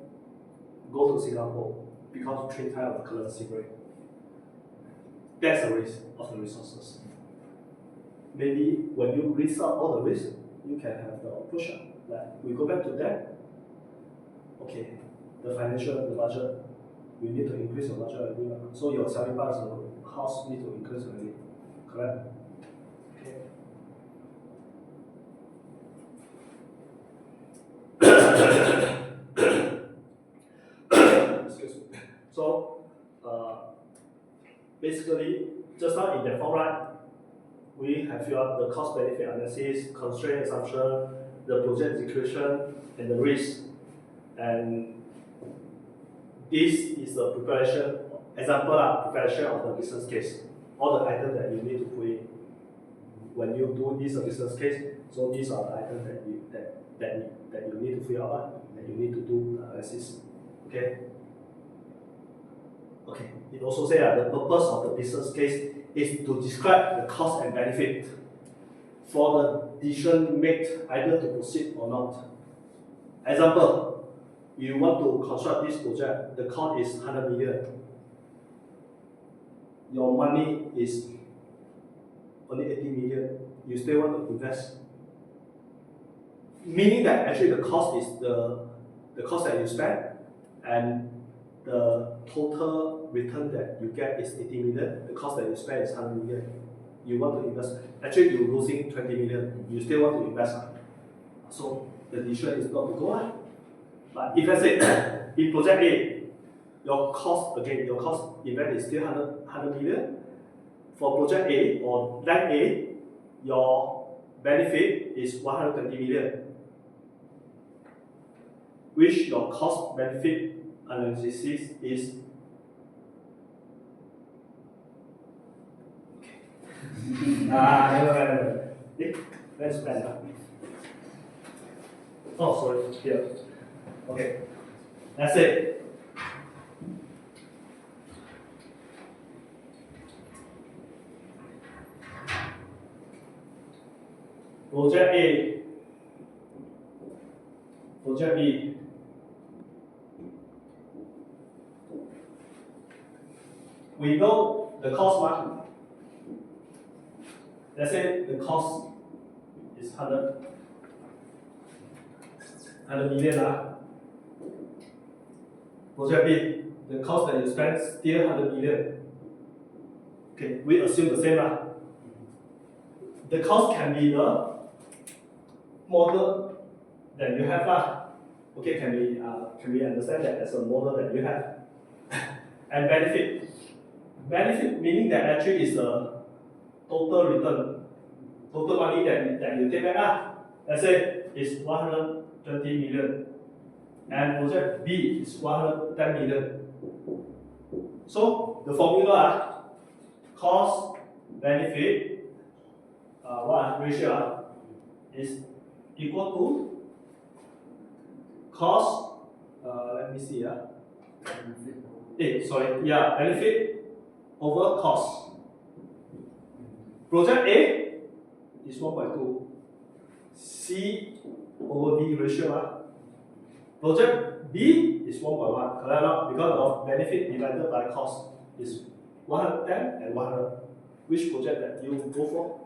go to Singapore because of 3 times of currency rate. That's the risk of the resources. Maybe when you list out all the risks, you can have the push up. Like we go back to that. Okay, the financial, the budget, you need to increase your budget already. So your selling price of the house need to increase already. Correct? Okay. So, basically, just now in that format, we have your the cost benefit analysis, constraint assumption, the project execution, and the risk. And this is the preparation, preparation of the business case. All the items that you need to put in when you do this business case. So these are the items that you need to fill out, that you need to do the analysis. Okay. Okay. It also says that the purpose of the business case is to describe the cost and benefit for the decision made either to proceed or not. Example, you want to construct this project, the cost is 100 million. Your money is only 80 million. You still want to invest. Meaning that actually the cost is the cost that you spend, and the total return that you get is 80 million. The cost that you spend is 100 million. You want to invest. Actually, you're losing 20 million. You still want to invest. So the decision is not to go on. But if let's say in project A, your cost event is still 100 million. For project A or land A, your benefit is 120 million. Which your cost benefit analysis is never. Let's spend that. Oh, sorry, here. Okay. Let's say Project A, Project B. We know the cost one. Let's say the cost is 100 million. Project B, the cost that you spend still 100 million. Okay, we assume the same. The cost can be the model that you have. Okay, can we understand that as a model that you have? And benefit. Benefit meaning that actually is the total return, total money that you take back. Let's say it's 120 million, and project B is 110 million. So the formula, cost benefit, ratio is equal to cost. Let me see. Benefit over cost. Project A is 1.2. C over B ratio. Project B is 1.1. Correct or not? Because of benefit divided by cost is 110 and 100. Which project that you go for?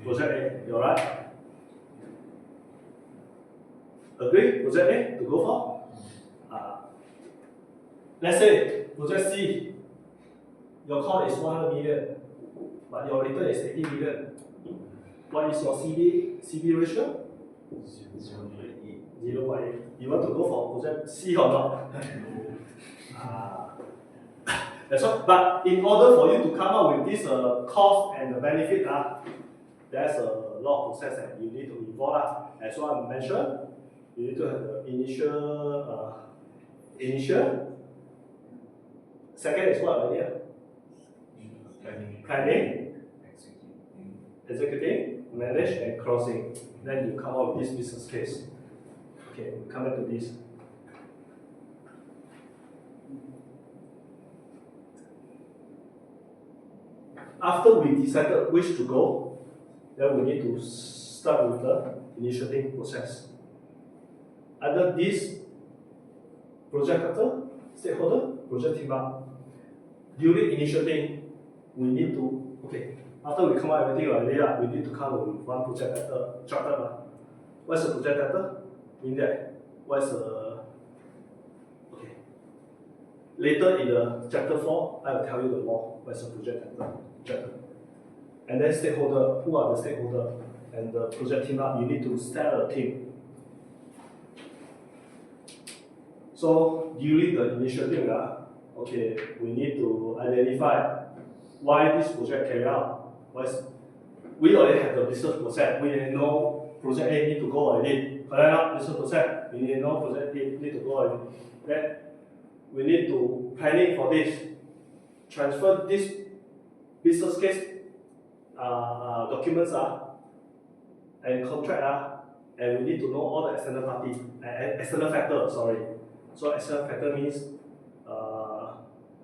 Project A, you're right. Agree? Project A to go for? Let's say project C, your cost is 100 million, but your return is 80 million. What is your CB ratio? 0.8. You want to go for project C or not? That's all. But in order for you to come up with this cost and the benefit, there's a lot of process that you need to involve. As what I mentioned, you need to have the initial. Second is what idea? Planning, executing, manage, and closing. Then you come up with this business case. Okay, we'll come back to this. After we decided which to go, then we need to start with the initiating process. Under this project actor, stakeholder, project team up. During initiating, we need to, after we come up with everything already, we need to come up with one project chapter. What's the project chapter? In that, later in the chapter 4, I will tell you the more. What's the project chapter? And then stakeholder, who are the stakeholder? And the project team up, you need to start a team. So during the initiating, we need to identify why this project carry out. We already have the business process. We know project A need to go already. Correct? Business process. We know project B need to go already. Then we need to planning for this. Transfer this business case documents and contract and we need to know all the external party external factor. Sorry. So external factor means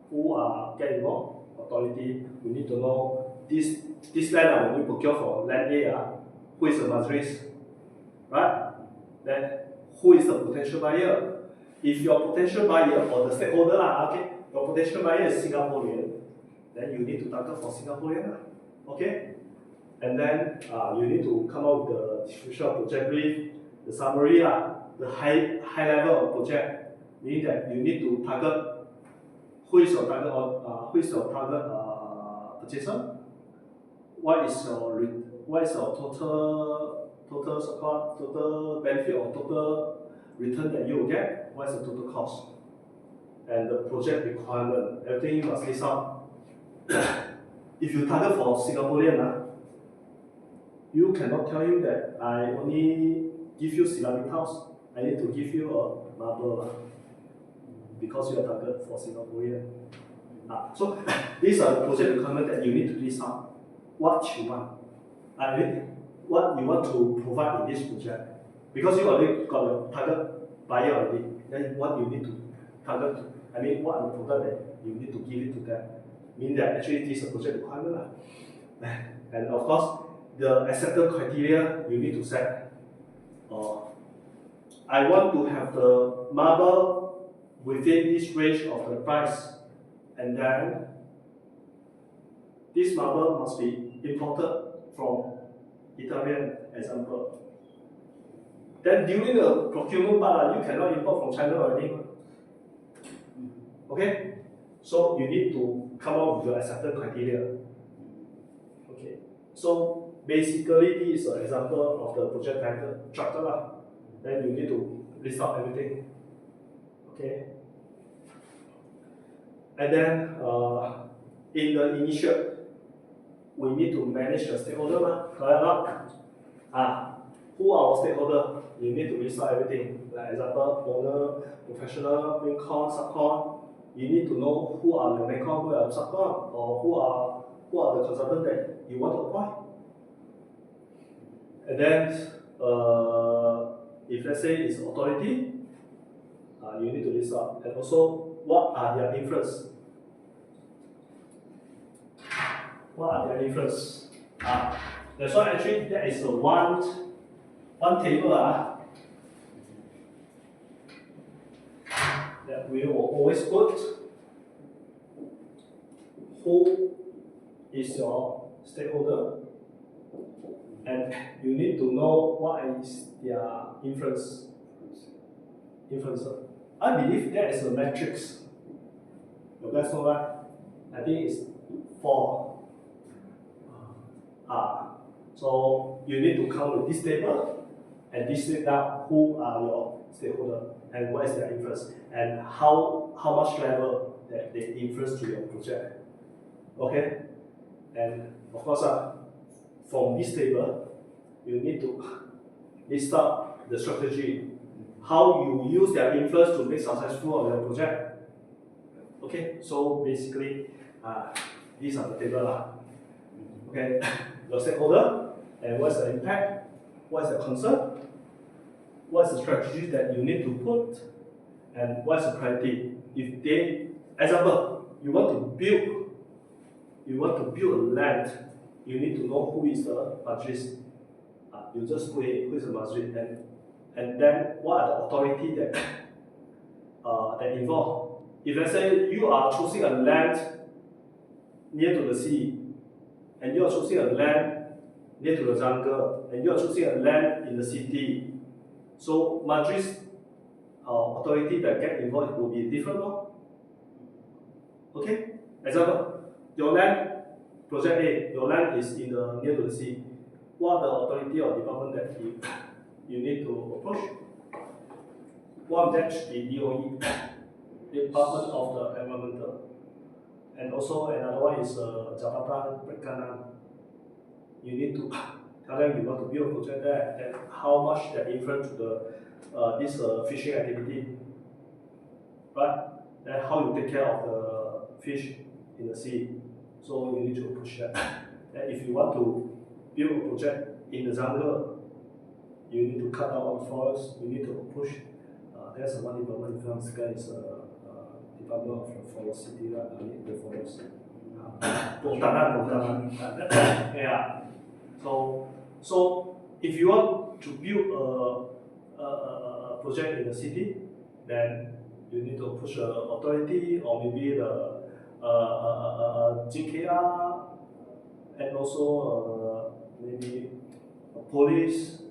who get involved, authority. We need to know this land when we procure for land A, who is the majorist, right? Then who is the potential buyer? If your potential buyer or the stakeholder, your potential buyer is Singaporean, then you need to target for Singaporean, okay? And then you need to come up with the description of project brief, the summary, the high level of project, meaning that you need to target who is your target purchaser, what is your total support, total benefit or total return that you will get, what is the total cost, and the project requirement, everything you must list out. If you target for Singaporean, you cannot tell him that I only give you ceramic tiles, I need to give you a marble, because you are target for Singaporean. So these are the project requirements that you need to list out. What you want, what you want to provide in this project. Because you already got your target buyer already, then what you need to target, what are the product that you need to give it to them. Mean that actually this is a project requirement. And of course, the acceptance criteria you need to set. I want to have the marble within this range of the price, and then this marble must be imported from Italian example. Then during the procurement part, you cannot import from China already. Okay? So you need to come up with your acceptance criteria. Okay. So basically this is an example of the project title structure. Then you need to list out everything. Okay. And then in the initial, we need to manage the stakeholder, correct or not? Who are our stakeholder? You need to list out everything. Like example, owner, professional, main con, subcon. You need to know who are the main con, who are the subcon, or who are the consultant that you want to appoint. And then, if let's say it's authority, you need to list out. And also, what are their influence? What are their influence? That's why actually there is one table that we will always put. Who is your stakeholder? And you need to know what is their influencer. I believe there is a matrix. You guys know that? I think it's 4. So you need to come with this table and list down who are your stakeholder and what is their influence and how much level that they influence to your project. Okay? And of course, from this table, you need to list out the strategy, how you use their influence to make successful of your project. Okay? So basically, these are the table. Okay? Your stakeholder, and what's the impact, what's the concern, what's the strategy that you need to put, and what's the priority. If they, example, you want to build a land, you need to know who is the majlis. You just put it, who is the majlis, and then what are the authority that that involved. If let's say you are choosing a land near to the sea, and you are choosing a land near to the jungle, and you are choosing a land in the city, so majlis authority that get involved will be different. Okay? Example, your land, project A, your land is in the near to the sea. What are the authority or department that you need to approach? One of that should be DOE, Department of the Environmental. And also another one is Jabatan Perikanan. You need to tell them you want to build a project there and how much that influence to the this fishing activity. Right? Then how you take care of the fish in the sea. So you need to push that. And if you want to build a project in the jungle, you need to cut down all the forests. You need to push. There's one department. If I'm mistaken, is Department of Forest, the forest. Yeah. So if you want to build a project in the city, then you need to push the authority or maybe the GKR and also maybe police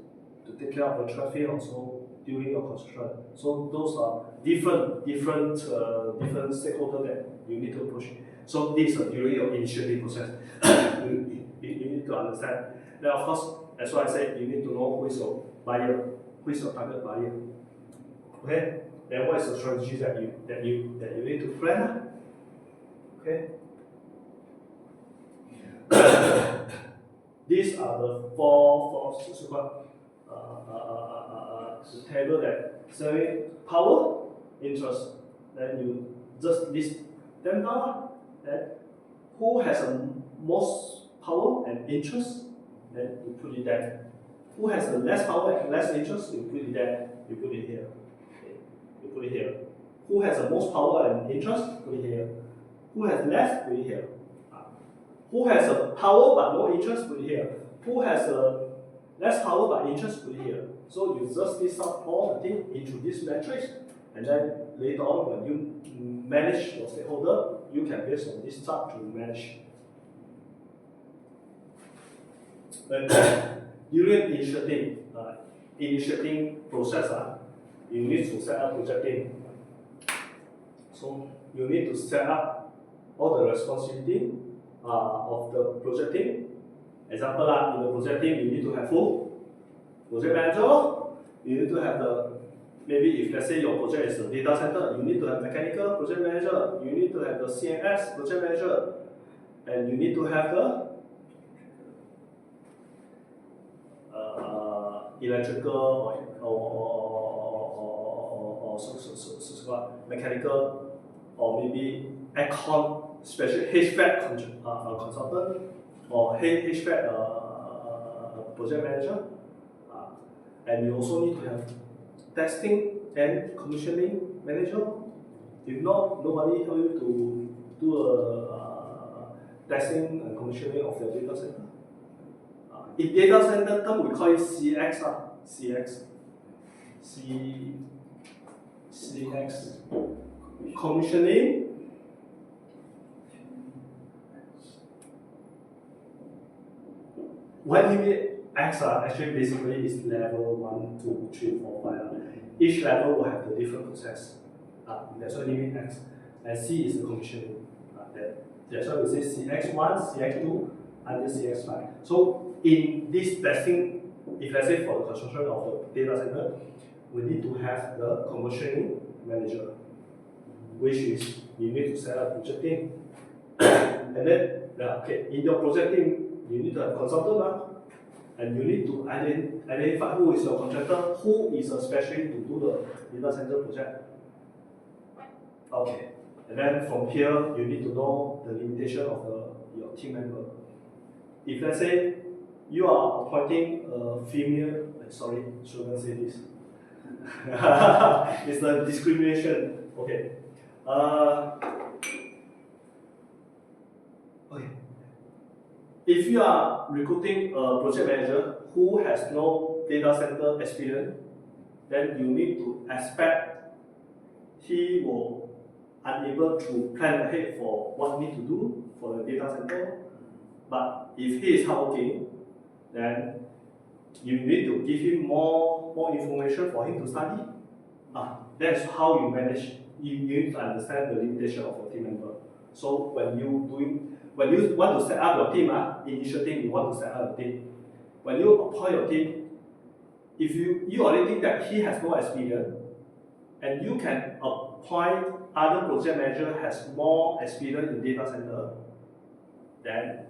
to take care of the traffic also during your construction. So those are different stakeholders that you need to push. So this is during your initiative process. you need to understand. Then of course, as what I said, you need to know who is your buyer, who is your target buyer. Okay. Then what is the strategy that you need to plan? Okay. These are the four so-called the table that say power, interest. Then you just list them down. Then who has the most power and interest? Then you put it there. Who has the less power and less interest? You put it there. You put it here. Okay. You put it here. Who has the most power and interest? Put it here. Who has less? Put it here. Who has a power but no interest, put it here. Who has a less power but interest, put it here. So you just list out all the things into this matrix, and then later on when you manage your stakeholder, you can based on this chart to manage. But during initiating process, you need to set up project team. So you need to set up all the responsibility of the project team. Example, in the project team, you need to have full project manager. You need to have maybe if let's say your project is a data center, you need to have mechanical project manager. You need to have the CNS project manager, and you need to have the electrical or mechanical, or maybe aircon special HVAC consultant, or HVAC project manager, and you also need to have testing and commissioning manager. If not, nobody help you to do testing and commissioning of your data center. In data center term, we call it CX. CX. Commissioning. What you mean X actually basically is level 1, 2, 3, 4, 5. Each level will have the different process. That's what you mean X. And C is the commissioning. That's why we say CX1, CX2, until CX5. So in this testing, if let's say for the construction of the data center, we need to have the commissioning manager, which is you need to set up project team. And then, in your project team, you need to have consultant, and you need to identify who is your contractor, who is a specialist to do the data center project. Okay, and then from here, you need to know the limitation of your team member. If let's say you are appointing a female, sorry, shouldn't say this. It's the discrimination. Okay. Okay. If you are recruiting a project manager who has no data center experience, then you need to expect he will unable to plan ahead for what he need to do for the data center. But if he is hardworking, then you need to give him more information for him to study. That's how you manage. You need to understand the limitation of your team member. So when you want to set up your team, initial team, you want to set up a team. When you appoint your team, if you already think that he has no experience, and you can appoint other project manager has more experience in data center, then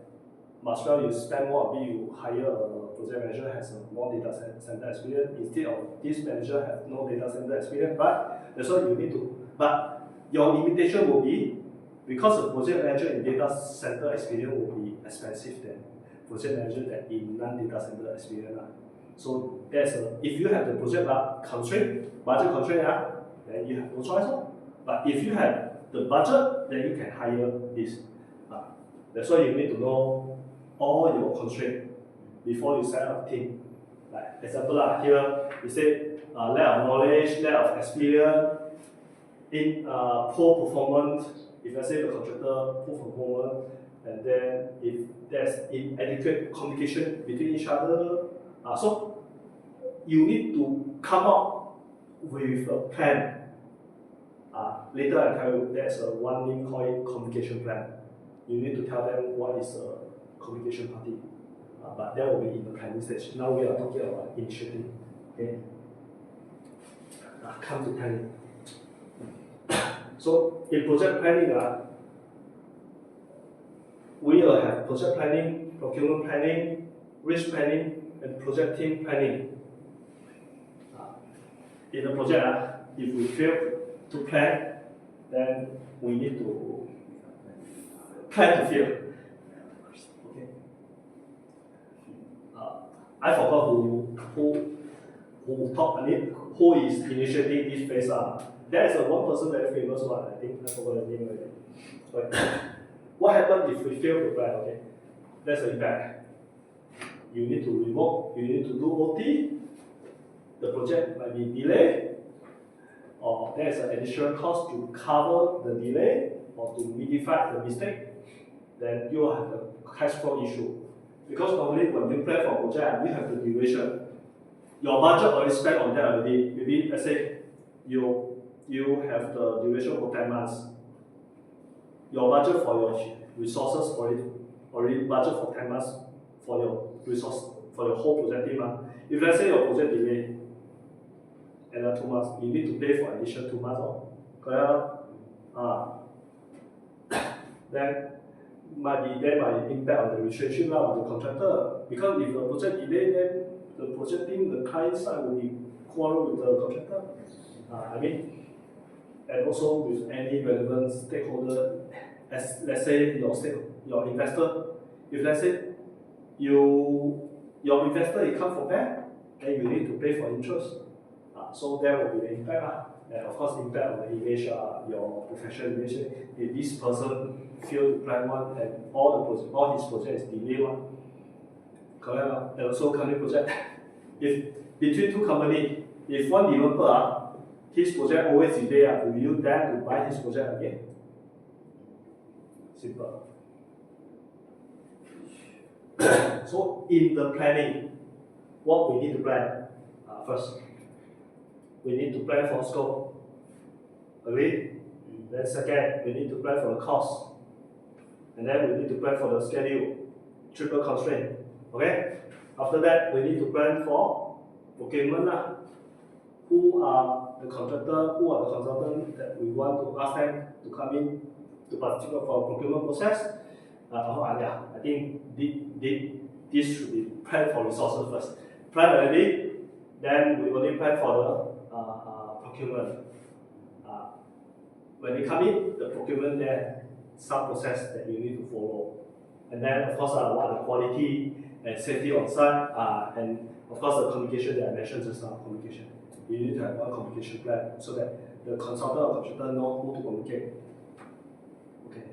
much well you spend more, maybe you hire a project manager has a more data center experience instead of this manager have no data center experience. But that's what you need to. But your limitation will be because the project manager in data center experience will be expensive than project manager that in non-data center experience. So that's if you have the project constraint, budget constraint, then you have no choice. But if you have the budget, then you can hire this. That's why you need to know all your constraints before you set up a team. Like example, here you say lack of knowledge, lack of experience, in poor performance. If let's say the contractor poor performance, and then if there's inadequate communication between each other, so you need to come up with a plan. Later I tell you there's one name called communication plan. You need to tell them what is a communication party, but that will be in the planning stage. Now we are talking about initiative. Okay. Come to planning. So in project planning, we will have project planning, procurement planning, risk planning, and project team planning. In the project, if we fail to plan, then we need to plan to fail. Okay. I forgot who talked on it, who is initiating this phase. There is one person very famous one, I think I forgot the name already. But What happens if we fail to plan? Okay, that's the impact. You need to revoke, you need to do OT, the project might be delayed, or there is an additional cost to cover the delay or to mitigate the mistake, then you will have the cash flow issue. Because normally when you plan for a project, you have the duration. Your budget already spent on that already. Maybe let's say you have the duration for 10 months. Your budget for your resources already budget for 10 months for your resource for your whole project team. If let's say your project delay another 2 months, you need to pay for additional 2 months. Correct? Then there might impact on the relationship with the contractor. Because if the project delay, then the project team, the client side will be quarrel with the contractor. And also with any relevant stakeholder, as let's say your investor. If let's say your investor is come from bank, then you need to pay for interest. So there will be the impact. And of course, impact on the image, your professional image. If this person failed to plan one and all his project is delayed one, correct? And also company project. If between two companies, if one developer his project always delay, will you dare to buy his project again? Simple. So in the planning, what we need to plan first. We need to plan for scope. Agree? Then second, we need to plan for the cost. And then we need to plan for the schedule. Triple constraint. Okay? After that, we need to plan for procurement. Who are the contractor, who are the consultants that we want to ask them to come in to participate for procurement process. I think this should be planned for resources first. Plan already, then we only plan for the procurement. When you come in, the procurement there, some process that you need to follow. And then of course what are the quality and safety on site, and of course the communication that I mentioned just now, communication. You need to have one communication plan so that the consultant or contractor know who to communicate. Okay.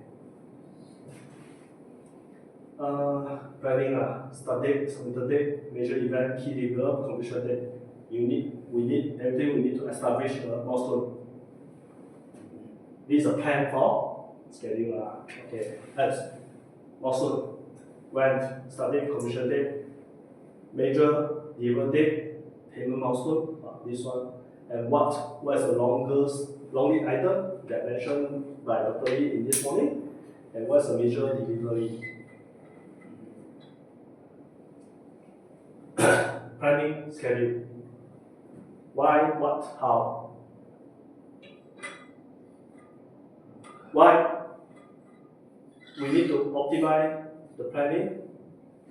Planning, start date, submitted date, major event, key development, completion date. We need to establish a milestone. This is a plan for schedule. Okay, that's milestone. When start date, completion date, major event date, payment milestone. This one, and what is the long lead item that mentioned by Dr. Lee in this morning, and what's the major delivery. Planning schedule. Why, what, how? Why? We need to optimize the planning.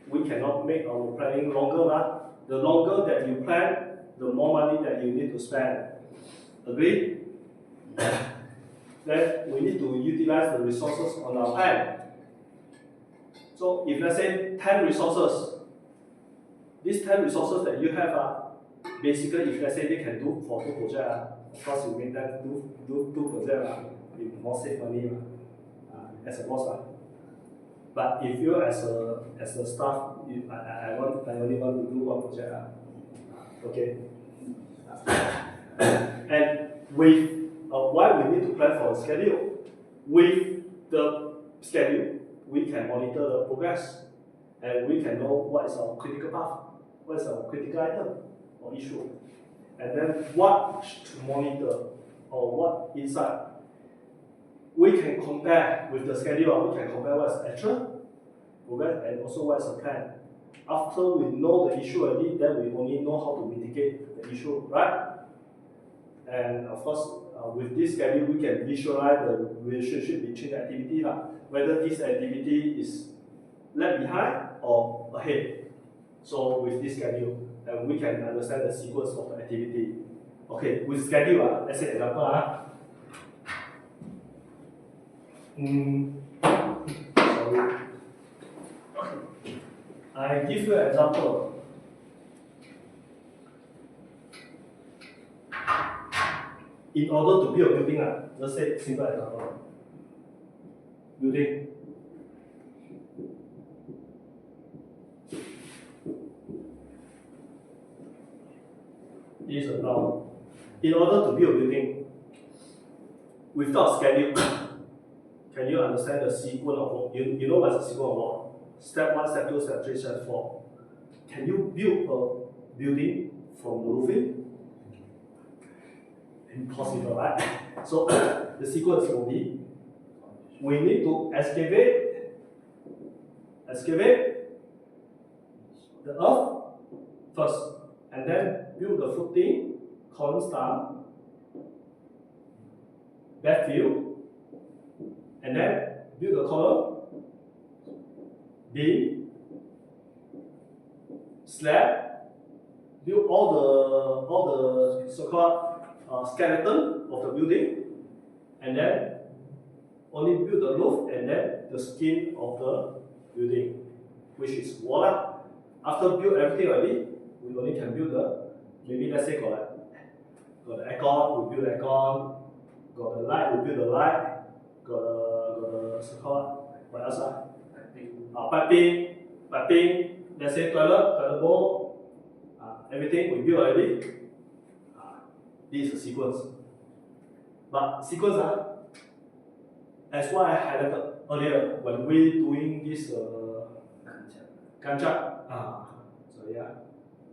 We cannot make our planning longer. The longer that you plan, the more money that you need to spend. Agree? Then we need to utilize the resources on our hand. So if let's say 10 resources, these 10 resources that you have basically if let's say they can do for 2 projects, of course you make them do 2 projects, you more save money as a boss. But if you as a staff, I only want to do 1 project. Okay. And with why we need to plan for a schedule? With the schedule, we can monitor the progress, and we can know what is our critical path, what is our critical item or issue, and then what to monitor or what insight. We can compare with the schedule. We can compare what is actual progress and also what is the plan. After we know the issue already, then we only know how to mitigate the issue, right? And of course, with this schedule, we can visualize the relationship between the activity, whether this activity is left behind or ahead. So with this schedule, we can understand the sequence of the activity. Okay, with schedule, let's say example. Sorry. I give you an example. In order to build a building, just say simple example. Building, is a noun. In order to build a building, without schedule, can you understand the sequence of work? You know what's the sequence of work? Step 1, step 2, step 3, step 4. Can you build a building from the roofing? Impossible, right? So the sequence will be, we need to excavate the earth first, and then build the footing, cornerstone, backfill, and then build the column, beam, slab, build all the so-called skeleton of the building, and then only build the roof and then the skin of the building, which is wall. After build everything already, we only can build the, maybe let's say got the aircon, we build the aircon, got the light, we build the light, got the so-called, what else? Piping, let's say toilet bowl, everything we build already. This is a sequence. But sequence, as what I highlighted earlier when we doing this Gantt chart. So yeah,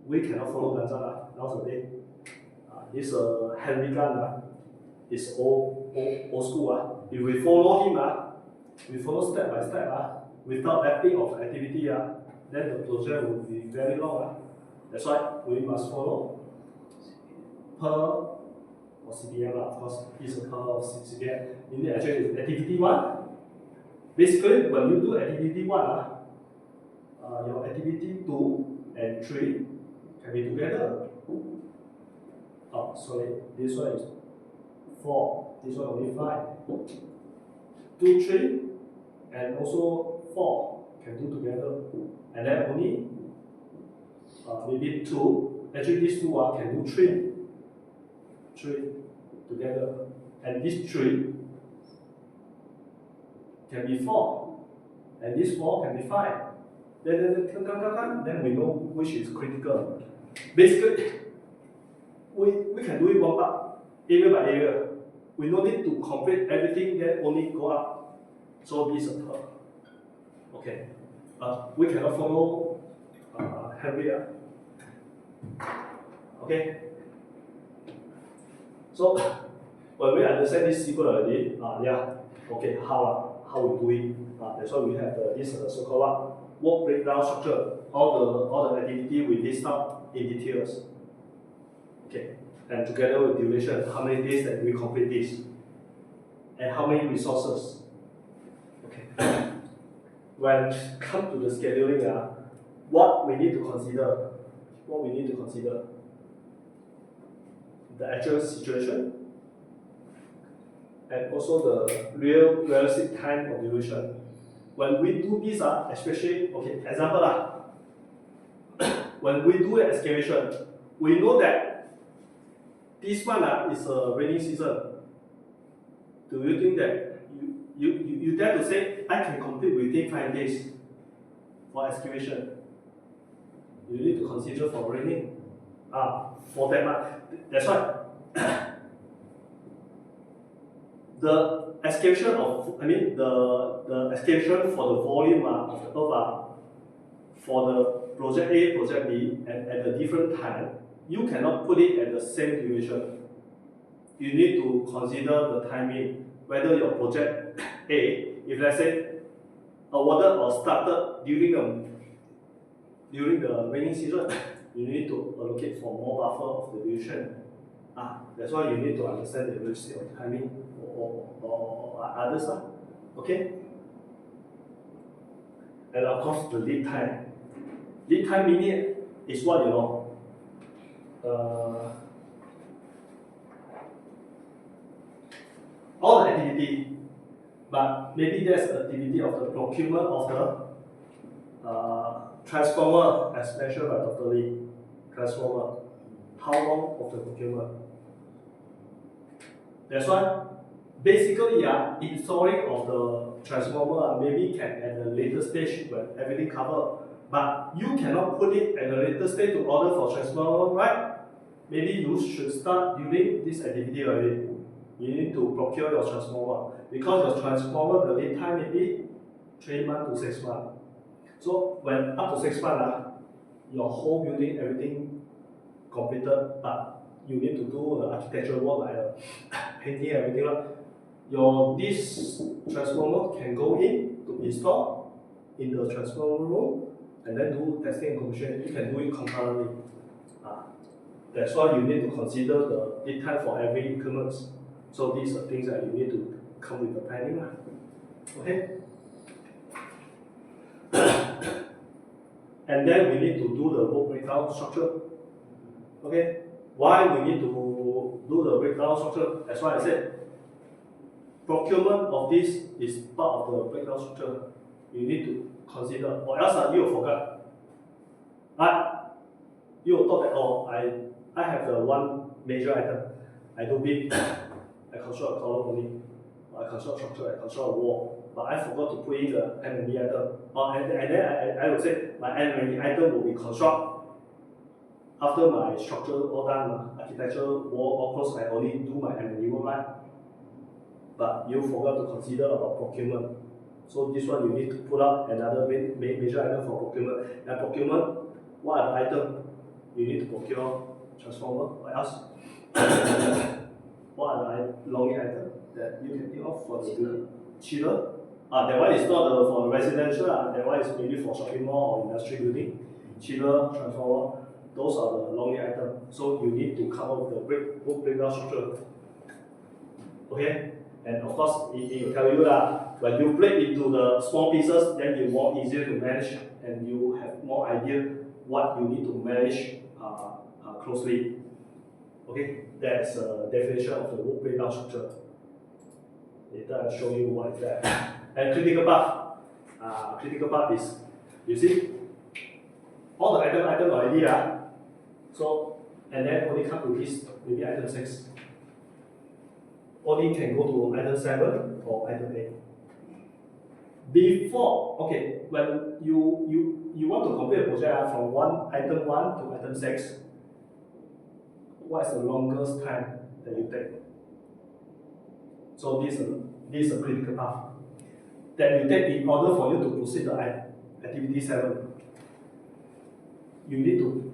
we cannot follow Gantt chart nowadays. This Henry Gantt is old school. If we follow him, we follow step by step, without mapping of activity, then the project will be very long. That's why we must follow per or CPM, of course, is a per of CPM. In the actually is activity 1. Basically, when you do activity 1, your activity 2 and 3 can be together. Oh, sorry, this one is 4, this one only 5. 2, 3, and also 4 can do together. And then only maybe 2, actually these 2 can do 3 together. And this 3 can be 4, and this 4 can be 5. Then we know which is critical. Basically, we can do it one part, area by area. We don't need to complete everything, then only go up. So this is a per. Okay. We cannot follow Henry. Okay. So when we understand this sequence already, okay, how we do it. That's why we have this so-called work breakdown structure. All the activity we list out in details. Okay, and together with duration, how many days that we complete this, and how many resources. Okay. When come to the scheduling, what we need to consider. The actual situation, and also the realistic time of duration. When we do this, especially, okay, example, when we do an excavation, we know that this one is a rainy season. Do you think that you dare to say, I can complete within 5 days for excavation? You need to consider for raining. For that, that's why the excavation the excavation for the volume of the earth for the project A, project B, and at a different time, you cannot put it at the same duration. You need to consider the timing, whether your project A, if let's say awarded or started during the rainy season, you need to allocate for more buffer of the duration. That's why you need to understand the velocity of timing or others. Okay? And of course, the lead time. Lead time meaning is what you know. All the activity, but maybe there's activity of the procurement of the transformer, as mentioned by Dr. Lee. Transformer. How long of the procurement? That's why, basically, installing of the transformer maybe can at the later stage when everything covered. But you cannot put it at the later stage to order for transformer, right? maybe you should start doing this activity already. You need to procure your transformer because your transformer the lead time may be 3 months to 6 months. So when up to 6 months, your whole building everything completed, but you need to do the architectural work like painting everything. This transformer can go in to install in the transformer room and then do testing and commissioning. You can do it concurrently. That's why you need to consider the lead time for every equipment. So these are things that you need to come with the planning. Okay? And then we need to do the work breakdown structure. Okay? Why we need to do the breakdown structure? That's why I said procurement of this is part of the breakdown structure. You need to consider, or else you will forget. Right? You will thought that, oh, I have the one major item. I do big, I construct a column only, or I construct structure, I construct a wall, but I forgot to put in the M&E item. And then I would say my M&E item will be construct after my structure all done, architectural wall all closed, I only do my M&E work, right? But you forgot to consider about procurement. So this one you need to put up another major item for procurement. And procurement, what are the items? You need to procure transformer. What else? What are the long items that you can think of for the building? Chiller. That one is not for the residential. That one is maybe for shopping mall or industrial building. Chiller, transformer. Those are the long items. So you need to come up with the breakdown structure. Okay? And of course, it will tell you that when you break into the small pieces, then it's more easier to manage and you have more idea what you need to manage closely. Okay, that's a definition of the work breakdown structure. Later I'll show you what is that. And critical path. Critical path is, you see, all the item already. So, and then only come to this, maybe item 6. Only can go to item 7 or item 8. Before, okay, when you want to complete a project from item 1 to item 6, what is the longest time that you take? So this is a critical path that you take in order for you to proceed the activity 7. You need to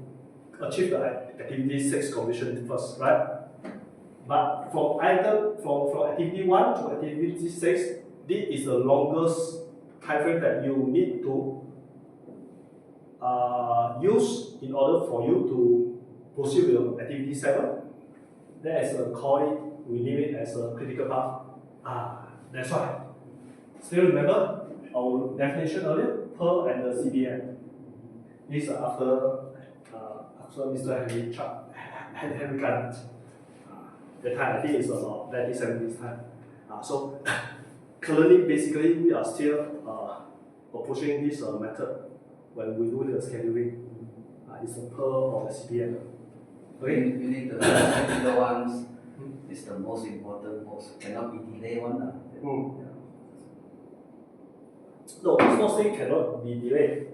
achieve the activity 6 completion first, right? But from activity 1 to activity 6, this is the longest time frame that you need to use in order for you to proceed with activity 7. That is we name it as a critical path. That's why. Still remember our definition earlier? PER and the CBN. These are after Mr. Henry Garnet. The time, I think it's about 1970s time. So currently, basically, we are still pushing this method when we do the scheduling. It's the PER or the CPM. Okay? You need the particular ones. It's the most important, cannot be delayed one. No, it's not saying cannot be delayed.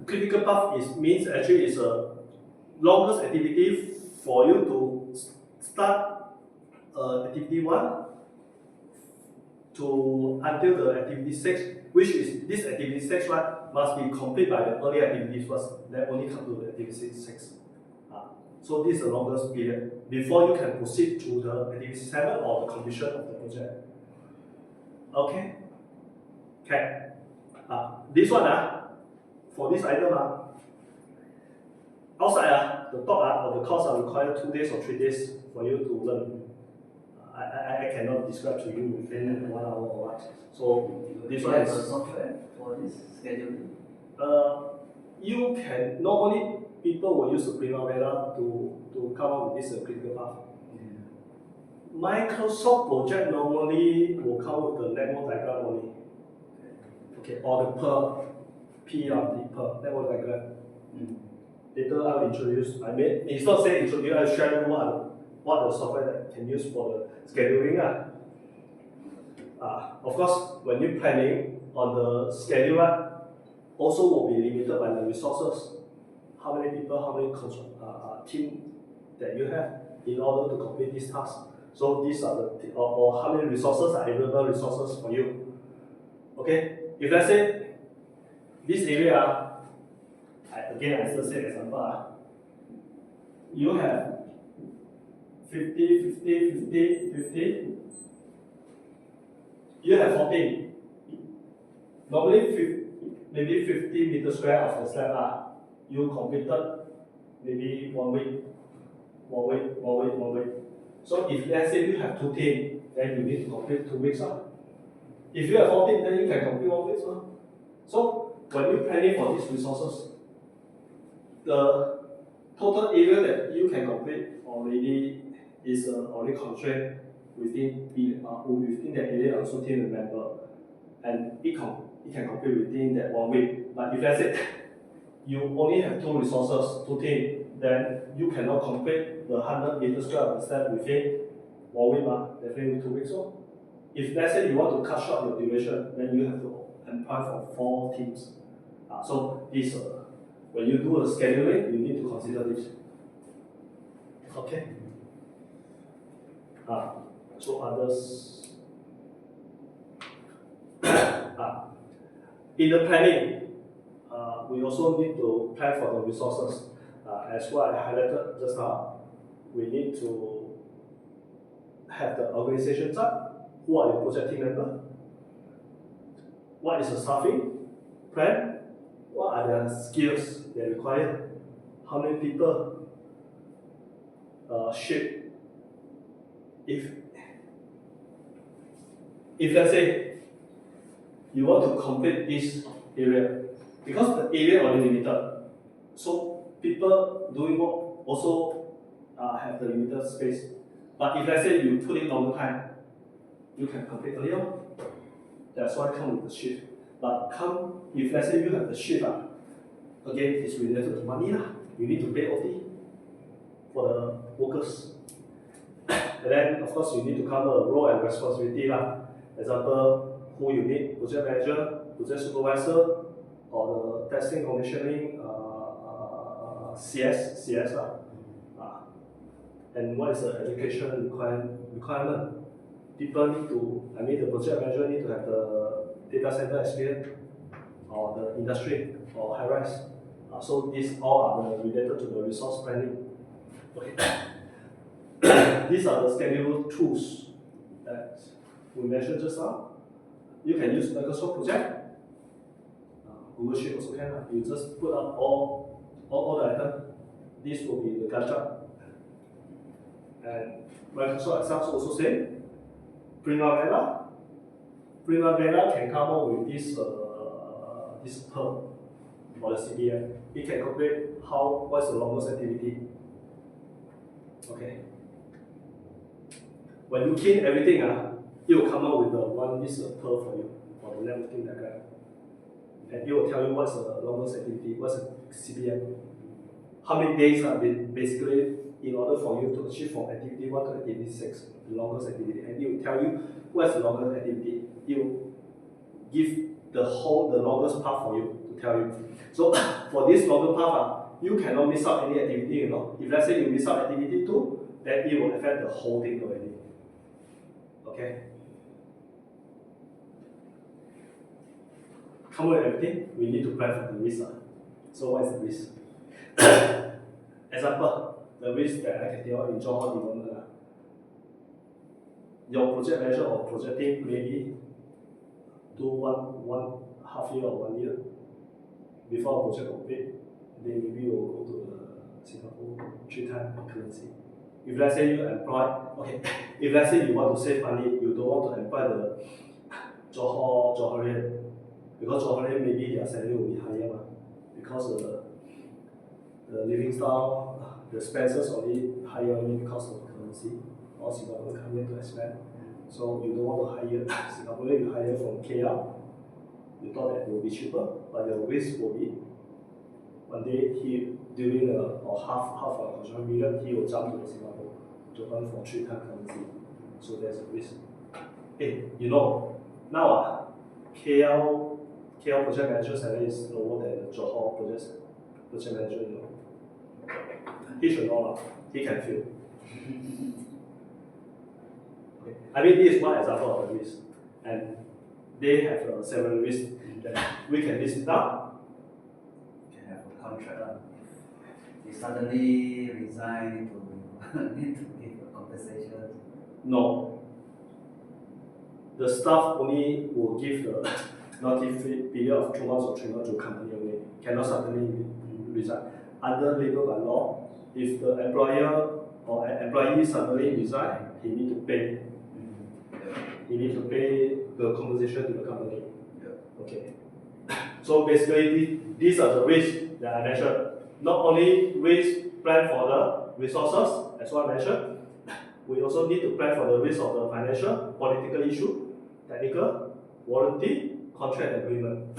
Critical path means actually it's a longest activity for you to start activity 1 to until the activity 6, which is this activity 6, right, must be complete by the early activities first, then only come to the activity 6. So this is the longest period before you can proceed to the activity 7 or the completion of the project. Okay? Okay. This one, for this item, outside, the talk or the course require 2 days or 3 days for you to learn. I cannot describe to you within 1 hour or what. So this one is a software for this scheduling. You can normally people will use the Primavera to come up with this critical path. Microsoft project normally will come with the network diagram only. Okay, or the PERT, network diagram. Later I'll introduce. It's not saying introduce. I'll share you what the software that can use for the scheduling. Of course, when you're planning on the schedule, also will be limited by the resources. how many people, how many team that you have in order to complete this task. So these are the, or how many resources are available resources for you. Okay, if let's say this area, again I still say example, you have 50, 50, 50, 50, you have 14. Normally maybe 50 meters square of the slab you completed maybe 1 week. So if let's say you have 2 teams, then you need to complete 2 weeks. If you have 14, then you can complete 1 week. So when you planning for these resources, the total area that you can complete already is already constrained within that area also team member, and it can complete within that 1 week. But if let's say you only have 2 resources, 2 teams, then you cannot complete the 100 meters square of the step within 1 week, definitely 2 weeks. If let's say you want to cut short your duration, then you have to employ for 4 teams. So this, when you do the scheduling, you need to consider this. Okay. So others. In the planning, we also need to plan for the resources. As what I highlighted just now, we need to have the organization chart. Who are your project team members? What is the staffing plan? What are the skills they require? How many people? Shift. If let's say you want to complete this area, because the area only limited, so people doing work also have the limited space. But if let's say you put in longer time, you can complete earlier. That's why come with the shift. But if let's say you have the shift, again it's related to money. You need to pay OT for the workers. And then of course you need to cover role and responsibility. Example, who you need, project manager, project supervisor, or the testing commissioning CS. And what is the education requirement? People need to, the project manager need to have the data center experience, or the industry, or high rise. So these all are related to the resource planning. Okay. These are the schedule tools that we mentioned just now. You can use Microsoft Project. Google Sheet also can. You just put up all the items. This will be the Gantt chart. And Microsoft Excel also same. Primavera can come up with this term for the CBM. It can calculate what's the longest activity. Okay. When you key in everything, it will come up with this curve for you, for the networking diagram. And it will tell you what's the longest activity, what's the CBM. How many days are basically in order for you to achieve from activity 1 to activity 6, the longest activity. And it will tell you what's the longest activity. It will give the longest path for you to tell you. So for this longer path, you cannot miss out any activity, If let's say you miss out activity 2, then it will affect the whole thing already. Okay? Come with everything, we need to plan for the risk. So what is the risk? Example, the risk that I can tell in Johor development. Your project manager or project team maybe do one half year or 1 year before project complete. Then maybe you will go to the Singapore 3 times currency. If let's say you if let's say you want to save money, you don't want to employ the Johorian, because Johorian maybe their salary will be higher, because the living style, the expenses only higher only because of the currency. All Singaporeans come here to expand. So you don't want to hire Singaporean, you hire from KL. You thought that it will be cheaper, but the risk will be one day during half a construction period, he will jump to the Singapore to earn for 3 times currency. So there's a risk. Hey, now KL project manager salary is lower than the Johor project project manager know. He should know, he can feel. Okay. I mean, this is one example of the risk. And they have several risks that we can list it down. You can have a contract. If they suddenly resign to need to give a compensation. No. The staff only will give the notice period of 2 months or 3 months to company only. Cannot suddenly resign. Under labor by law, if the employer or employee suddenly resign, he need to pay. He need to pay the compensation to the company. Okay. So basically, these are the risks that I mentioned. Not only risk plan for the resources, as well mentioned, we also need to plan for the risk of the financial, political issue, technical, warranty, contract agreement.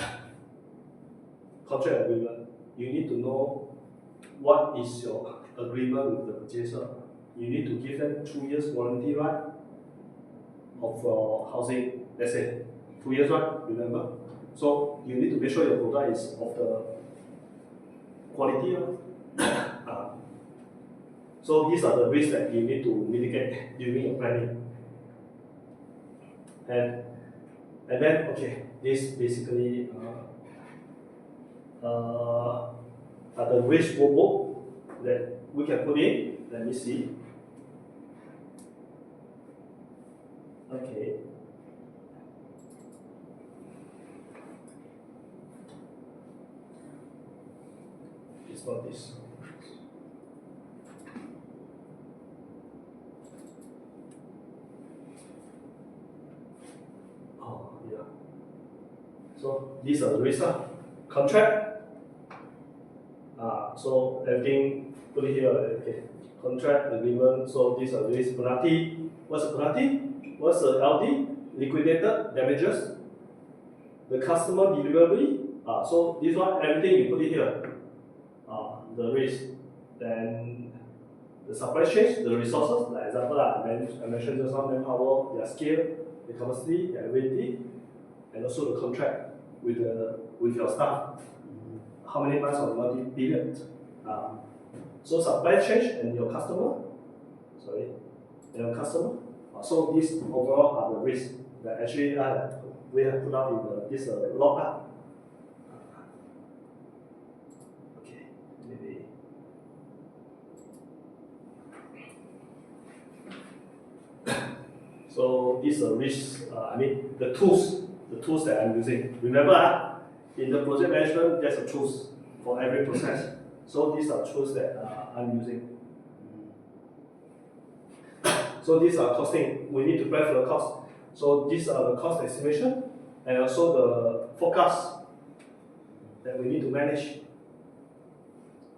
Contract agreement. You need to know what is your agreement with the purchaser. You need to give them 2 years warranty, right? Of housing, let's say 2 years, right? Remember? So you need to make sure your product is of the quality. So these are the risks that you need to mitigate during your planning. And then, okay, this basically are the risk workbook that we can put in. Let me see. Okay. It's not this. Oh, yeah. So these are the risks. Contract. So everything put it here. Okay. Contract agreement. So these are the risks. Penalty. What's the penalty? What's the LD? Liquidated damages. The customer delivery. So this one, everything you put it here. The risk. Then the supply chain, the resources. Like example, I mentioned just now, manpower, their skill, the capacity, their ability, and also the contract with your staff. How many months of monthly period? So supply chain and your customer. So these overall are the risks that actually we have put out in this log. Okay, maybe. So these are risks. I mean the tools that I'm using. Remember, in the project management, there's a tools for every process. So these are tools that I'm using. So these are costing. We need to plan for the cost. So these are the cost estimation and also the forecast that we need to manage.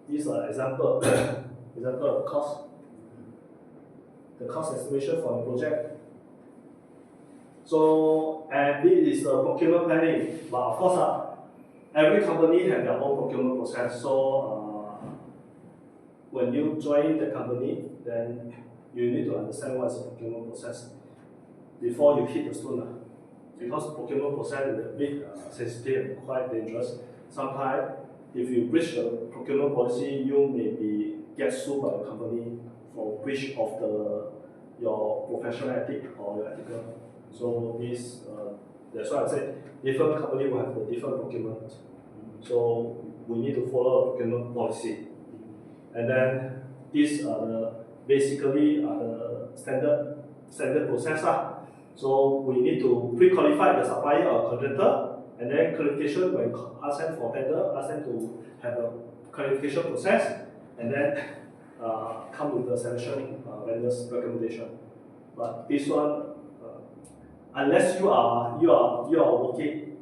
These are example of cost. The cost estimation for the project. So, and this is the procurement planning. But of course, every company has their own procurement process. So when you join the company, then you need to understand what is the procurement process before you hit the stone. Because procurement process is a bit sensitive and quite dangerous. Sometimes, if you breach the procurement policy, you may get sued by the company for breach of your professional ethic or your ethical. So that's why I said different company will have a different procurement. So we need to follow a procurement policy. And then these are basically the standard process. So we need to pre-qualify the supplier or contractor, and then qualification when ask them for tender, ask them to have a qualification process, and then come with the selection vendor's recommendation. But this one, unless you are working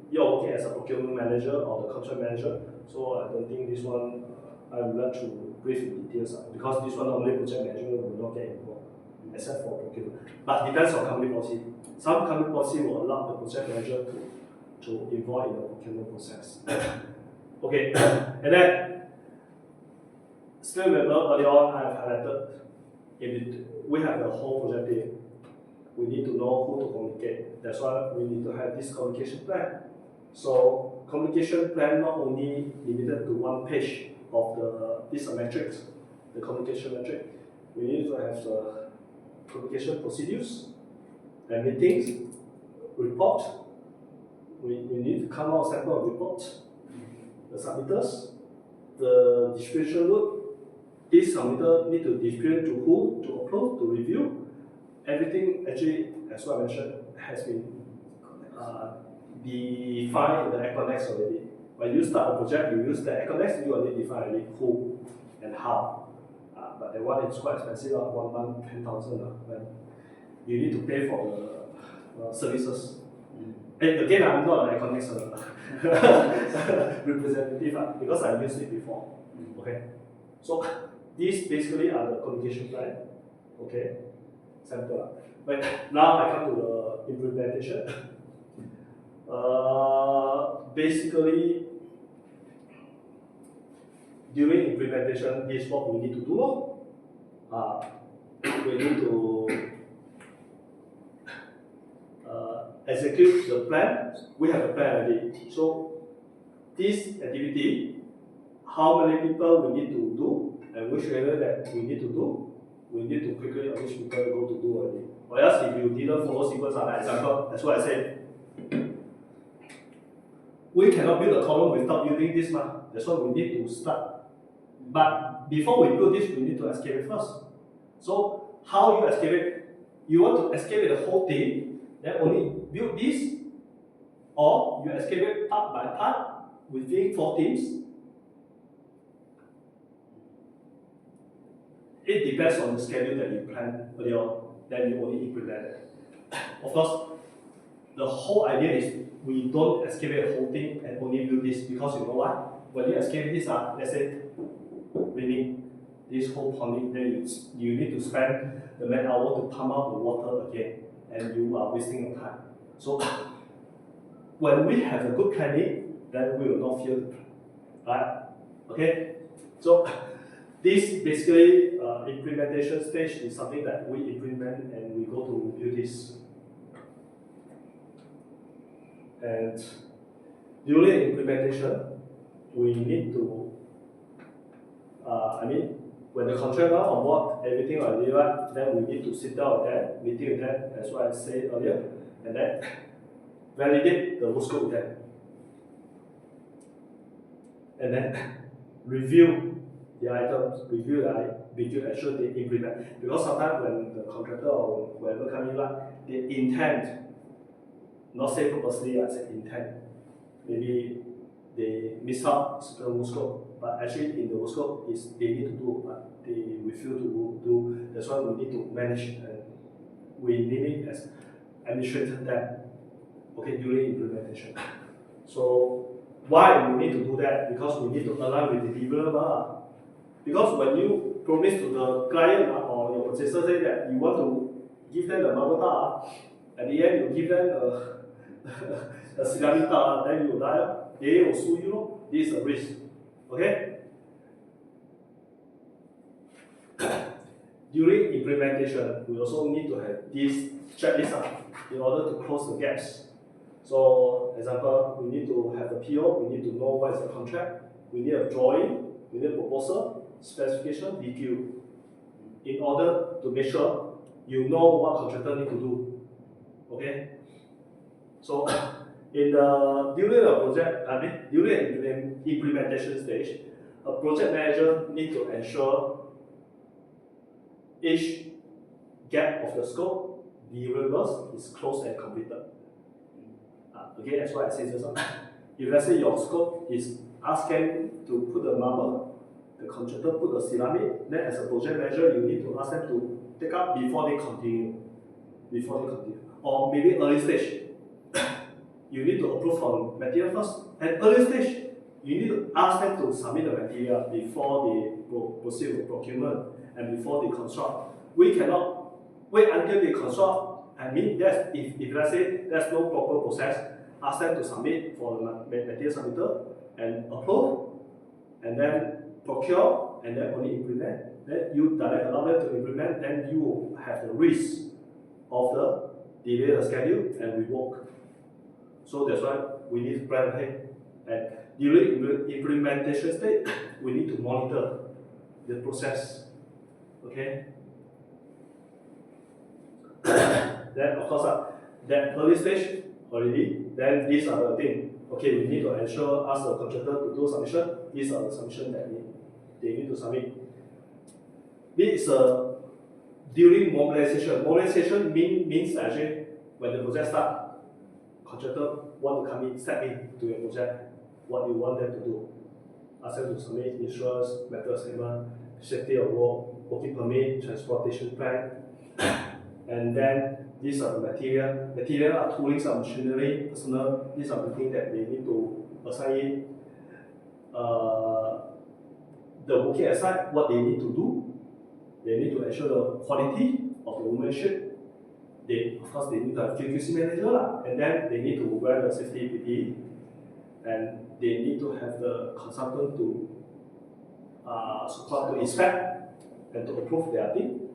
as a procurement manager or the contract manager, so I don't think this one I would like to brief in details because this one only project manager will not get involved, except for procurement. But depends on company policy. Some company policy will allow the project manager to involve in the procurement process. Okay, and then still remember earlier on I have highlighted if we have the whole project team, we need to know who to communicate. That's why we need to have this communication plan. So communication plan not only limited to one page of this metrics, the communication metric, we need to have the communication procedures and meetings, report. We need to come out sample of reports, the submitters, the distribution route. This submitter need to distribute to who, to approve, to review. Everything actually, as what I mentioned, has been defined in the Econex already. When you start a project, you use the Econex, you already define already who and how. But the one is quite expensive, 1 month, 10,000. When you need to pay for the services. And again, I'm not an Econex representative because I used it before. Okay, so these basically are the communication plan. Okay, sample. But now I come to the implementation. Basically, during implementation, this is what we need to do. We need to execute the plan. We have a plan already. So this activity, how many people we need to do, and which area that we need to do, we need to quickly on which people go to do already. Or else if you didn't follow sequence, for example, that's what I said. We cannot build a column without building this one. That's why we need to start. But before we build this, we need to excavate first. So how you excavate? You want to excavate the whole thing, then only build this, or you excavate part by part within 4 teams. It depends on the schedule that you plan earlier, then you only implement it. Of course, the whole idea is we don't excavate the whole thing and only build this, because you know what? When you excavate this, let's say, raining, this whole ponding, then you need to spend the man hour to pump out the water again, and you are wasting your time. So when we have a good planning, then we will not feel it, right? Okay, so this basically implementation stage is something that we implement and we go to build this. And during implementation, we need to, when the contractor on board, everything already right, then we need to sit down with them, meeting with them, as what I said earlier, and then validate the work scope with them. And then review the items, review ensure they implement. Because sometimes when the contractor or whoever comes in, right, they intend, not say purposely, I say intent. Maybe they miss out certain work scope, but actually in the work scope is they need to do, but they refuse to do. That's why we need to manage and we need it as administrator them, okay, during implementation. So why we need to do that? Because we need to align with the developer. Because when you promise to the client or your purchaser say that you want to give them the marble tile, at the end you give them a ceramic tile, then you die, they will sue you. This is a risk. Okay? During implementation, we also need to have this checklist in order to close the gaps. So, example, we need to have a PO, we need to know what is the contract, we need a drawing, we need a proposal, specification, DQ, in order to make sure you know what contractor need to do. Okay? So, during the project, during the implementation stage, a project manager needs to ensure each gap of the scope, deliverables, is closed and completed. Again, that's why I say this. If let's say your scope is asking to put the marble, the contractor put the ceramic, then as a project manager, you need to ask them to take up before they continue. Or maybe early stage, you need to approve from material first. At early stage, you need to ask them to submit the material before they proceed with procurement and before they construct. We cannot wait until they construct. If let's say there's no proper process, ask them to submit for the material submitter and approve, and then procure, and then only implement. Then you direct allow them to implement, then you will have the risk of the delay the schedule and rework. So that's why we need to plan ahead. And during implementation stage, we need to monitor the process. Okay. Then of course, that early stage already, then these are the things. Okay, we need to ensure ask the contractor to do submission. These are the submission that they need to submit. This is during mobilization. Mobilization means actually when the project starts, contractor want to come in, step in to your project, what you want them to do. Ask them to submit insurance, method statement, safety of work, working permit, transportation plan, and then these are the material. Material are toolings, are machinery, personnel. These are the things that they need to assign in. The working aside, what they need to do, they need to ensure the quality of the workmanship. Of course, they need to have QC manager, and then they need to wear the safety PPE, and they need to have the consultant to support to inspect and to approve their thing,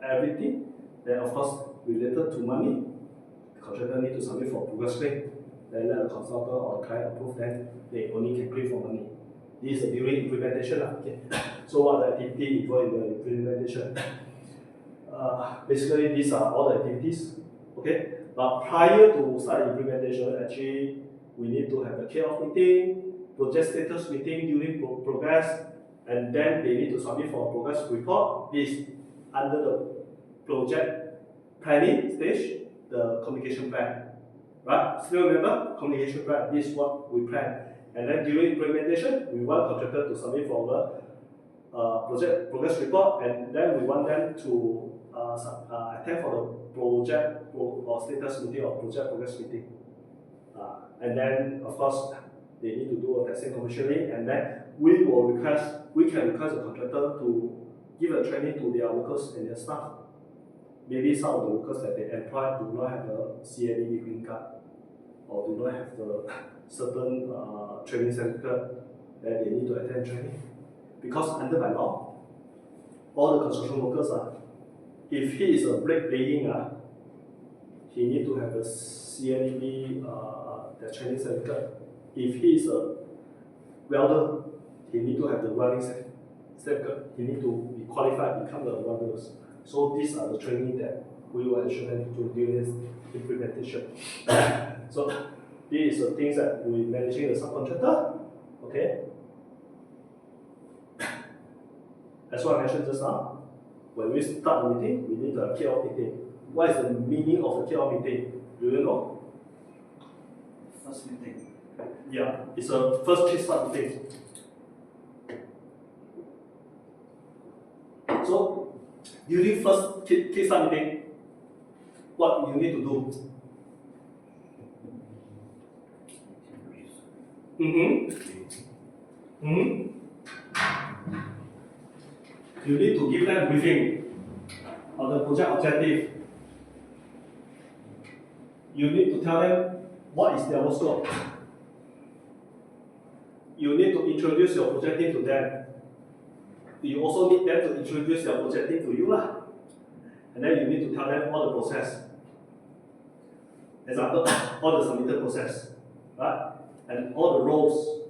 everything. Then of course, related to money, the contractor need to submit for progress claim. Then let the consultant or the client approve, then they only can claim for money. This is during implementation. Okay. So what are the activities involved in the implementation? Basically, these are all the activities. Okay. But prior to start implementation, actually, we need to have a kick-off meeting, project status meeting during progress, and then they need to submit for a progress report. This under the project planning stage, the communication plan. Right? Still remember, communication plan, this is what we plan. And then during implementation, we want contractor to submit for the project progress report, and then we want them to attend for the project or status meeting or project progress meeting. And then, of course, they need to do a testing commissioning, and then we can request the contractor to give a training to their workers and their staff. Maybe some of the workers that they employ do not have a CNEB green card, or do not have the certain training certificate, that they need to attend training. Because under by law, all the construction workers if he is a bricklaying, he need to have the CNEB the training certificate. If he is a welder, he need to have the welding certificate. He need to be qualified to become the welders. So these are the training that we will ensure them to do during this implementation. So these are the things that we managing the subcontractor. Okay. As what I mentioned just now, when we start the meeting, we need a kick-off meeting. What is the meaning of the kick-off meeting? Do you know? First meeting. Yeah, it's a first kick-start meeting. So, during first kick-start meeting, what you need to do? You need to give them briefing on the project objective. You need to tell them what is their work scope. You need to introduce your project team to them. You also need them to introduce your project team to you. And then you need to tell them all the process. Example, all the submitted process. Right? And all the roles.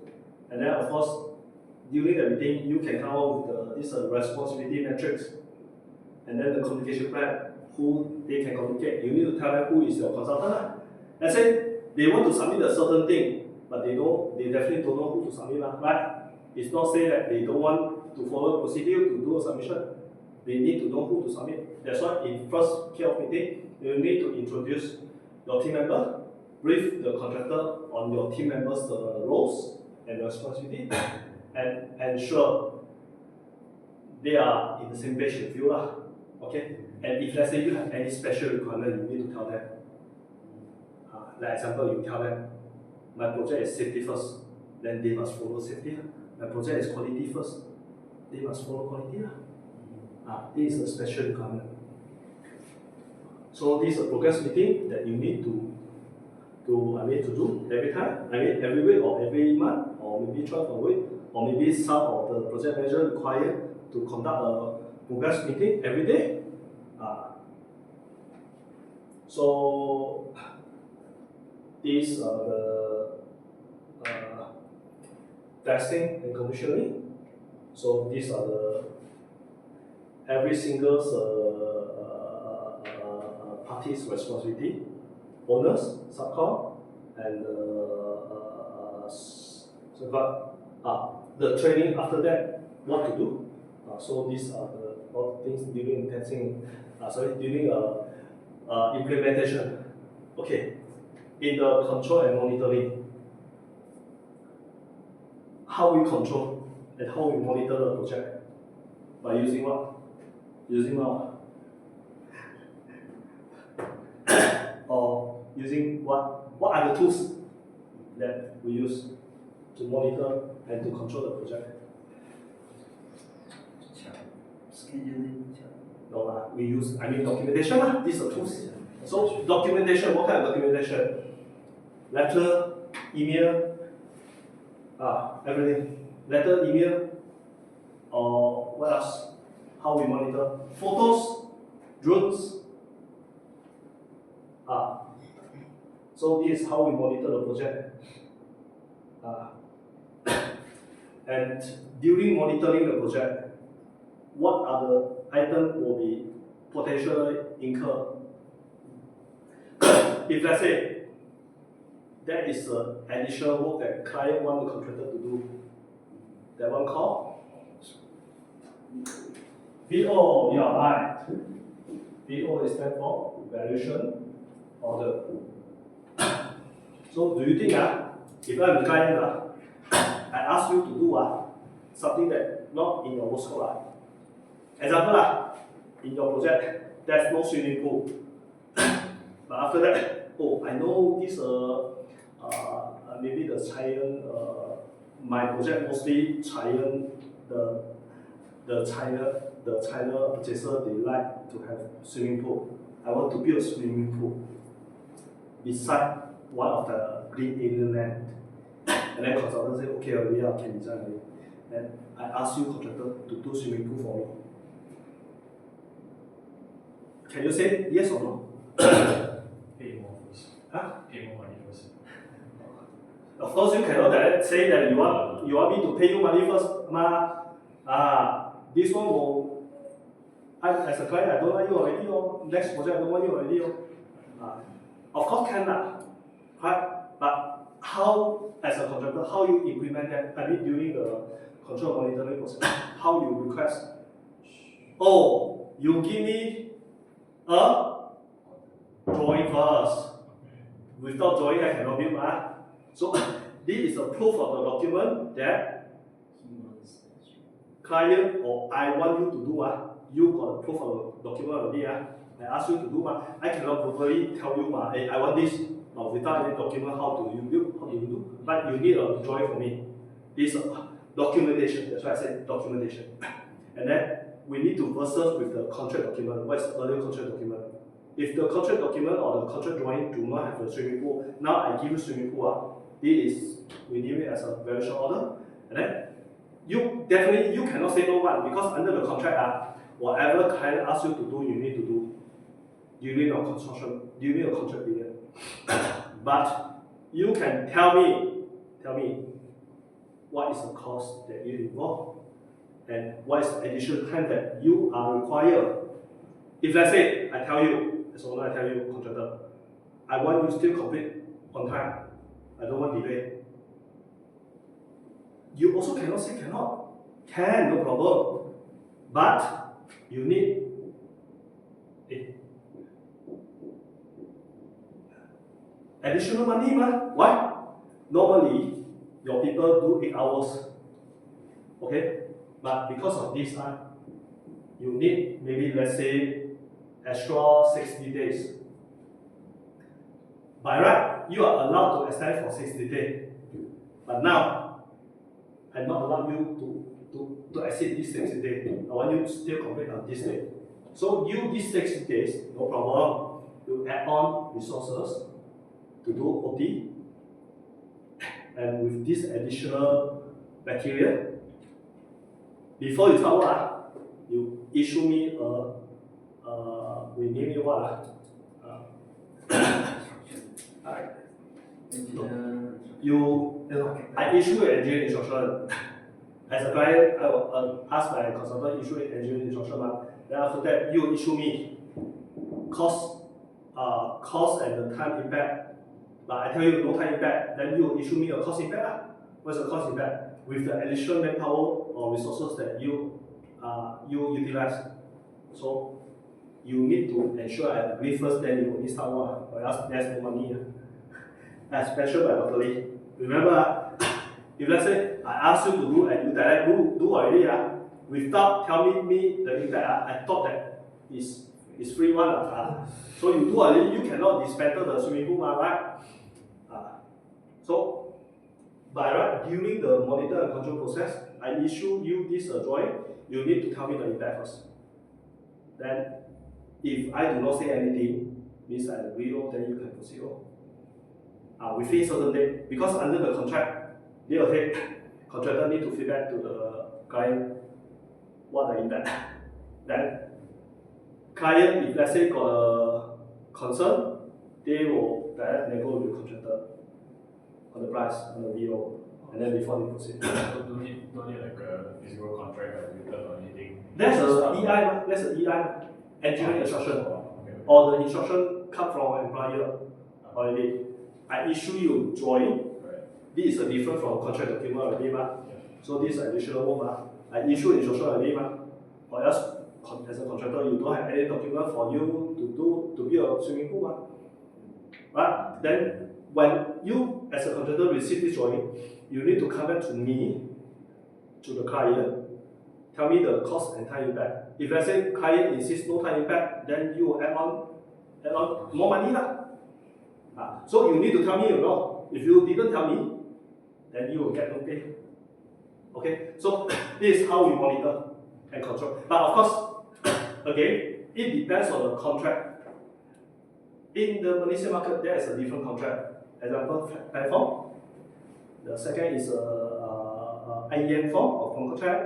And then of course, during the meeting, you can come up with this responsibility matrix. And then the communication plan, who they can communicate. You need to tell them who is your consultant. Let's say they want to submit a certain thing, but they definitely don't know who to submit, right? It's not say that they don't want to follow the procedure to do a submission. They need to know who to submit. That's why in first kick-off meeting, you need to introduce your team member, brief the contractor on your team members' roles and responsibility, and ensure they are in the same page with you. Okay? And if let's say you have any special requirement, you need to tell them. Like example, you tell them, my project is safety first, then they must follow safety. My project is quality first, they must follow quality. This is a special requirement. So this is a progress meeting that you need to do every time, every week or every month, or maybe 12 a week, or maybe some of the project manager require to conduct a progress meeting every day. So these are the testing and commissioning. So these are the every single party's responsibility, owners, subcon, and the training after that, what to do. So these are all the things during testing, during implementation. Okay, in the control and monitoring, how we control and how we monitor the project by using what? Using what? Or using what? What are the tools that we use to monitor and to control the project? Scheduling. No, we use, documentation. These are tools. So documentation, what kind of documentation? Letter, email, everything. Letter, email, or what else? How we monitor? Photos, drones. So this is how we monitor the project. And during monitoring the project, what are the items will be potentially incurred? If let's say that is an additional work that client want the contractor to do, that one called VO, yeah, right. VO is stand for valuation order. So do you think if I'm the client, I ask you to do something that not in your work scope. Example, in your project, there's no swimming pool. But after that, I know this maybe the China, my project mostly China, the China purchaser, they like to have swimming pool. I want to build a swimming pool beside one of the green area land. And then consultant say, okay, we can design it. Then I ask you, contractor, to do swimming pool for me. Can you say yes or no? Pay more first. Pay more money first. Of course, you cannot say that you want me to pay you money first, this one will, as a client, I don't want you already, or next project I don't want you already, of course can right? But how, as a contractor, how you implement that? During the control monitoring process, how you request? You give me a drawing first. Without drawing, I cannot build. So this is a proof of the document that client or I want you to do. You got a proof of the document already. I ask you to do. I cannot verbally tell you, hey, I want this. Without any document, how do you build? How do you do? But you need a drawing for me. This documentation. That's why I said documentation. And then we need to versus with the contract document. What is the earlier contract document? If the contract document or the contract drawing do not have a swimming pool, now I give you swimming pool. We name it as a valuation order. And then you cannot say no one because under the contract, whatever client asks you to do, you need to do during your construction, during your contract period. But you can tell me what is the cost that you involve and what is the additional time that you are required. If let's say I tell you, as owner, I tell you, contractor, I want you still complete on time. I don't want delay. You also cannot say cannot. Can, no problem. But you need additional money, Why? Normally, your people do 8 hours. Okay? But because of this, you need maybe, let's say, extra 60 days. By right, you are allowed to extend for 60 days. But now, I not allow you to exceed this 60 days. I want you to still complete on this day. So these 60 days, no problem. You add on resources to do OT. And with this additional material, before you start work, you issue me we name it what? Engineer I issue an engineering instruction. As a client, I will ask my consultant issue an engineering instruction. Then after that, you issue me cost and the time impact. But I tell you no time impact, then you issue me a cost impact. What's the cost impact? With the additional manpower or resources that you utilize. So you need to ensure I agree first, then you only start one, or else there's no money. As mentioned by Dr. Lee. Remember, if let's say I ask you to do and you direct do already, without telling me the impact, I thought that is free one. So you do already, you cannot dismantle the swimming pool, right? So by during the monitor and control process, I issue you this drawing, you need to tell me the impact first. Then if I do not say anything, means I agree, then you can proceed. Within certain date, because under the contract, they will say contractor need to feedback to the client what the impact. Then client, if let's say got a concern, they will directly negotiate with the contractor on the price, on the VO, and then before they proceed. So don't need like a physical contract or written or anything. That's an EI, engineering instruction. Okay. Or the instruction come from an employer already. I issue you drawing. Right. This is different from contract document already. So this is additional work. I issue instruction already. Or else, as a contractor, you don't have any document for you to build a swimming pool. Right? Then, when you, as a contractor, receive this drawing, you need to come back to me, to the client, tell me the cost and time impact. If let's say client insists no time impact, then you will add on more money. So you need to tell me, if you didn't tell me, then you will get no pay. Okay, so this is how we monitor and control. But of course, again, it depends on the contract. In the Malaysian market, there is a different contract. Example, platform. The second is IEM form of contract.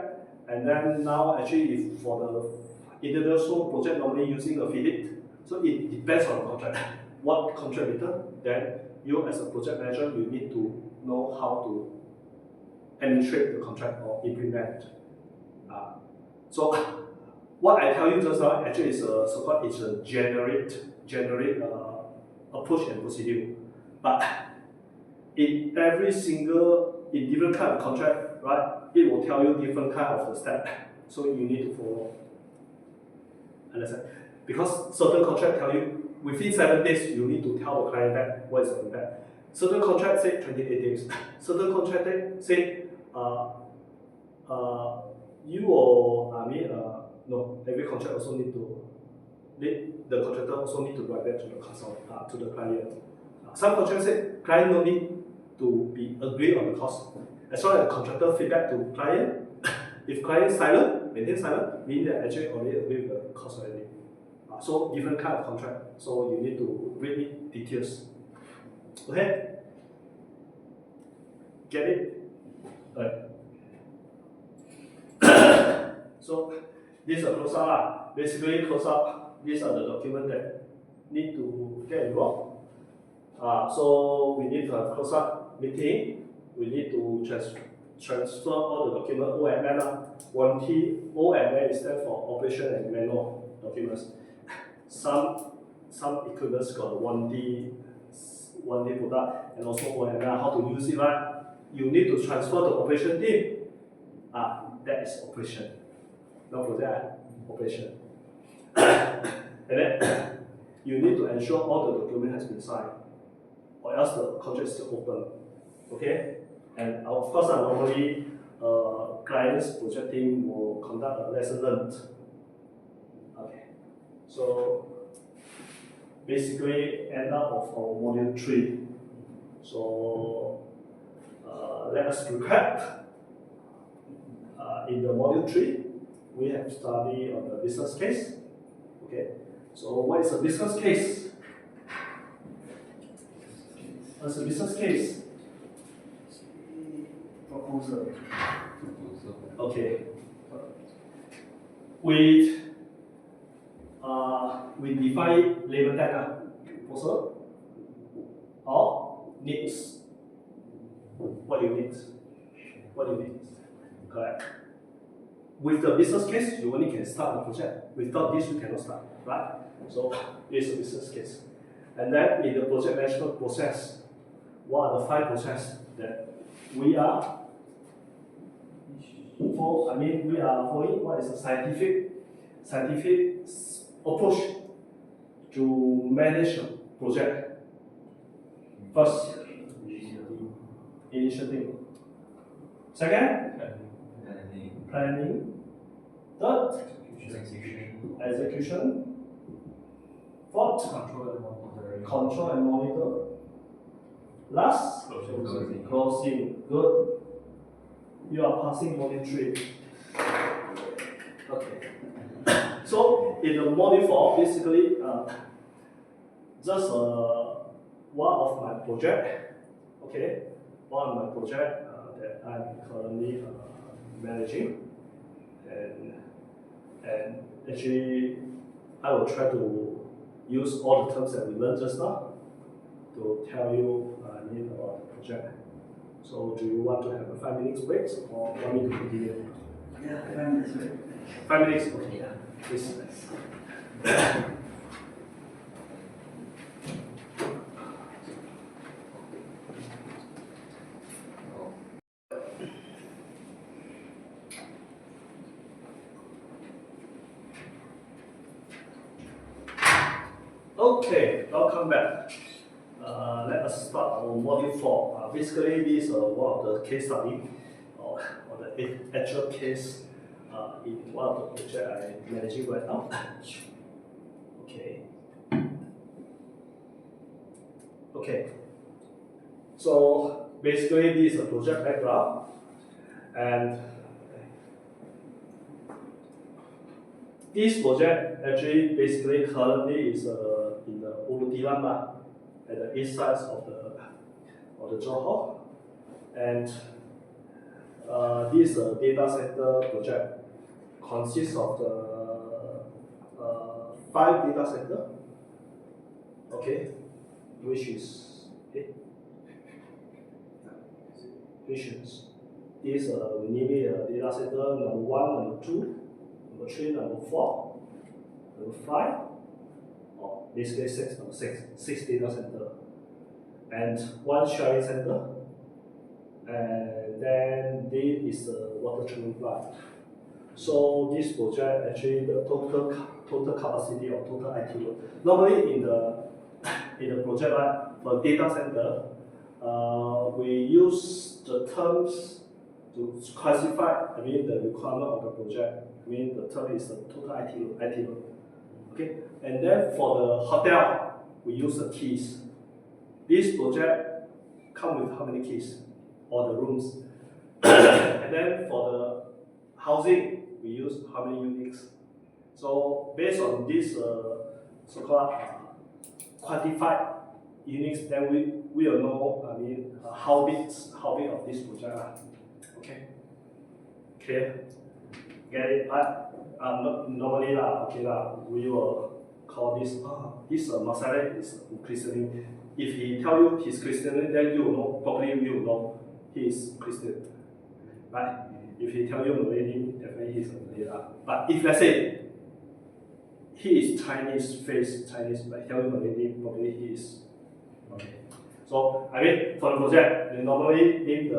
And then now, actually, if for the international project, normally using a FIDIC. So it depends on the contract. What contract written, then you as a project manager, you need to know how to administrate the contract or implement. So what I tell you just now actually is a generic approach and procedure. But in every single, in different kind of contract, right, it will tell you different kind of step. So you need to follow. Understand? Because certain contract tell you within 7 days, you need to tell the client back what is the impact. Certain contract say 28 days. Certain contract say you or no, every contract also need to, the contractor also need to write back to the consultant, to the client. Some contracts say client no need to be agreed on the cost. As long as the contractor feedback to client, if client silent, maintain silent, means that actually already agree with the cost already. So different kind of contract, so you need to read it details. Okay? Get it? Right. So this is a close up. Basically, close up. These are the documents that need to get involved. So we need to have close up meeting. We need to transfer all the documents OMN. Warranty OMN is stand for operation and manual documents. Some equipments got one D product and also OMN how to use it, right? You need to transfer the operation team. That is operation. No project, operation. And then you need to ensure all the document has been signed, or else the contract is still open. Okay? And of course, normally clients project team will conduct a lesson learned. Okay. So basically, end up of our module 3. So let us recap. In the module 3, we have studied on the business case. Okay. So what is a business case? As a business case, proposal. Okay. We define labor tag proposal or needs. what you need. What you need. Correct. With the business case, you only can start the project. Without this, you cannot start, right? So it's a business case. And then in the project management process, what are the 5 processes that we are following? What is a scientific approach to manage a project? First, initiative. Second, planning. Third, execution. Fourth, control and monitor. Last, closing. Good. You are passing module 3. Okay. So in the module 4, basically, just one of my project. Okay, one of my project that I'm currently managing, and actually, I will try to use all the terms that we learned just now to tell you about the project. So, do you want to have a 5 minutes break or want me to continue? Yeah, 5 minutes break. 5 minutes, okay. Yeah. Please. Okay, welcome back. Let us start on module 4. Basically, this is one of the case study or the actual case in one of the projects I'm managing right now. Okay. Okay. So basically, this is a project background, and this project actually basically currently is in the Ulu Tilam, at the east side of the Johor, and this data center project consists of the 5 data center, okay, which is this we name it data center number 1, number 2, number 3, number 4, number 5, or basically 6, number 6 data center, and 1 sharing center, and then this is the water treatment plant. So this project actually the total capacity or total IT load. Normally in the project, right, for data center, we use the terms to classify, the requirement of the project. The term is the total IT load. Okay, and then for the hotel, we use the keys. This project come with how many keys? All the rooms. And then for the housing, we use how many units? So based on this so-called quantified units, then we will know how big of this project. Okay, clear? Get it? Normally we will call this Masare is Christian. If he tell you he's Christian, then you will know, probably you will know he is Christian, right? If he tell you Malay, definitely he's a Malay. But if let's say he is Chinese, but tell you Malay, probably he is okay. So for the project, we normally name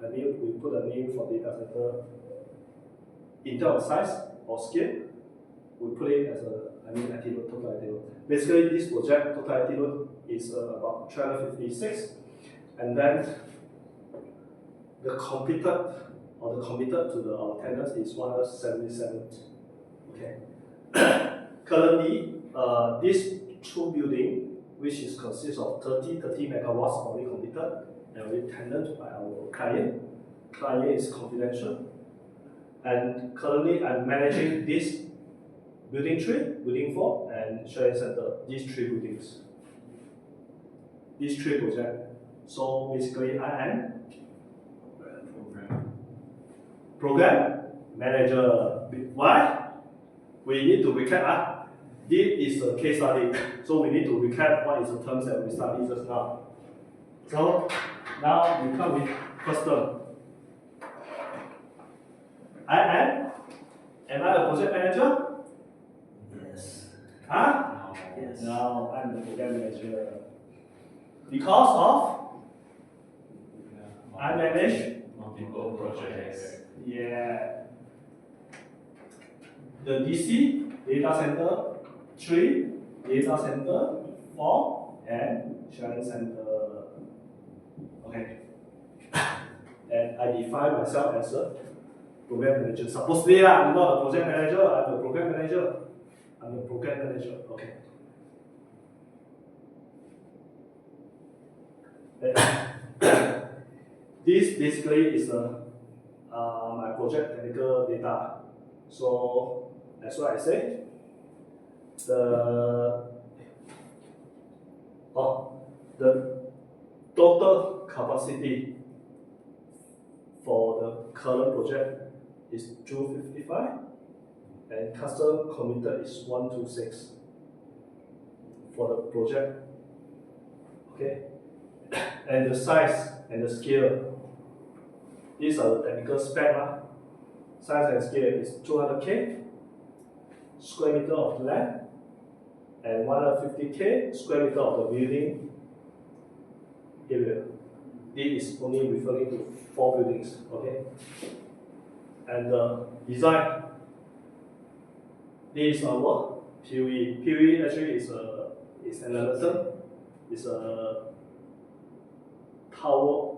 we put a name for data center in terms of size or scale. We put it as IT load, total IT load. Basically, this project total IT load is about 356, and then the committed to our tenants is 177. Okay. Currently, this 2 building, which is consists of 30 megawatts already completed and already tenanted by our client. Client is confidential. And currently, I'm managing this building 3, building 4, and sharing center. These 3 buildings. These 3 projects. So basically, I am program manager. Why? We need to recap. This is a case study, so we need to recap what is the terms that we studied just now. So now we come with Question. Am I a project manager? Yes. Huh? Yes. No, I'm the program manager. Because of I manage multiple projects. yeah the DC data center 3, data center 4, and sharing center. Okay. And I define myself as a program manager. Supposedly, I'm not a project manager, I'm a program manager. I'm a program manager. Okay. This basically is my project technical data. So that's what I say. The total capacity for the current project is 255, and custom committed is 126 for the project. Okay, and the size and the scale. These are the technical spec. Size and scale is 200K square meter of land and 150K square meter of the building area. This is only referring to 4 buildings, okay? And the design, this is our PUE. PUE actually is another term. It's a power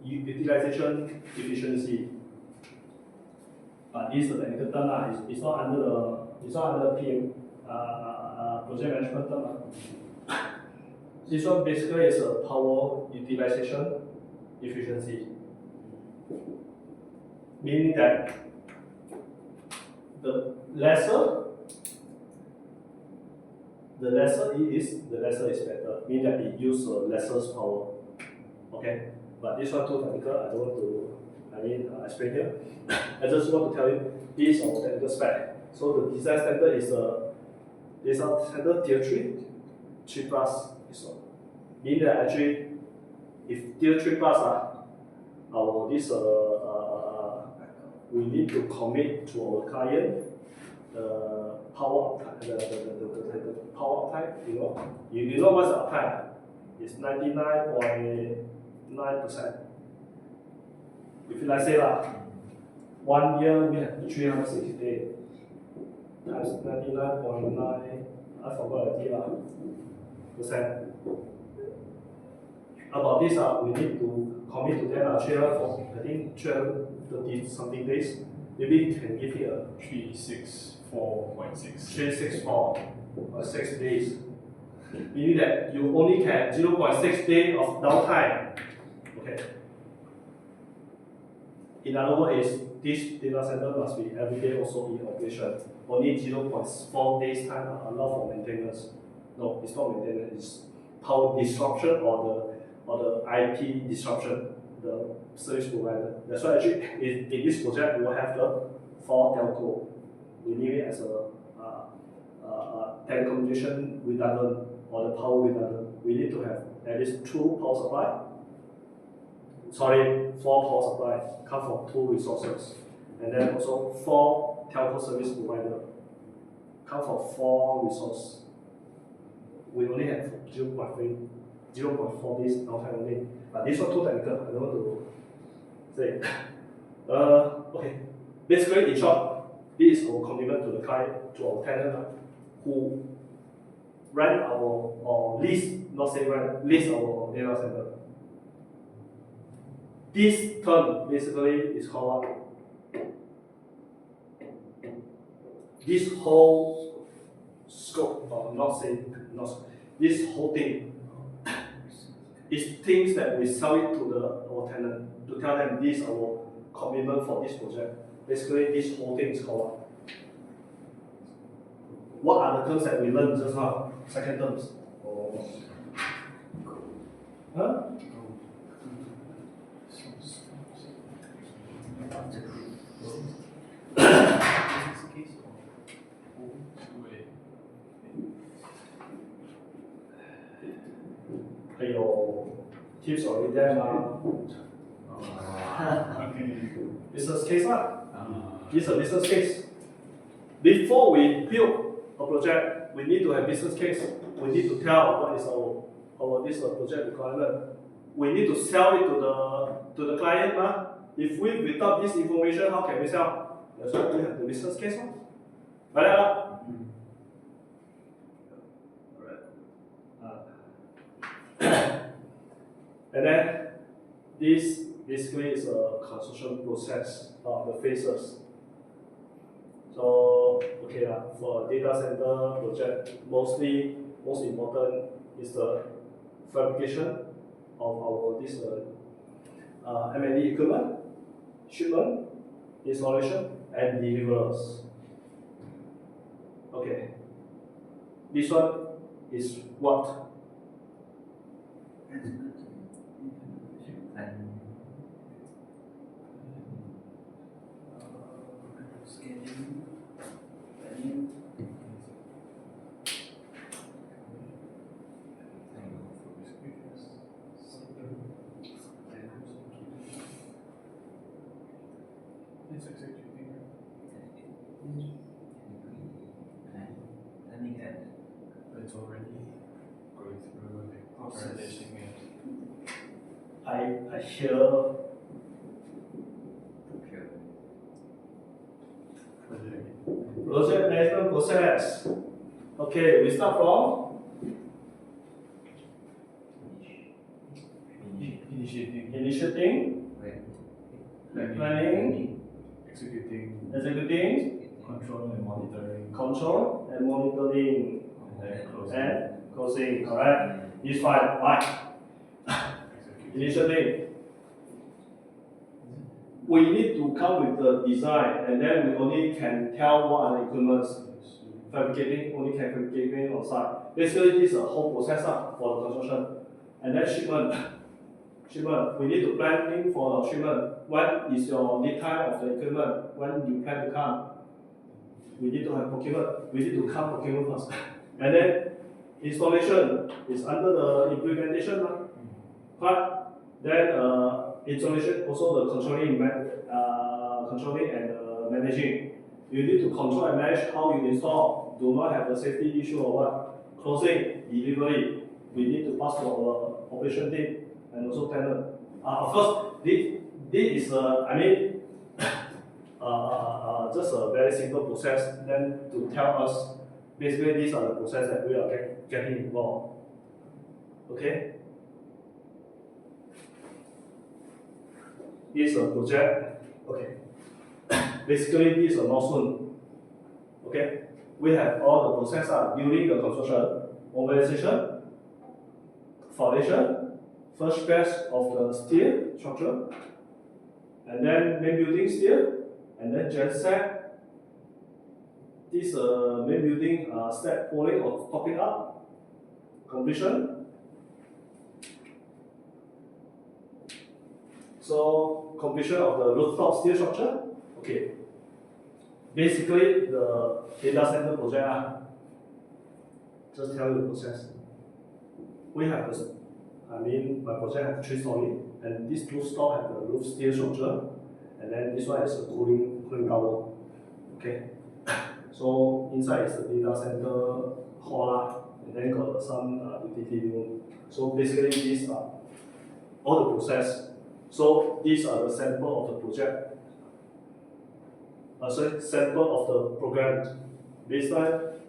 utilization efficiency. But this is a technical term. It's not under PM project management term. This one basically is a power utilization efficiency, meaning that the lesser it is, the lesser is better. Meaning that it uses lesser power. Okay, but this one too technical. I don't want to. Explain here. I just want to tell you this is our technical spec. So the design standard is design standard tier 3 plus. Meaning that actually, if tier 3 plus we need to commit to our client power uptime, the power uptime. You know what's the uptime? It's 99.9%. If let's say 1 year we have 360 days times 99.9, I forgot the percent. About this, we need to commit to them 330 something days. Maybe you can give it a 364.6. 364 or 6 days. Meaning that you only have 0.6 days of downtime. Okay. In other words, this data center must be every day also in operation. Only 0.4 days time are allowed for maintenance. No, it's not maintenance, it's power disruption or the IP disruption, the service provider. That's why actually in this project we will have the 4 telco. We name it as a telecommunication redundant or the power redundant. We need to have at least 2 power supply. 4 power supply come from 2 resources, and then also 4 telco service provider come from 4 resources. We only have 0.4 days downtime only. But this one too technical. I don't want to say. Okay. Basically, in short, this is our commitment to the client, to our tenant who rent or lease, not say rent, lease our data center. This term basically is called what? This whole scope, this whole thing is things that we sell it to our tenant to tell them this is our commitment for this project. Basically, this whole thing is called what are the terms that we learned just now? Second terms. Huh? tips already there business case This is a business case. Before we build a project, we need to have business case. We need to tell what is our this project requirement. We need to sell it to the client. If without this information, how can we sell? That's why we have the business case. Right? And then this basically is a construction process of the phases. So for a data center project, most important is the fabrication of our M&E equipment, shipment, installation, and deliverance. Okay. This one is what? It's already going through the processing it. I hear project management process. Okay, we start from initiating, planning, executing, control and monitoring, and closing. Correct? This fine. Right. Initiating. We need to come with the design, and then we only can tell what are the equipments. Fabricating only can fabricate on site. Basically, this is a whole process for the construction. And then shipment. We need to planning for the shipment. When is your lead time of the equipment? When you plan to come? We need to have procurement. We need to come procurement first. And then installation is under the implementation. Right? Then installation also the controlling and managing. You need to control and manage how you install. Do not have the safety issue or what. Closing, delivery. We need to pass to our operation team and also tenant. Of course, this is just a very simple process. Then to tell us, basically these are the process that we are getting involved. Okay. This is a project. Okay. Basically, this is a milestone. Okay. We have all the process during the construction, mobilization, foundation, first batch of the steel structure, and then main building steel, and then genset. This main building step pouring or topping up, completion. So completion of the rooftop steel structure. Okay. Basically, the data center project. Just tell you the process. We have this. My project has 3 stories, and these 2 stories have the roof steel structure, and then this one is a cooling tower. Okay. So inside is the data center hall, and then got some utility room. So basically, these are all the process. So these are the sample of the project. Sample of the program. Baseline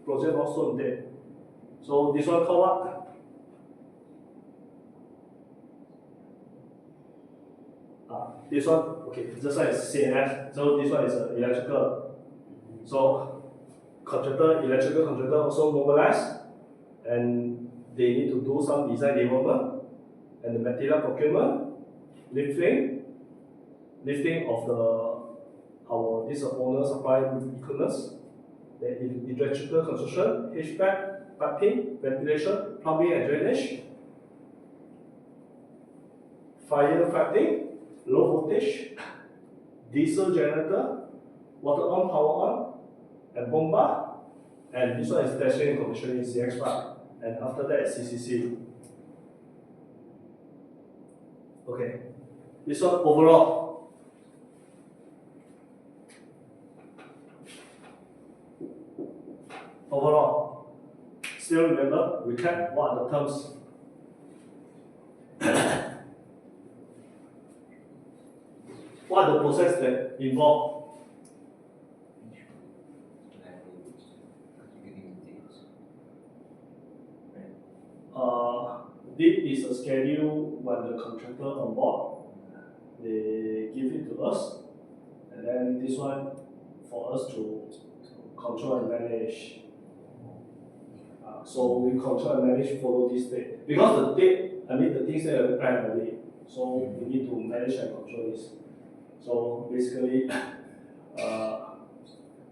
project also there. So this one called what? This one, okay, this one is CNF. So this one is electrical. So electrical contractor also mobilized, and they need to do some design development and the material procurement, lifting of this owner supply equipment, the electrical construction, HVAC, piping, ventilation, plumbing and drainage, fire fighting, low voltage, diesel generator, water on, power on, and bomba, and this one is testing and commissioning CX5, and after that is CCC. Okay. This one overall. Overall. Still remember, recap what are the terms. What are the process that involve? This is a schedule when the contractor on board, they give it to us, and then this one for us to control and manage. So we control and manage follow this date. Because the date, the things that we plan already, so we need to manage and control this. So basically,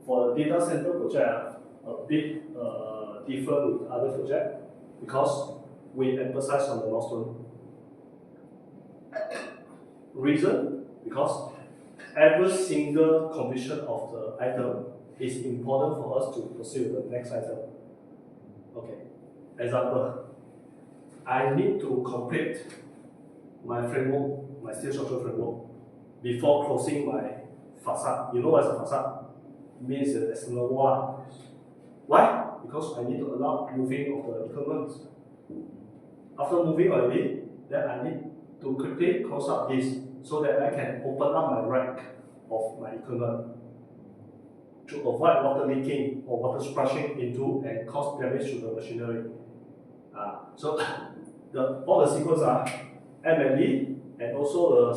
for the data center project, a bit different with other project because we emphasize on the milestone. Reason, because every single completion of the item is important for us to pursue the next item. Okay, example, I need to complete my framework, my steel structural framework, before closing my facade. You know what's a facade? It means the external wall. Why? Because I need to allow moving of the equipment. After moving already, then I need to quickly close up this so that I can open up my rack of my equipment to avoid water leaking or water splashing into and cause damage to the machinery. So all the sequence are M&E and also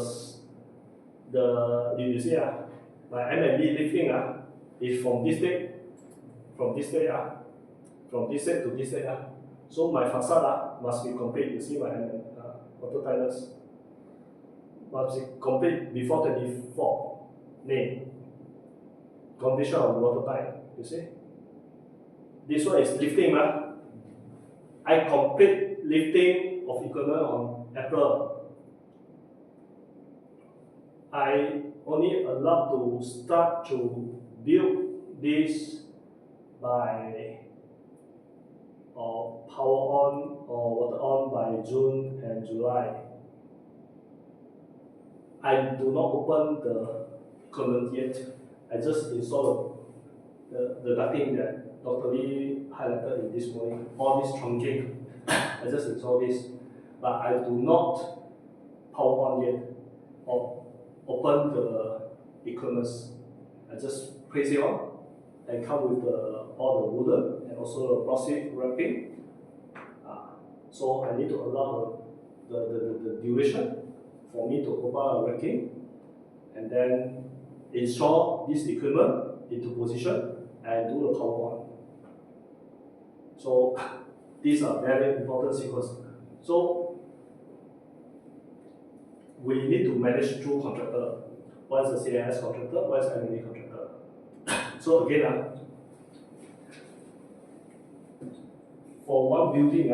you see my M&E lifting is from this date to this date. So my facade must be complete. You see my water tightness must be complete before 24 May. Condition of watertight. You see. This one is lifting. I complete lifting of equipment on April. I only allowed to start to build this by power on or water on by June and July. I do not open the equipment yet. I just install the ducting that Dr. Lee highlighted in this morning, all this trunking. I just install this, but I do not power on yet or open the equipment. I just place it on and come with all the wooden and also the plastic wrapping. So I need to allow the duration for me to open a racking and then install this equipment into position and do the power on. So these are very important sequences. So we need to manage two contractors. One is the CIS contractor, one is M&E contractor. So again, for one building,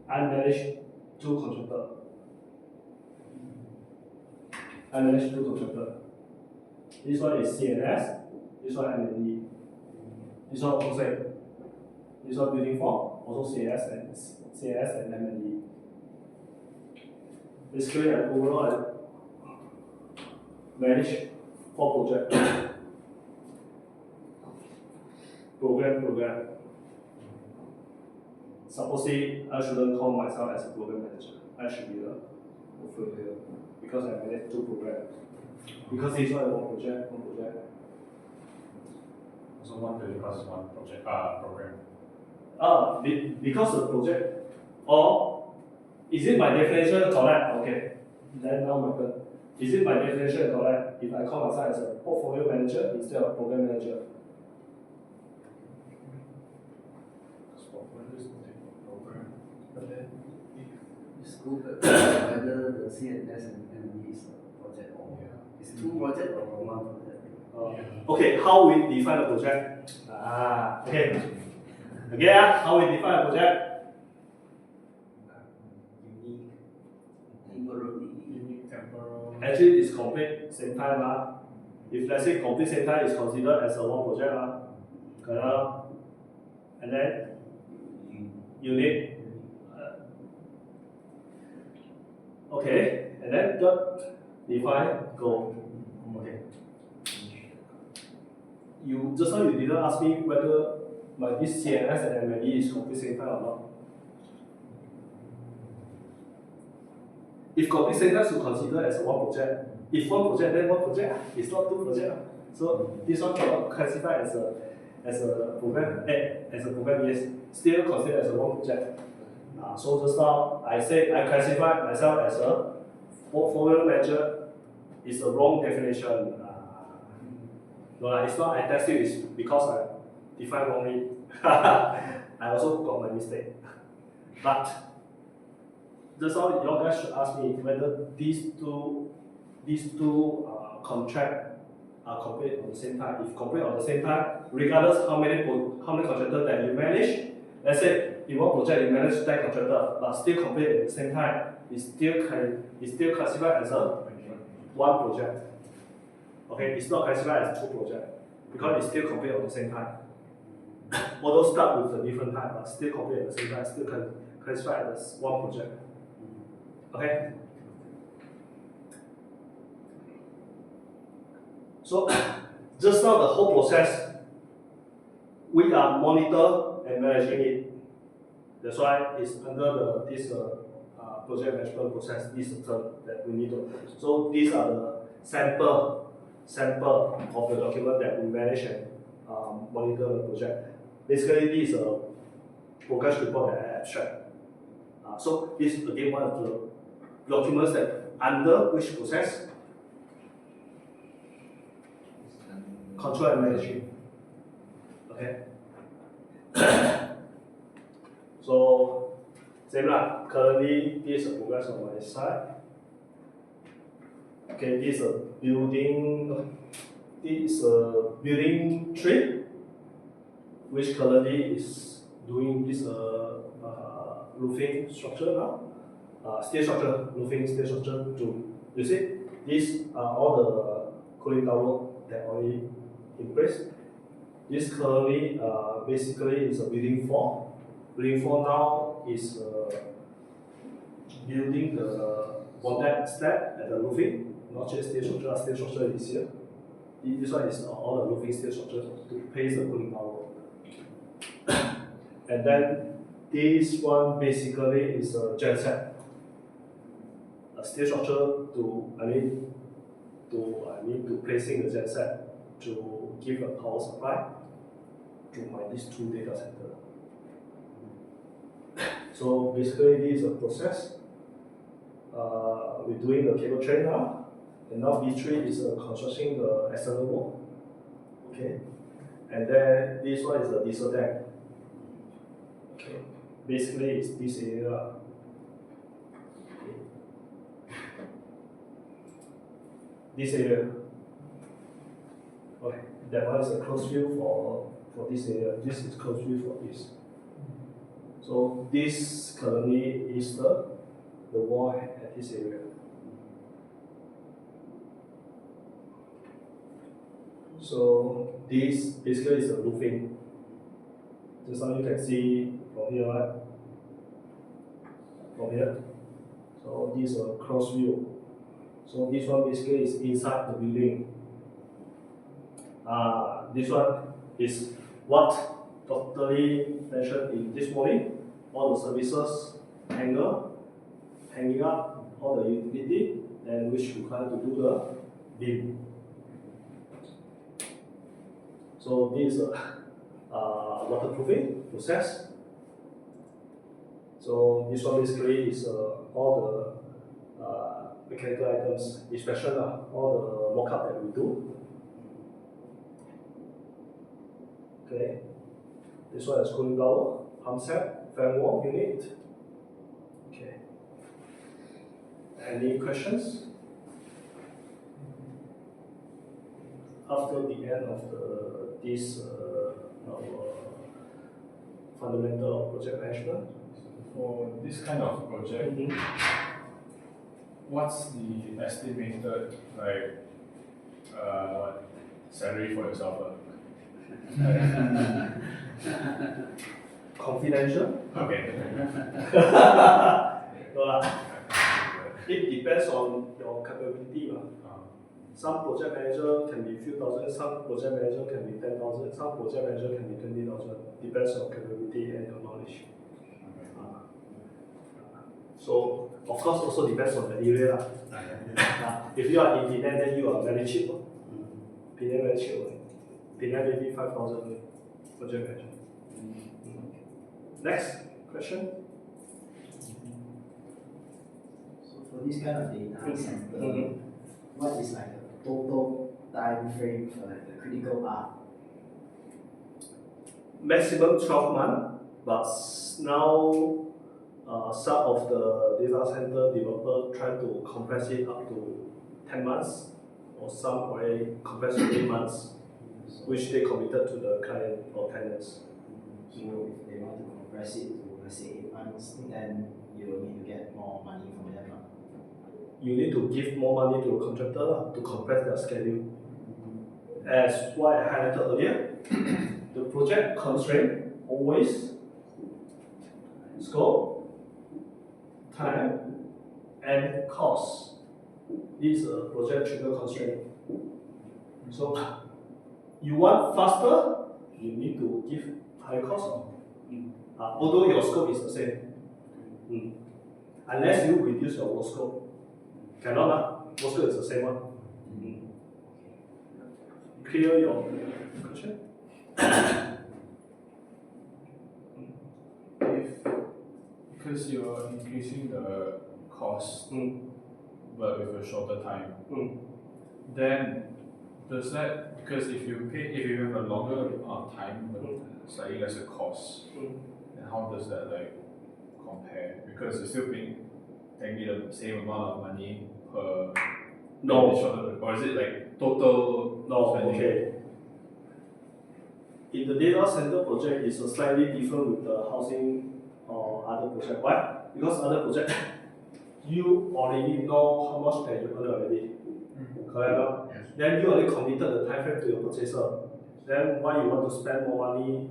I manage two contractors. This one is CNS, this one M&E. This one also, this one building form, also CNS and M&E. Basically, overall, I manage 4 projects. Program. Supposedly, I shouldn't call myself as a program manager. I should be the portfolio because I manage 2 programs. Because this one is one project. So 130 plus is one project program. Because the project, or is it by definition correct? Okay, then now my turn. Is it by definition correct if I call myself as a portfolio manager instead of program manager? But then it's good whether the CNS and M&E is a project or it's 2 projects or 1 project. Okay, how we define a project? Okay. Again, how we define a project? Unique, temporal. Actually, it's complete same time. If let's say complete same time is considered as a one project. And then unit. Okay, and then got define go. Okay. You just now you didn't ask me whether my this CNS and MLE is complete same time or not. If complete same time, you consider as one project. If one project, then one project. It's not two projects. So this one cannot classify as a program A, as a program yes, still considered as a one project. So just now I said I classify myself as a portfolio manager. It's a wrong definition. No, it's not. I test it is because I define wrongly. I also got my mistake. But just now you guys should ask me whether these two contracts are complete at the same time. If complete at the same time, regardless how many contractors that you manage, let's say in one project you manage 10 contractors, but still complete at the same time, it's still classified as a one project. Okay, it's not classified as two projects because it's still complete at the same time. Although start with a different time, but still complete at the same time, still classified as one project. Okay. So just now the whole process, we are monitor and managing it. That's why it's under this project management process. This is the term that we need to. So these are the sample of the document that we manage and monitor the project. Basically, this is a progress report that I abstract. So this is again one of the documents that under which process control and managing. Okay. So same lah. Currently, this is a progress on my side. Okay, this is a building. This is a building 3, which currently is doing this roofing structure now. Steel structure, roofing steel structure to, you see, these are all the cooling tower that are already in place. This currently basically is a building 4. Building 4 now is building the bonnet slab at the roofing, not just steel structure is here. This one is all the roofing steel structure to place the cooling tower. And then this one basically is a genset. A steel structure to placing the genset to give a power supply to these 2 data centers. So basically this is a process. We're doing the cable tray now, and now B3 is constructing the external wall. Okay, and then this one is the diesel tank. Okay, basically it's this area. This area. Okay, that one is a close view for this area. This is close view for this. So this currently is the wall at this area. So this basically is the roofing. Just now you can see from here, right? From here. So this is a close view. So this one basically is inside the building. This one is what totally mentioned in this morning. All the services, hanging up, all the utility, and which require to do the beam. So this is a waterproofing process. So this one basically is all the mechanical items, inspection, all the mock-up that we do. Okay. This one is cooling tower, pump set, fan wall unit. Okay. Any questions? After the end of this fundamental of project management. For this kind of project, what's the estimated salary for yourself? Confidential? Okay. So, it depends on your capability. Some project manager can be few thousand, some project manager can be 10,000, some project manager can be 20,000. Depends on capability and your knowledge. So of course also depends on the area. If you are in Penang, then you are very cheap. Penang very cheap. Penang maybe 5,000 project manager. Next question. So for this kind of data center, what is like the total time frame for like the critical path? Maximum 12 months, but now some of the data center developer try to compress it up to 10 months, or some already compress to 8 months, which they committed to the client or tenants. So if they want to compress it to let's say 8 months, then you will need to get more money from them. You need to give more money to a contractor to compress their schedule. As what I highlighted earlier, the project constraint always scope, time, and cost. These are project trigger constraint. So you want faster, you need to give high cost. Although your scope is the same. Unless you reduce your work scope. Cannot, work scope is the same one. Clear your question? Because you're increasing the cost, but with a shorter time, then does that, because if you have a longer amount of time but slightly lesser cost, then how does that like compare? Because you're still paying technically the same amount of money per shorter, or is it like total spending? Okay. In the data center project, it's slightly different with the housing or other project. Why? Because other project, you already know how much that you earn already. Correct? Yes. Then you already committed the time frame to your purchaser. Then why you want to spend more money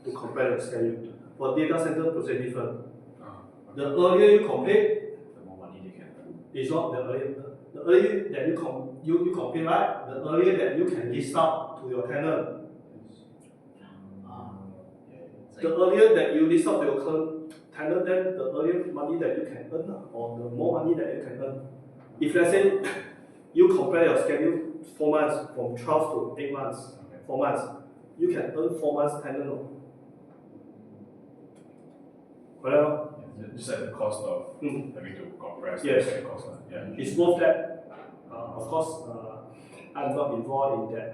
to compare your schedule? For data center project different. The earlier you complete, The more money they can earn. it's not the earlier that you complete, right? The earlier that you can list out to your tenant. The earlier that you list out to your tenant, then the earlier money that you can earn, or the more money that you can earn. If let's say you compare your schedule 4 months, from 12 to 8 months, 4 months, you can earn 4 months tenant. Correct? Just at the cost of having to compress. Yes. The cost, It's worth that. Of course, I'm not involved in that.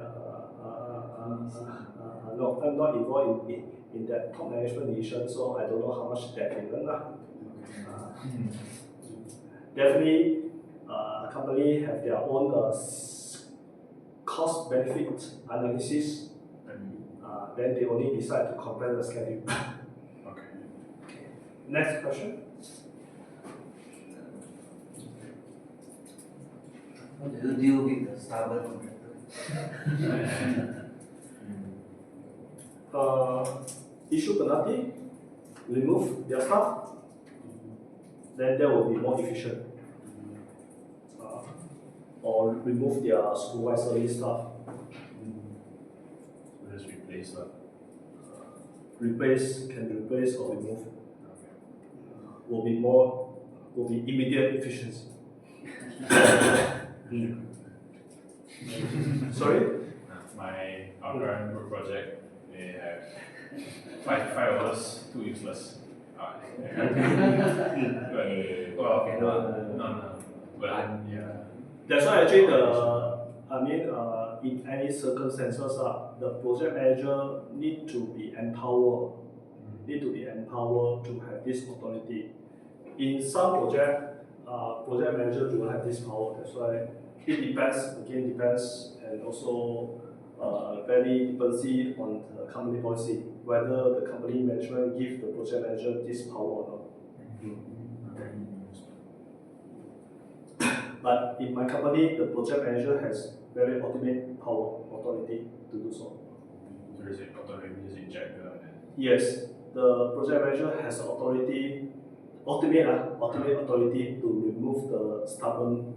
No, I'm not involved in that top management decision, so I don't know how much that can earn. Definitely, the company have their own cost benefit analysis. Then they only decide to compress the schedule. Next question. How do you deal with the stubborn contractor? Issue penalty, remove their staff, then that will be more efficient. Or remove their supervisory staff. So just replace that. Can replace or remove. Will be immediate efficiency. Sorry? Our current group project, they have five of us, 2 useless. But yeah. That's why actually in any circumstances, the project manager need to be empowered. To have this authority. In some project manager do not have this power. That's why it depends, and also very dependency on the company policy, whether the company management give the project manager this power or not. But in my company, the project manager has very ultimate authority to do so. So is it authority just inject Yes, the project manager has authority ultimate authority to remove the stubborn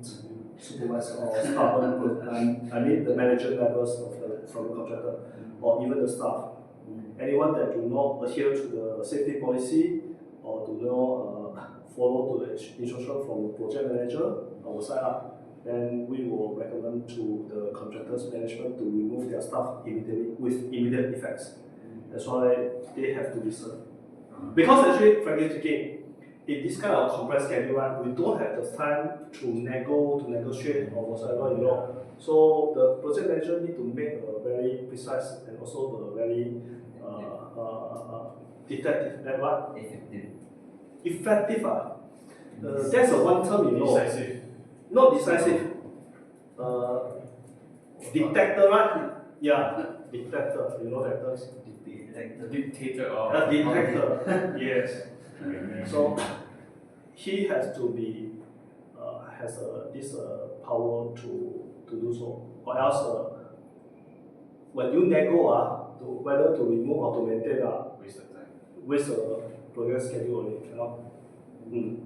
supervisor or stubborn, I mean the manager levels from the contractor or even the staff. Anyone that do not adhere to the safety policy or do not follow to the instruction from the project manager, our side, then we will recommend to the contractor's management to remove their staff immediately with immediate effects. That's why they have to listen. Because actually, frankly speaking, in this kind of compressed schedule, right, we don't have the time to negotiate or whatsoever, you know. So the project manager need to make a very precise and also the very detective, that what? Effective. That's a one term, you know. Decisive. Not decisive. Detector, right? Yeah, detector. You know that term? Dictator of. Detector. Yes. Okay. So he has to be has this power to do so, or else when you nego to whether to remove or to maintain Waste of time. waste the project schedule only cannot. And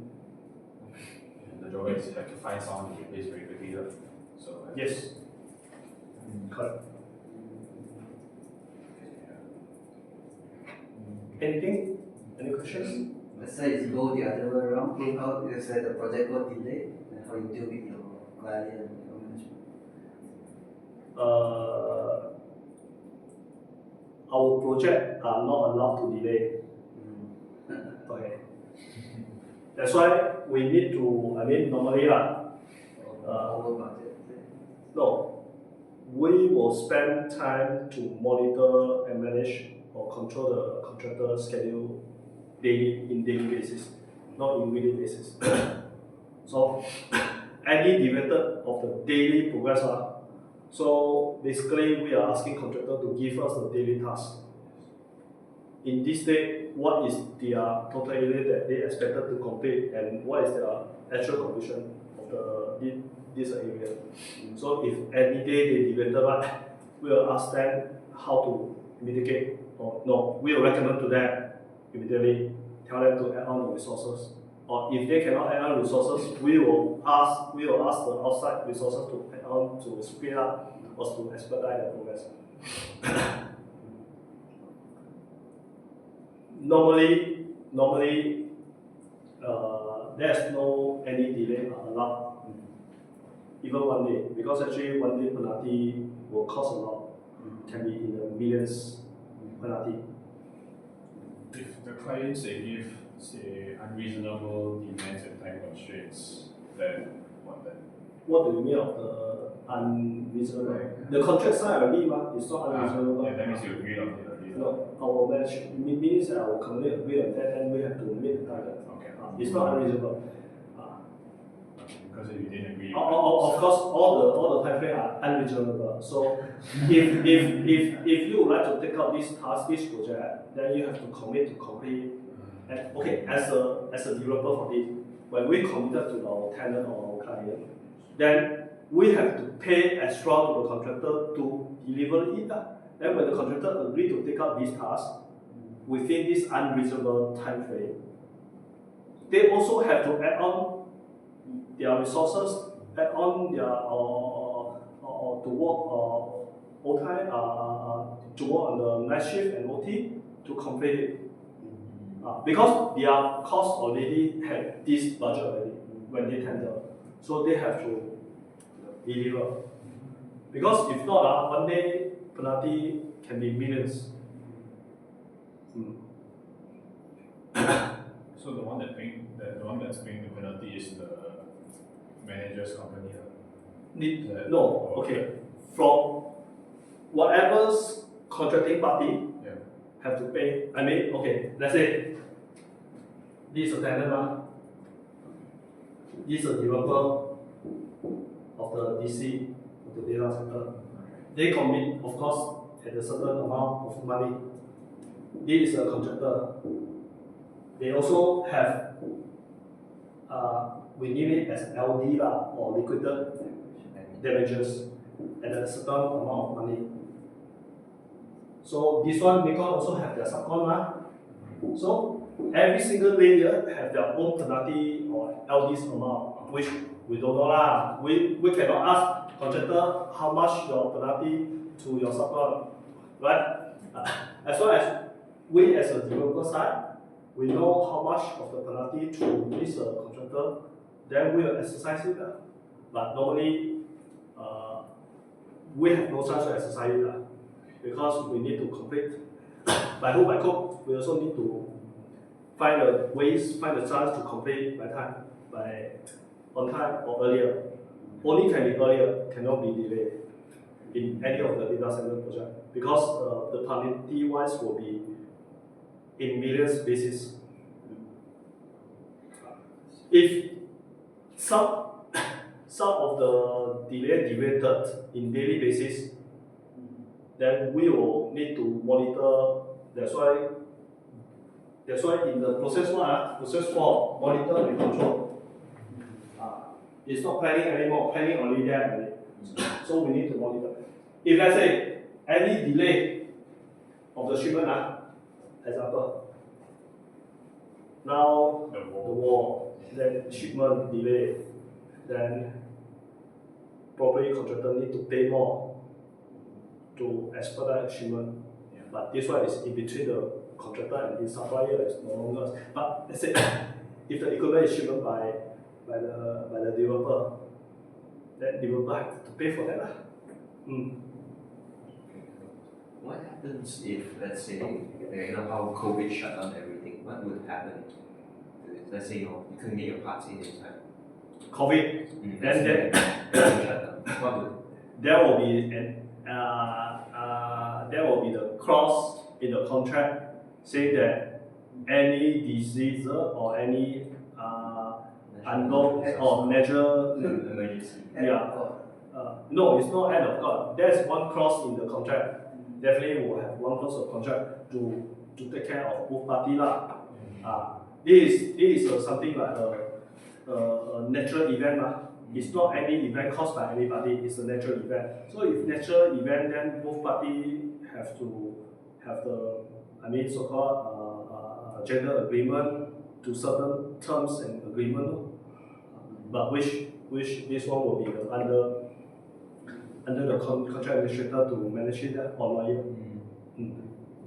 the drawing is you have to find someone to replace very quickly. So Yes. Correct. Anything? Any questions? Let's say it's go the other way around. How you say the project got delayed, and how you deal with your client and your management? Our project are not allowed to delay. Okay. That's why we need to. I mean, normally Over budget. no, we will spend time to monitor and manage or control the contractor schedule daily basis, not in weekly basis. So any deviated of the daily progress, so basically we are asking contractor to give us the daily task. In this day, what is their total area that they expected to complete and what is their actual completion of this area. So if any day they deviated, we will ask them how to mitigate, or no, we will recommend to them immediately, tell them to add on the resources. Or if they cannot add on resources, we will ask the outside resources to add on to speed up or to expedite the progress. Normally, there's no any delay allowed, even 1 day, because actually 1 day penalty will cost a lot, can be in the millions penalty. If the clients they give say unreasonable demands and time constraints, then what then? What do you mean of the unreasonable? The contract signed already, it's not unreasonable. Yeah, that means you agree on it already. No, our management means that our company agree on that, and we have to meet the target. Okay. It's not unreasonable. Because if you didn't agree. Of course, all the time frame are unreasonable. So if you would like to take out this task, this project, then you have to commit to complete. And okay, as a developer for it, when we committed to our tenant or our client, then we have to pay extra to the contractor to deliver it. Then when the contractor agree to take out this task within this unreasonable time frame, they also have to add on their resources, add on their or to work OT, to work on the night shift and OT to complete it. Because their cost already had this budget already when they tender, so they have to deliver. Because if not, 1 day penalty can be millions. So the one that's paying the penalty is the manager's company. No, okay. From whatever's contracting party have to pay. I mean, okay, let's say this is a tenant, this is a developer of the DC, of the data center. They commit, of course, at a certain amount of money. This is a contractor. They also have, we name it as LD or liquidated damages at a certain amount of money. So this one, Nikon also have their subcon. So every single layer have their own penalty or LDs amount, which we don't know lah. We cannot ask contractor how much your penalty to your subcon, right? As long as we as a developer side, we know how much of the penalty to this contractor, then we will exercise it. But normally, we have no chance to exercise it because we need to complete. By hook by crook, we also need to find the ways, find the chance to complete on time or earlier. Only can be earlier, cannot be delayed in any of the data center project because the penalty wise will be in millions basis. If some of the delay deviated in daily basis, then we will need to monitor. That's why in the process 4, monitor and control. It's not planning anymore, planning only there. So we need to monitor. If let's say any delay of the shipment, example, now the wall, then shipment delay, then probably contractor need to pay more to expedite shipment. But this one is in between the contractor and the supplier, is no longer. But let's say if the equipment is shipped by the developer, then developer have to pay for that. What happens if, let's say, how COVID shut down everything? What would happen to it? Let's say you couldn't get your parts in time. COVID, then shut down. What would? There will be the clause in the contract saying that any disease or any unknown or natural emergency. No, it's not act of God. There's one clause in the contract. Definitely will have one clause of contract to take care of both parties lah. This is something like a natural event lah. It's not any event caused by anybody. It's a natural event. So if natural event, then both parties have to have the so-called general agreement to certain terms and agreement. But which this one will be under the contract administrator to manage it or lawyer.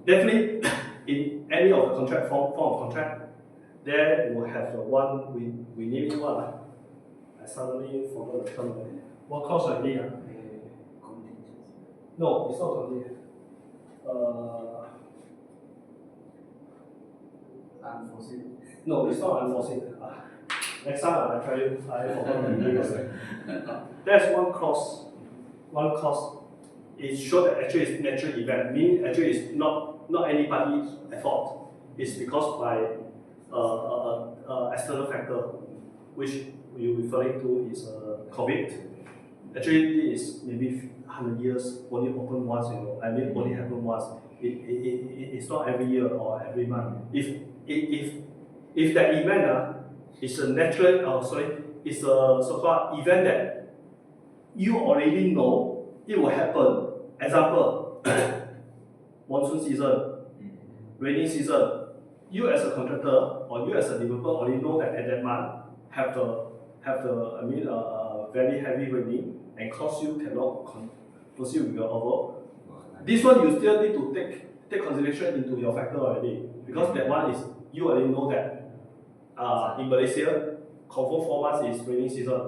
Definitely, in any of the contract form of contract, there will have the one we need one. I suddenly forgot the term. What clause I need? No, it's not contingent. Unforeseen. No, it's not unforeseen. Next time I try it. I forgot the name. There's one clause. It shows that actually it's natural event. Meaning actually it's not anybody's fault. It's because by external factor, which you're referring to is COVID. Actually, this is maybe 100 years only open once. Only happen once. It's not every year or every month. If that event is a natural, it's a so-called event that you already know it will happen. Example, monsoon season, rainy season. You as a contractor or you as a developer already know that at that month have the very heavy raining and cause you cannot proceed with your overall. This one you still need to take consideration into your factor already because that one is you already know that in Malaysia, confirm 4 months is rainy season.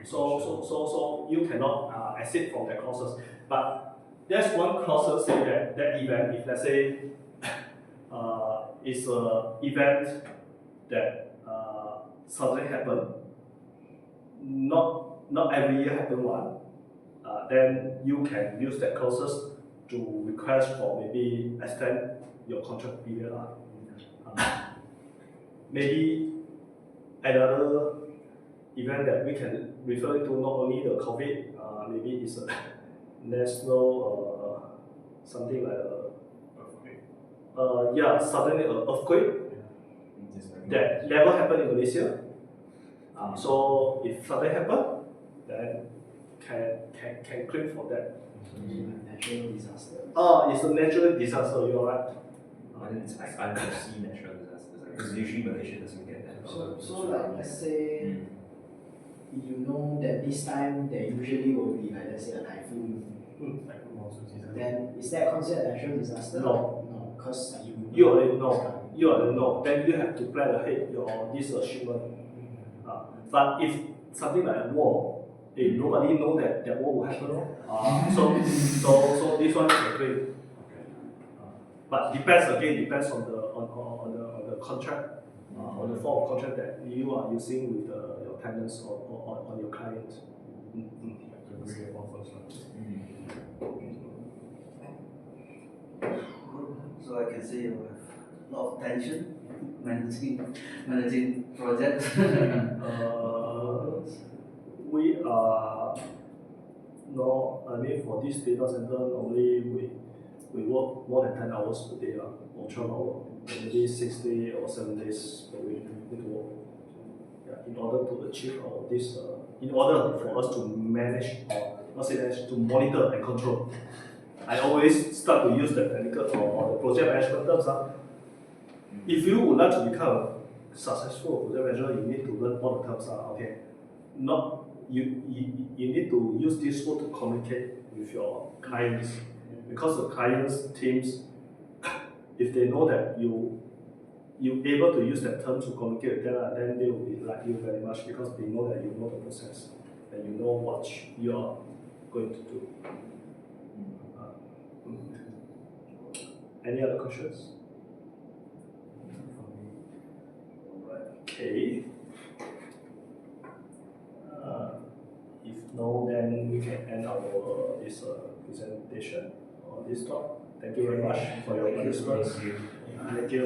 So you cannot exit from that clauses. But there's one clause saying that event, if let's say it's an event that suddenly happen, not every year happen one, then you can use that clauses to request for maybe extend your contract period. Maybe another event that we can refer to not only the COVID, maybe it's a national something like suddenly an earthquake that never happened in Malaysia. So if suddenly happen, then can claim for that. Natural disaster. It's a natural disaster. You're right. But then it's IFC natural disasters, because usually Malaysia doesn't get that. So like let's say you know that this time there usually will be like let's say a typhoon. Then is that considered a natural disaster? No. No, because You already know. You already know. Then you have to plan ahead your this shipment. But if something like a war, nobody know that war will happen. So this one is great. But depends on the contract, on the form of contract that you are using with your tenants or on your client. So I can say you have a lot of tension managing projects. We are I mean for this data center normally we work more than 10 hours per day or 12 hours, maybe 6 days or 7 days per week need to work. In order to achieve this, in order for us to manage or not say manage, to monitor and control. I always start to use the technical or the project management terms. If you would like to become a successful project manager, you need to learn all the terms. Okay, not you need to use this word to communicate with your clients, because the clients teams, if they know that you able to use that term to communicate with them, then they will be like you very much, because they know that you know the process and you know what you are going to do. Any other questions? Okay. If no, then we can end our this presentation or this talk. Thank you very much for your participation. Thank you.